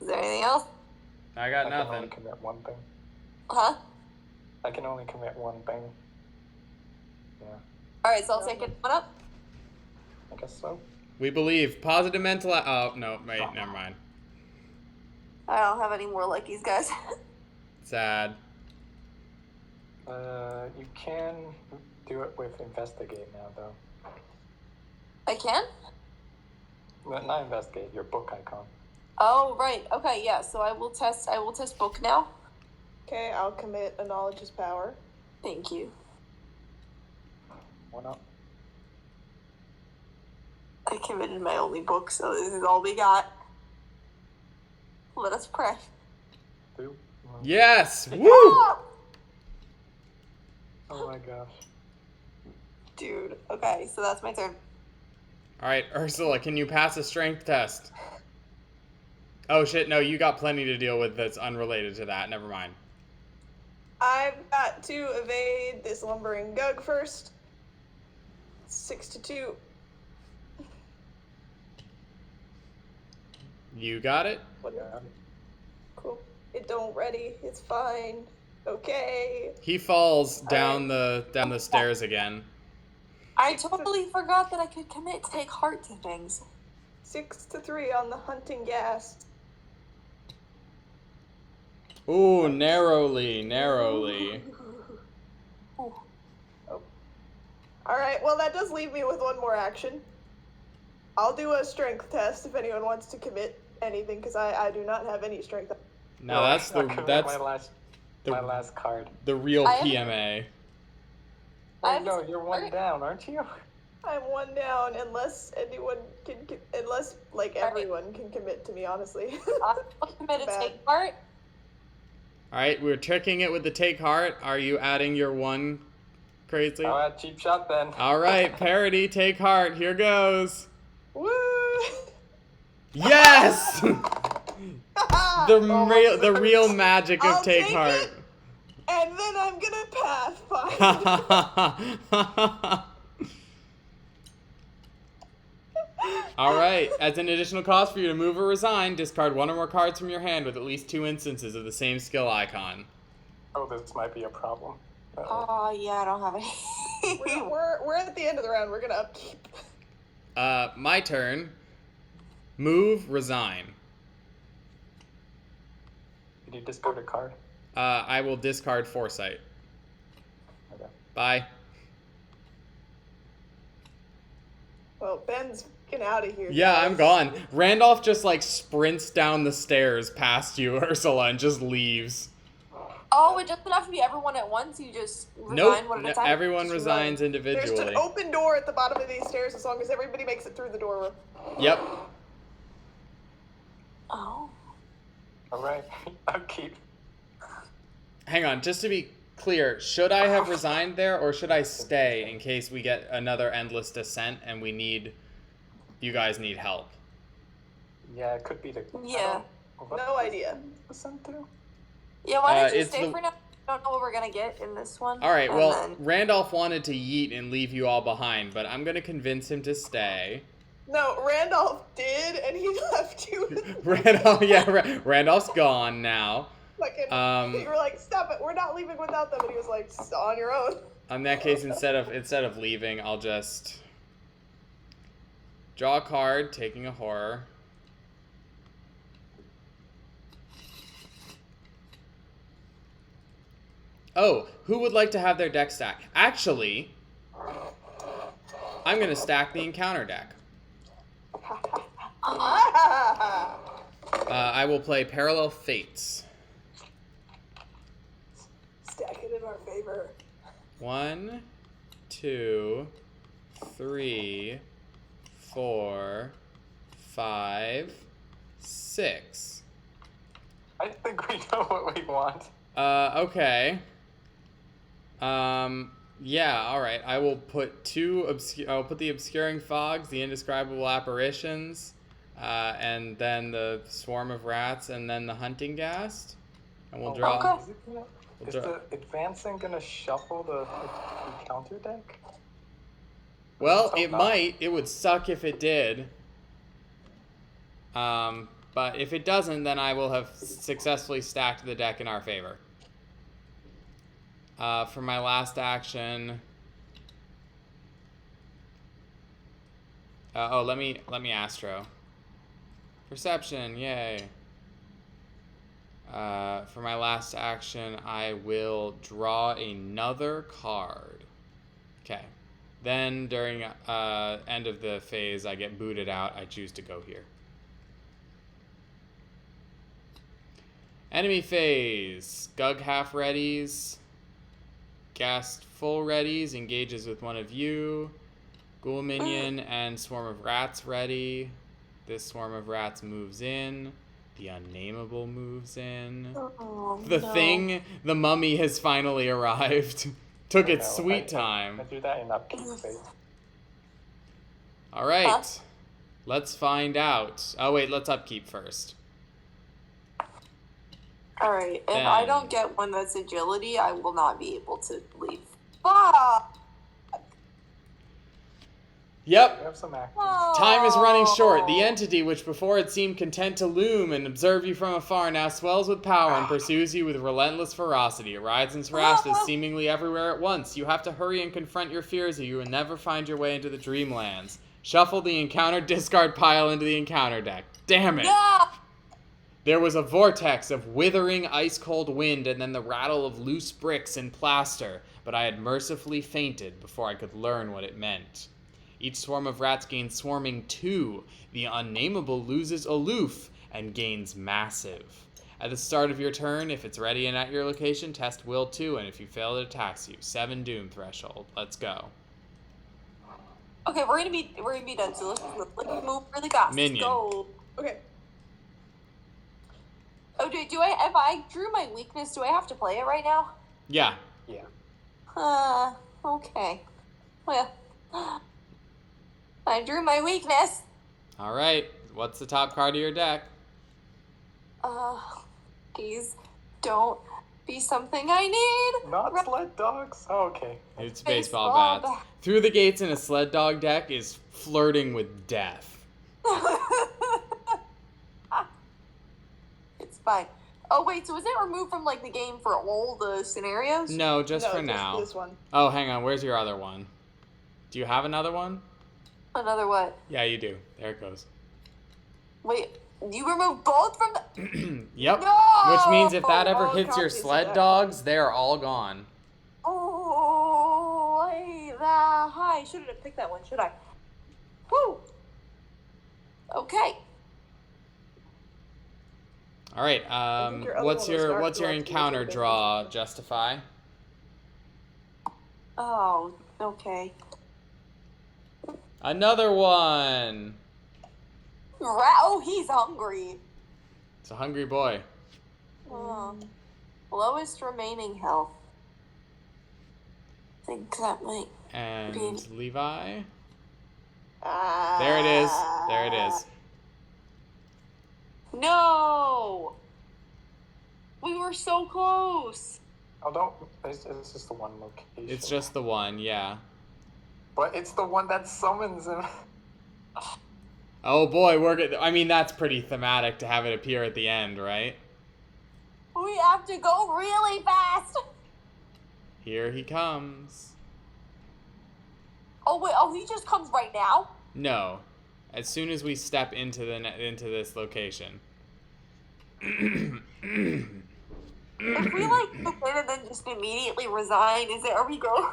is there anything else? I got I can only nothing. commit one thing. Huh? I can only commit one thing. Yeah, All right, so I'll take it 1 up. I guess so. We believe. Positive mental. Oh no! Wait, never mind. I don't have any more Luckies, guys. Sad. You can do it with Investigate now, though. I can? Not Investigate, your book icon. Oh, right. Okay, yeah. So I will test book now. Okay, I'll commit a Knowledge is Power. Thank you. 1 up. I committed my only book, so this is all we got. Let us pray. 2. Yes. Woo! Ah! Oh my gosh. Dude. Okay, so that's my turn. All right, Ursula, can you pass a strength test? Oh shit! No, you got plenty to deal with that's unrelated to that. Never mind. I've got to evade this lumbering Gug first. 6 to 2. You got it. Yeah. Cool. It don't ready. It's fine. Okay. He falls down the stairs again. I totally forgot that I could commit Take Heart to things. 6 to 3 on the hunting gas. Ooh, narrowly. Alright, well that does leave me with 1 more action. I'll do a strength test if anyone wants to commit anything, because I do not have any strength. No, that's I'll commit the my last card. the real I have- PMA. I Oh no, you're 1 down, aren't you? I'm 1 down unless anyone can, unless like everyone can commit to me, honestly. I'll commit a Bad. Take Heart. All right, we're tricking it with the take heart. Are you adding your 1 crazy? All right, cheap shot then. All right, parody, take heart. Here goes. Woo! Yes! Oh, the real magic of I'll take take heart. it. And then I'm gonna pathfind. All right. As an additional cost for you to move or resign, discard 1 or more cards from your hand with at least 2 instances of the same skill icon. Oh, this might be a problem. Uh-oh. Oh, yeah, I don't have any. we're at the end of the round. We're gonna upkeep. My turn. Move, resign. Did you discard a card? I will discard Foresight. Okay. Bye. Well, Ben's getting out of here. Yeah, guys. I'm gone. Randolph just like sprints down the stairs past you, Ursula, and just leaves. Oh, it doesn't have to be everyone at once. You just resign Nope. one at a time. Everyone Just resigns There's individually. an open door at the bottom of these stairs as long as everybody makes it through the door. Yep. Oh. All right, I'll keep. Hang on, just to be clear, should I have resigned there or should I stay in case we get another endless descent and you guys need help? Yeah, it could be the. Yeah. No idea. Listen to. Yeah, why don't you it's stay the- for now? I don't know what we're gonna get in this one. All right, and well, then- Randolph wanted to yeet and leave you all behind, but I'm going to convince him to stay. No, Randolph did, and he left you. Randolph's gone now. Fucking, you were like, stop it, we're not leaving without them, and he was like, on your own. In that case, instead of leaving, I'll just draw a card, taking a horror. Oh, who would like to have their deck stacked? Actually, I'm going to stack the encounter deck. I will play Parallel Fates. Stack it in our favor. 1, 2, 3, 4, 5, 6. I think we know what we want. Okay. Yeah, alright. I will put I'll put the Obscuring Fogs, the Indescribable Apparitions, and then the Swarm of Rats, and then the Hunting Ghast. And we'll draw. Okay. Is the advancing gonna shuffle the counter deck? Well, it might. It would suck if it did. But if it doesn't, then I will have successfully stacked the deck in our favor. For my last action. Let me Astro. Perception, yay. For my last action, I will draw another card. Okay. Then during end of the phase, I get booted out. I choose to go here. Enemy phase. Gug half readies. Ghast full readies. Engages with one of you. Ghoul minion and Swarm of Rats ready. This Swarm of Rats moves in. The Unnameable moves in. Oh, The no. thing, the mummy has finally arrived. Took its No, sweet time. I do that in upkeep phase. All right. Huh? Let's find out. Oh, wait, let's upkeep first. Alright, if Then- I don't get one that's agility, I will not be able to leave. Fuck! Yep. We have some actions. Time is running short. The entity, which before had seemed content to loom and observe you from afar, now swells with power and pursues you with relentless ferocity. It rides and harasses seemingly everywhere at once. You have to hurry and confront your fears, or you will never find your way into the Dreamlands. Shuffle the encounter discard pile into the encounter deck. Damn it! Yeah! There was a vortex of withering ice-cold wind and then the rattle of loose bricks and plaster, but I had mercifully fainted before I could learn what it meant. Each swarm of rats gains swarming 2. The Unnameable loses aloof and gains massive. At the start of your turn, if it's ready and at your location, test will 2, and if you fail, it attacks you. 7 doom threshold. Let's go. Okay, we're gonna be done, so let's move really fast. Minion. Let's go. Okay. Oh, do I, if I drew my weakness, do I have to play it right now? Yeah. Yeah. Okay. Well, I drew my weakness. All right. What's the top card of your deck? Please don't be something I need. Not sled dogs? Oh, okay. It's Baseball baseball bats. bat. Through the Gates in a sled dog deck is flirting with death. It's fine. Oh wait, so is it removed from like the game for all the scenarios? No, just No, for now. This one. Oh, hang on. Where's your other one? Do you have another one? Another what? Yeah, you do. There it goes. Wait, you removed both from the. Yep. No! Which means if that ever all hits your copies of sled that. dogs, they're all gone. Oh, I hate that. Hi, shouldn't have picked that one, should I? Woo. Okay. All right. think your other What's one was your Dark what's your Lord, which encounter would've been draw, interesting. Justify? Oh, okay. Another one. Oh, he's hungry. It's a hungry boy. Lowest remaining health. I think that might And be. Levi. There it is. There it is. No! We were so close! Oh, don't. It's just the one location. It's just the one, yeah. But it's the one that summons him. Oh boy, we're good. I mean, that's pretty thematic to have it appear at the end, right? We have to go really fast! Here he comes. Oh, wait, he just comes right now? No, as soon as we step into this location. If we, move in and then just immediately resign, is there we go?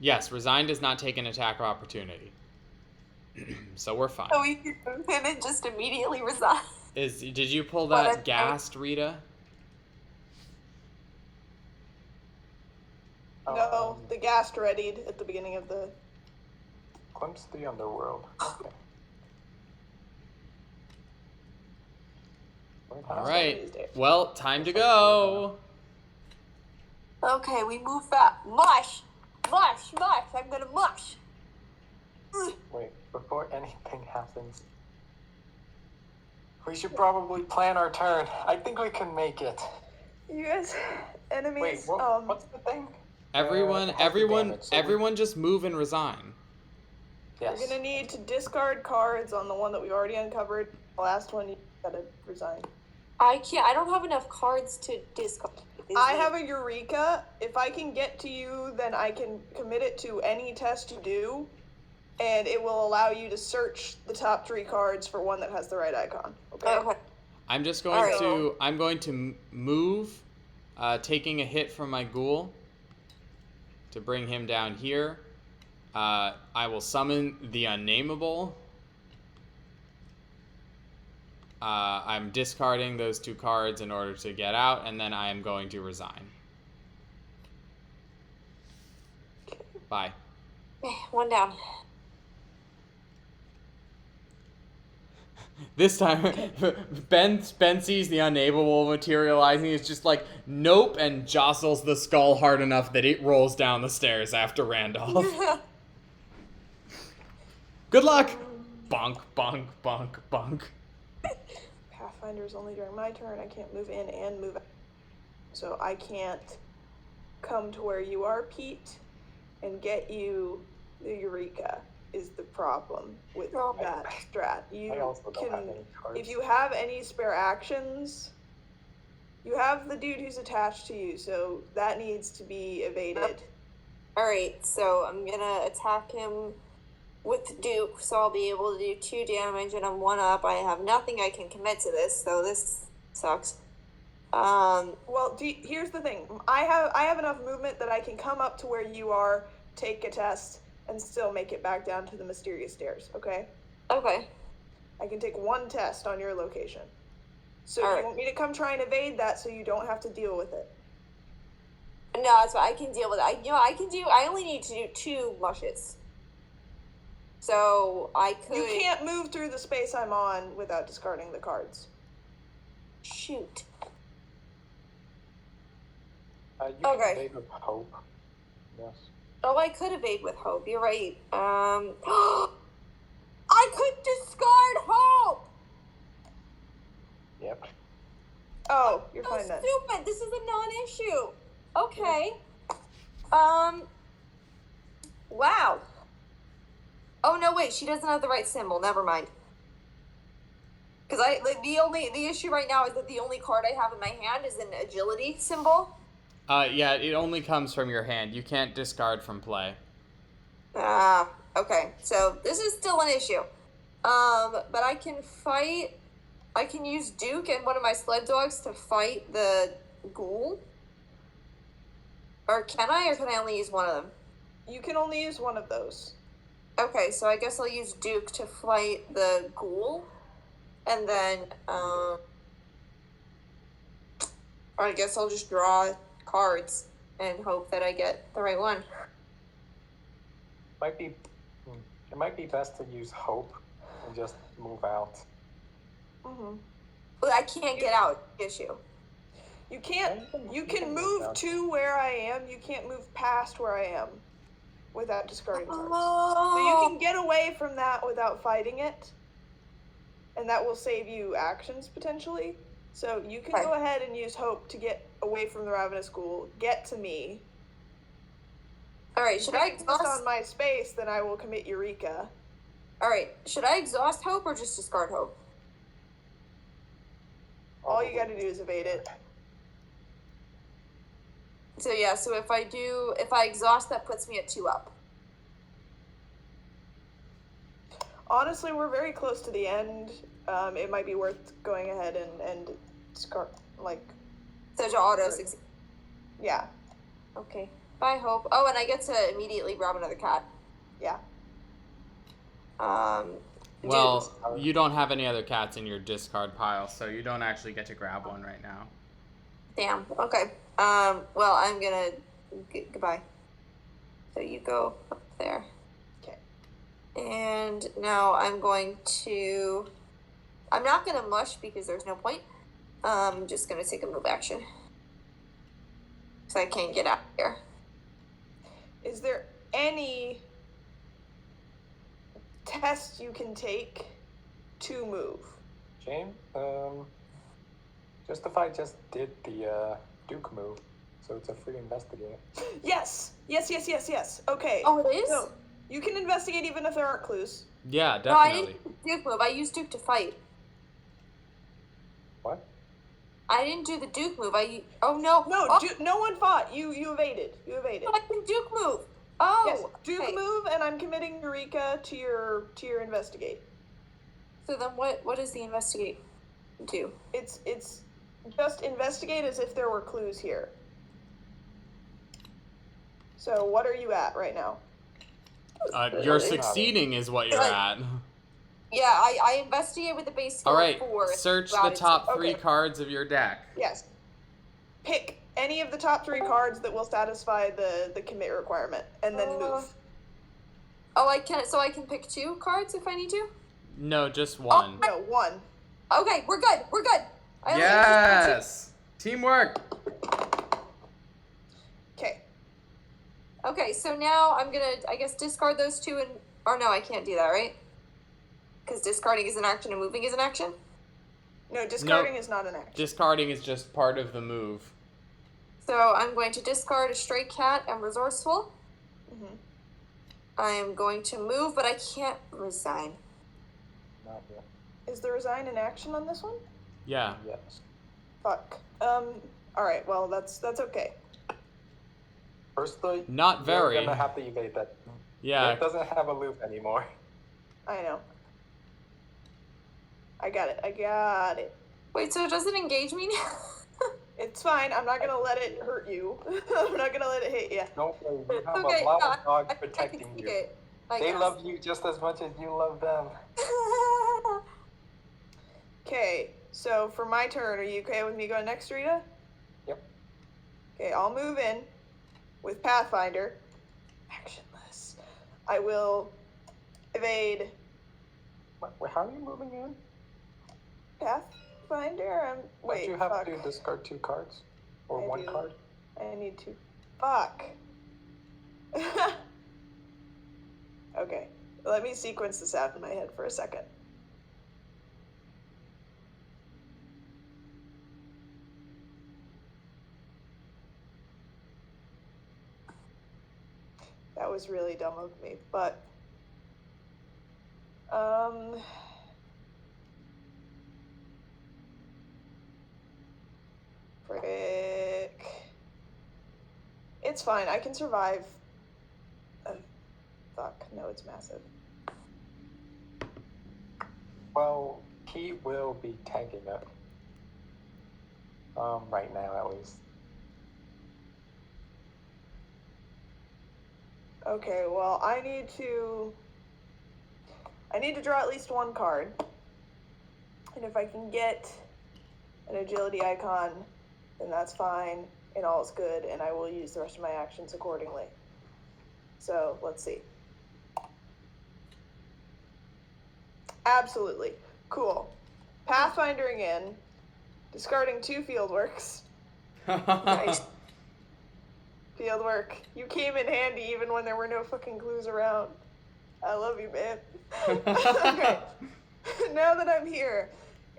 Yes, resign does not take an attack of opportunity. So we're fine. So we can move in and just immediately resign. Did you pull But that gassed, Rita? No, the ghast readied at the beginning of the... Glimpse the underworld. Okay. All right. Well, time to go. Okay, we move fast. Mush! Mush! Mush! I'm gonna mush! Wait, before anything happens, we should probably plan our turn. I think we can make it. You guys, enemies, Wait, what's the thing? Everyone, It has the everyone, damage, so everyone, just move and resign. Yes. You're gonna need to discard cards on the one that we already uncovered. The last one, you gotta resign. I can't. I don't have enough cards to discard. I have a Eureka. If I can get to you, then I can commit it to any test you do, and it will allow you to search the top 3 cards for one that has the right icon. Okay? Okay. I'm just going Alright. to. I'm going to move, taking a hit from my ghoul to bring him down here. I will summon the unnameable. I'm discarding those 2 cards in order to get out, and then I am going to resign. Bye. Okay, one down. This time, Ben sees the unnameable materializing. It's just like, nope, and jostles the skull hard enough that it rolls down the stairs after Randolph. Good luck! Bonk, bonk, bonk, bonk. Pathfinder is only during my turn. I can't move in and move out. So I can't come to where you are, Pete, and get you the Eureka is the problem with that strat. You I also don't have can, any cards. if you have any spare actions, you have the dude who's attached to you, so that needs to be evaded. Alright, so I'm gonna attack him with Duke, so I'll be able to do 2 damage, and I'm 1 up. I have nothing I can commit to this, so this sucks. Well, here's the thing. I have enough movement that I can come up to where you are, take a test, and still make it back down to the mysterious stairs, okay? Okay. I can take 1 test on your location. So All you right. want me to come try and evade that so you don't have to deal with it? No, that's what I can deal with it. I only need to do 2 mushes. So I could. You can't move through the space I'm on without discarding the cards. Shoot. You Okay. can evade with hope. Yes. Oh, I could evade with hope. You're right. I could discard hope. Yep. Oh, you're So fine then. stupid. This is a non-issue. Okay. Wow. Oh no, wait. She doesn't have the right symbol. Never mind. Because the issue right now is that the only card I have in my hand is an agility symbol. Yeah, it only comes from your hand. You can't discard from play. Okay. So this is still an issue. But I can fight. I can use Duke and one of my sled dogs to fight the ghoul. Or can I? Or can I only use one of them? You can only use one of those. Okay, so I guess I'll use Duke to fight the ghoul. And then, I guess I'll just draw cards and hope that I get the right one. Might be, it might be best to use hope and just move out. Mm-hmm. Well, I can't get out. Issue. You can't. You can move to where I am. You can't move past where I am without discarding cards. So you can get away from that without fighting it, and that will save you actions potentially. So you can go ahead and use hope to get away from the Ravenous School. Get to me. All right. Should I exhaust on my space? Then I will commit Eureka. All right. Should I exhaust hope or just discard hope? All you got to do is evade it. So yeah. So if I exhaust, that puts me at 2 up. Honestly, we're very close to the end. It might be worth going ahead and discard, like... So to auto succeed. Yeah. Okay. Bye, Hope. Oh, and I get to immediately grab another cat. Yeah. Well, you don't have any other cats in your discard pile, so you don't actually get to grab one right now. Damn. Okay. Well, I'm gonna... Goodbye. So you go up there. Okay. And now I'm going to... I'm not gonna mush because there's no point. I'm just gonna take a move action. So I can't get out here. Is there any test you can take to move? Jane, just if I just did the Duke move, so it's a free investigate. Yes! Yes. Okay. Oh, it is? So, you can investigate even if there aren't clues. Yeah, definitely. No, I didn't do the Duke move. I used Duke to fight. What? I didn't do the Duke move. Oh, no. No, Oh, no one fought. You evaded. You evaded. I can Duke move. Oh. Yes, Duke okay. move, and I'm committing Eureka to your investigate. So then what does the investigate do? It's just investigate as if there were clues here. So what are you at right now? You're succeeding is what you're at. Yeah, I investigate with the base skill All right, 4. search the top 3 Okay. cards of your deck. Yes. Pick any of the top 3 cards that will satisfy the commit requirement, and then move. Oh, I can pick 2 cards if I need to? No, just one. No, 1. Okay, we're good. I only Yes! Teamwork! Okay. Okay, so now I'm gonna, I guess, discard those 2 and... Or no, I can't do that, right? Because discarding is an action and moving is an action? No, discarding is not an action. Discarding is just part of the move. So I'm going to discard a stray cat and resourceful. Mm-hmm. I am going to move, but I can't resign. Not yet. Is the resign an action on this one? Yeah. Yes. Fuck. Alright, well, that's okay. Firstly, Not very. You're gonna have to evade that. Yeah. It doesn't have a loop anymore. I know. I got it. Wait, so it doesn't engage me now? It's fine. I'm not gonna let it hurt you. I'm not gonna let it hit you. Don't worry, you have Okay, a lava no, dog I can protecting take you. it, I They guess. love you just as much as you love them. Okay, so for my turn, are you okay with me going next, Rita? Yep. Okay, I'll move in with Pathfinder. Actionless. I will evade Wait, how are you moving in? Pathfinder? Wait, Don't you have fuck. to discard 2 cards? Or I 1 do. card? I need to. Fuck. Okay, let me sequence this out in my head for a second. That was really dumb of me, but frick. It's fine. I can survive. Fuck. No, it's massive. Well, he will be tanking it. Right now at least. Okay, well, I need to draw at least 1 card. And if I can get an agility icon then that's fine, and all is good, and I will use the rest of my actions accordingly. So, let's see. Absolutely. Cool. Pathfindering in, discarding 2 fieldworks. Nice. Fieldwork. You came in handy even when there were no fucking clues around. I love you, man. Okay. Now that I'm here,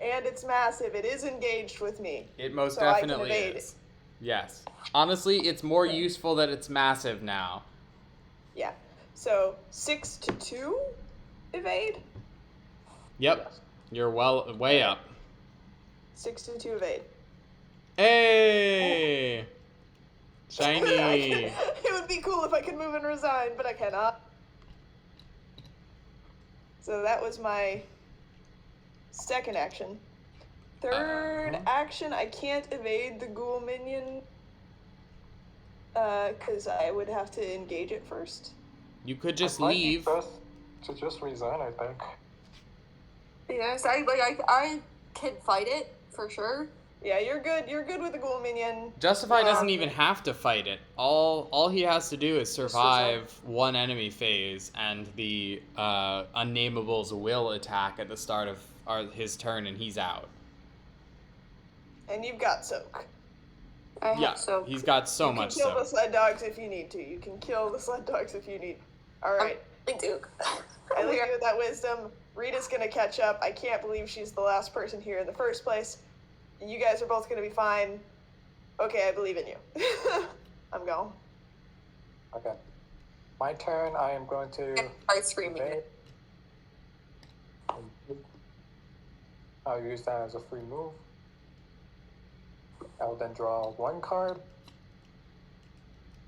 and it's massive, it is engaged with me. It most So I can definitely evade. is. Yes. Honestly, it's more useful that it's massive now. Yeah. So 6 to 2 evade? Yep. You're way up. 6 to 2 evade. Hey! Shiny! It would be cool if I could move and resign, but I cannot. So that was my second action. Third action, I can't evade the ghoul minion because I would have to engage it first. You could just It might be leave. best to just resign, I think. Yes, I can fight it for sure. Yeah, you're good. You're good with the ghoul minion. Justify doesn't even have to fight it. All he has to do is survive resign. one enemy phase, and the Unnamable's will attack at the start of his turn, and he's out. And you've got soak. I Yeah, have so. he's got so You much can kill the so. sled dogs if you need to. You can kill the sled dogs if you need. All right. I do. I leave you with that wisdom. Rita's gonna catch up. I can't believe she's the last person here in the first place. You guys are both gonna be fine. Okay, I believe in you. I'm going. Okay. My turn, I am going to Start screaming. evade. I'll use that as a free move. I'll then draw 1 card.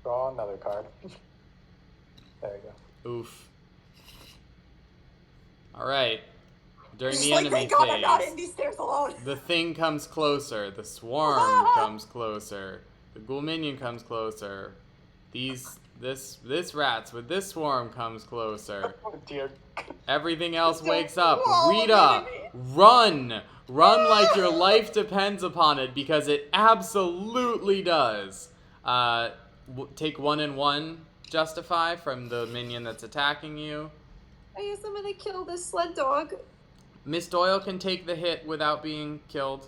Draw another card. There you go. Oof. Alright. During She's the like, enemy thank God I'm not in phase, these stairs alone. the thing comes closer, the swarm comes closer, the ghoul minion comes closer, this rats with this swarm comes closer. Oh dear. Everything else Don't wakes up. wall Rita, me. run! Run like your life depends upon it, because it absolutely does. Take 1 and 1, Justify, from the minion that's attacking you. I guess I'm gonna kill this sled dog. Miss Doyle can take the hit without being killed.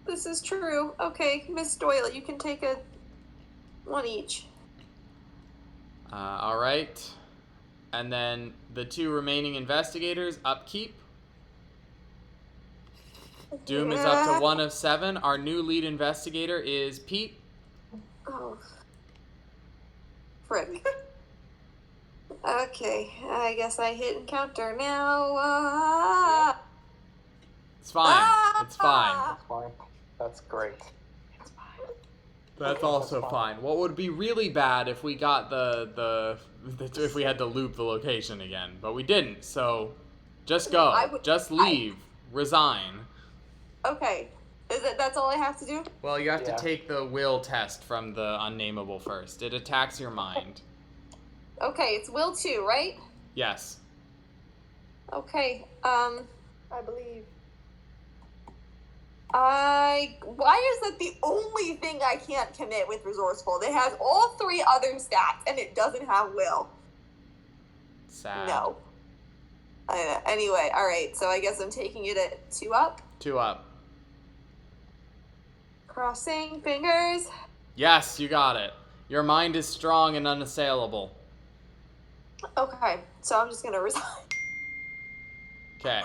This is true. Okay, Miss Doyle, you can take 1 each. Alright. And then the 2 remaining investigators, upkeep. Doom is up to 1 of 7. Our new lead investigator is Pete. Oh. Frick. Okay, I guess I hit encounter now. It's fine. It's fine. That's fine. That's great. That's also fine. What would be really bad if we got if we had to loop the location again, but we didn't. So just go. Just leave. Resign. Okay, that's all I have to do? Well, you have Yeah. to take the will test from the Unnamable first. It attacks your mind. Okay, it's will 2, right? Yes. Okay, I believe. why is that the only thing I can't commit with resourceful? It has all 3 other stats, and it doesn't have will. Sad. No. Anyway, alright, so I guess I'm taking it at 2 up. 2 up. Crossing fingers. Yes, you got it. Your mind is strong and unassailable. Okay, so I'm just gonna resign. Okay.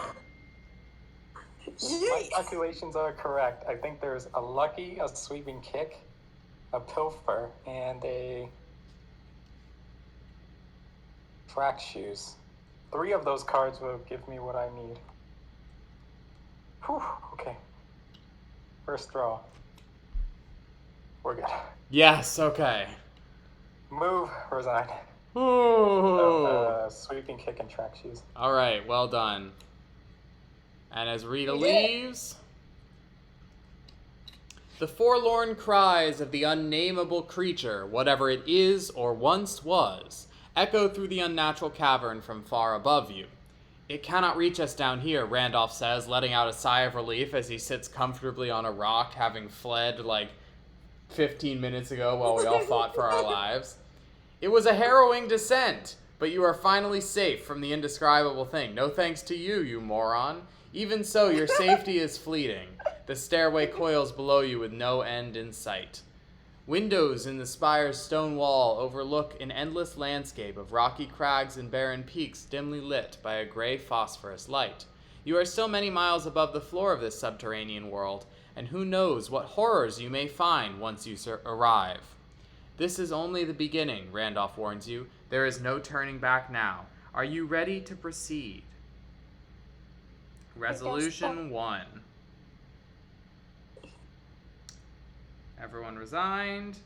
My calculations are correct. I think there's a lucky, a sweeping kick, a pilfer, and a track shoes. 3 of those cards will give me what I need. Whew, okay. First draw. We're good. Yes, okay. Move, resign. Ooh. Sweeping kick and track shoes. Alright, well done. And as Rita We did it. leaves, the forlorn cries of the unnamable creature, whatever it is or once was, echo through the unnatural cavern from far above you. It cannot reach us down here, Randolph says, letting out a sigh of relief as he sits comfortably on a rock, having fled like 15 minutes ago while we all fought for our lives. It was a harrowing descent, but you are finally safe from the indescribable thing. No thanks to you, you moron. Even so, your safety is fleeting. The stairway coils below you with no end in sight. Windows in the spire's stone wall overlook an endless landscape of rocky crags and barren peaks dimly lit by a gray phosphorus light. You are still many miles above the floor of this subterranean world, and who knows what horrors you may find once you arrive. This is only the beginning, Randolph warns you. There is no turning back now. Are you ready to proceed? Resolution 1. Everyone resigned.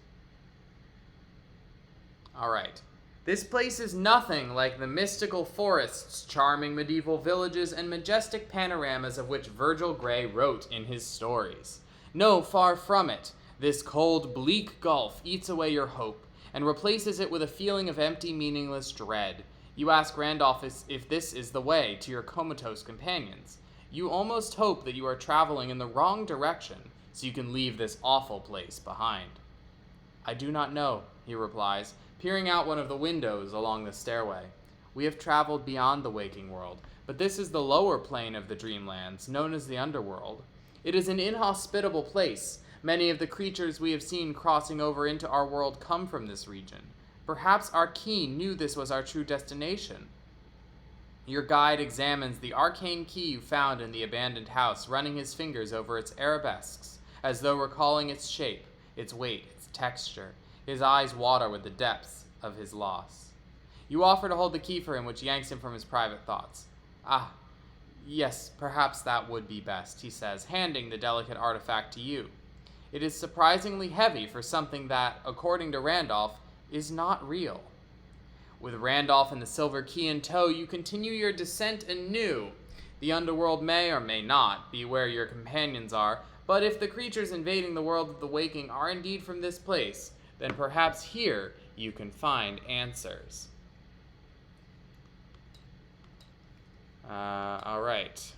Alright. This place is nothing like the mystical forests, charming medieval villages, and majestic panoramas of which Virgil Gray wrote in his stories. No, far from it. This cold, bleak gulf eats away your hope, and replaces it with a feeling of empty, meaningless dread. You ask Randolph if this is the way to your comatose companions. You almost hope that you are traveling in the wrong direction, so you can leave this awful place behind. I do not know, he replies, peering out one of the windows along the stairway. We have traveled beyond the waking world, but this is the lower plane of the dreamlands, known as the underworld. It is an inhospitable place. Many of the creatures we have seen crossing over into our world come from this region. Perhaps our king knew this was our true destination. Your guide examines the arcane key you found in the abandoned house, running his fingers over its arabesques, as though recalling its shape, its weight, its texture. His eyes water with the depths of his loss. You offer to hold the key for him, which yanks him from his private thoughts. Ah, yes, perhaps that would be best, he says, handing the delicate artifact to you. It is surprisingly heavy for something that, according to Randolph, is not real. With Randolph and the silver key in tow, you continue your descent anew. The underworld may or may not be where your companions are, but if the creatures invading the world of the waking are indeed from this place, then perhaps here you can find answers. Alright.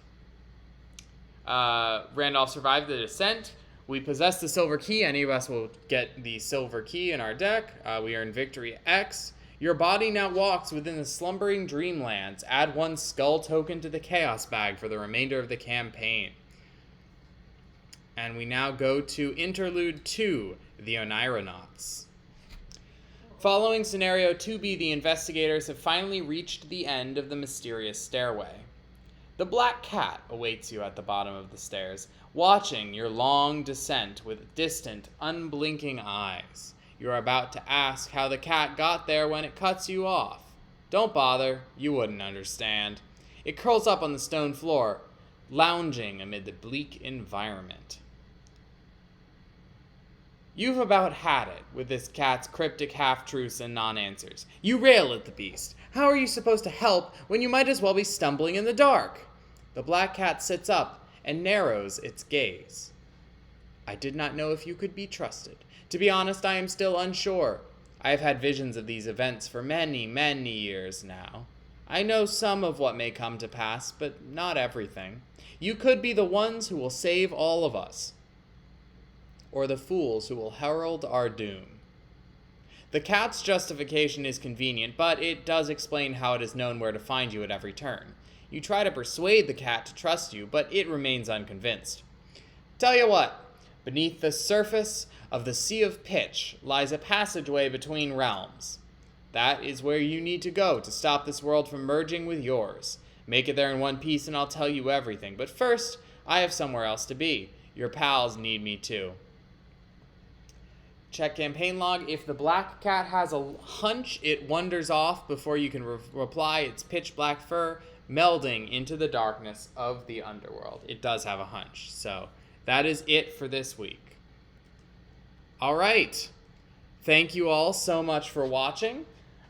Randolph survived the descent. We possess the silver key. Any of us will get the silver key in our deck. We earn victory X. Your body now walks within the slumbering dreamlands. Add 1 skull token to the chaos bag for the remainder of the campaign. And we now go to Interlude 2, the Onironauts. Following Scenario 2B, the investigators have finally reached the end of the mysterious stairway. The black cat awaits you at the bottom of the stairs, watching your long descent with distant, unblinking eyes. You are about to ask how the cat got there when it cuts you off. Don't bother, you wouldn't understand. It curls up on the stone floor, lounging amid the bleak environment. You've about had it with this cat's cryptic half-truths and non-answers. You rail at the beast. How are you supposed to help when you might as well be stumbling in the dark? The black cat sits up and narrows its gaze. I did not know if you could be trusted. To be honest, I am still unsure. I have had visions of these events for many, many years now. I know some of what may come to pass, but not everything. You could be the ones who will save all of us, or the fools who will herald our doom. The cat's justification is convenient, but it does explain how it is known where to find you at every turn. You try to persuade the cat to trust you, but it remains unconvinced. Tell you what, beneath the surface of the Sea of Pitch lies a passageway between realms. That is where you need to go to stop this world from merging with yours. Make it there in one piece and I'll tell you everything. But first, I have somewhere else to be. Your pals need me too. Check campaign log. If the black cat has a hunch, it wanders off before you can reply its pitch black fur, melding into the darkness of the underworld. It does have a hunch. So that is it for this week. All right. Thank you all so much for watching.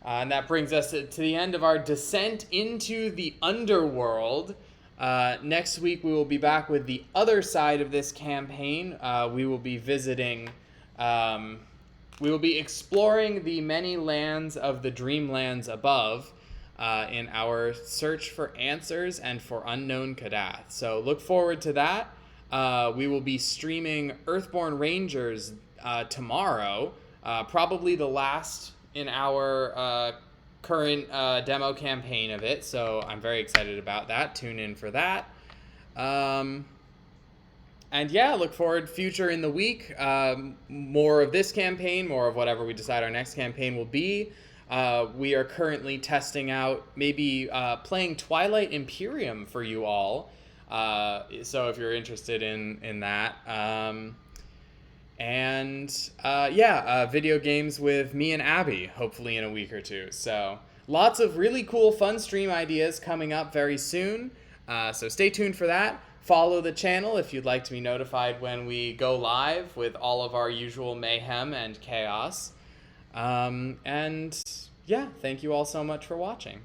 And that brings us to the end of our descent into the underworld. Next week, we will be back with the other side of this campaign. We will be visiting... we will be exploring the many lands of the dreamlands above. in our search for answers and for unknown Kadath. So look forward to that. We will be streaming Earthborn Rangers tomorrow, probably the last in our current demo campaign of it. So I'm very excited about that. Tune in for that. And yeah, look forward future in the week. More of this campaign, more of whatever we decide our next campaign will be. We are currently testing out maybe playing Twilight Imperium for you all. So if you're interested in that. Video games with me and Abby, hopefully in a week or two. So lots of really cool fun stream ideas coming up very soon. So stay tuned for that. Follow the channel if you'd like to be notified when we go live with all of our usual mayhem and chaos. Thank you all so much for watching.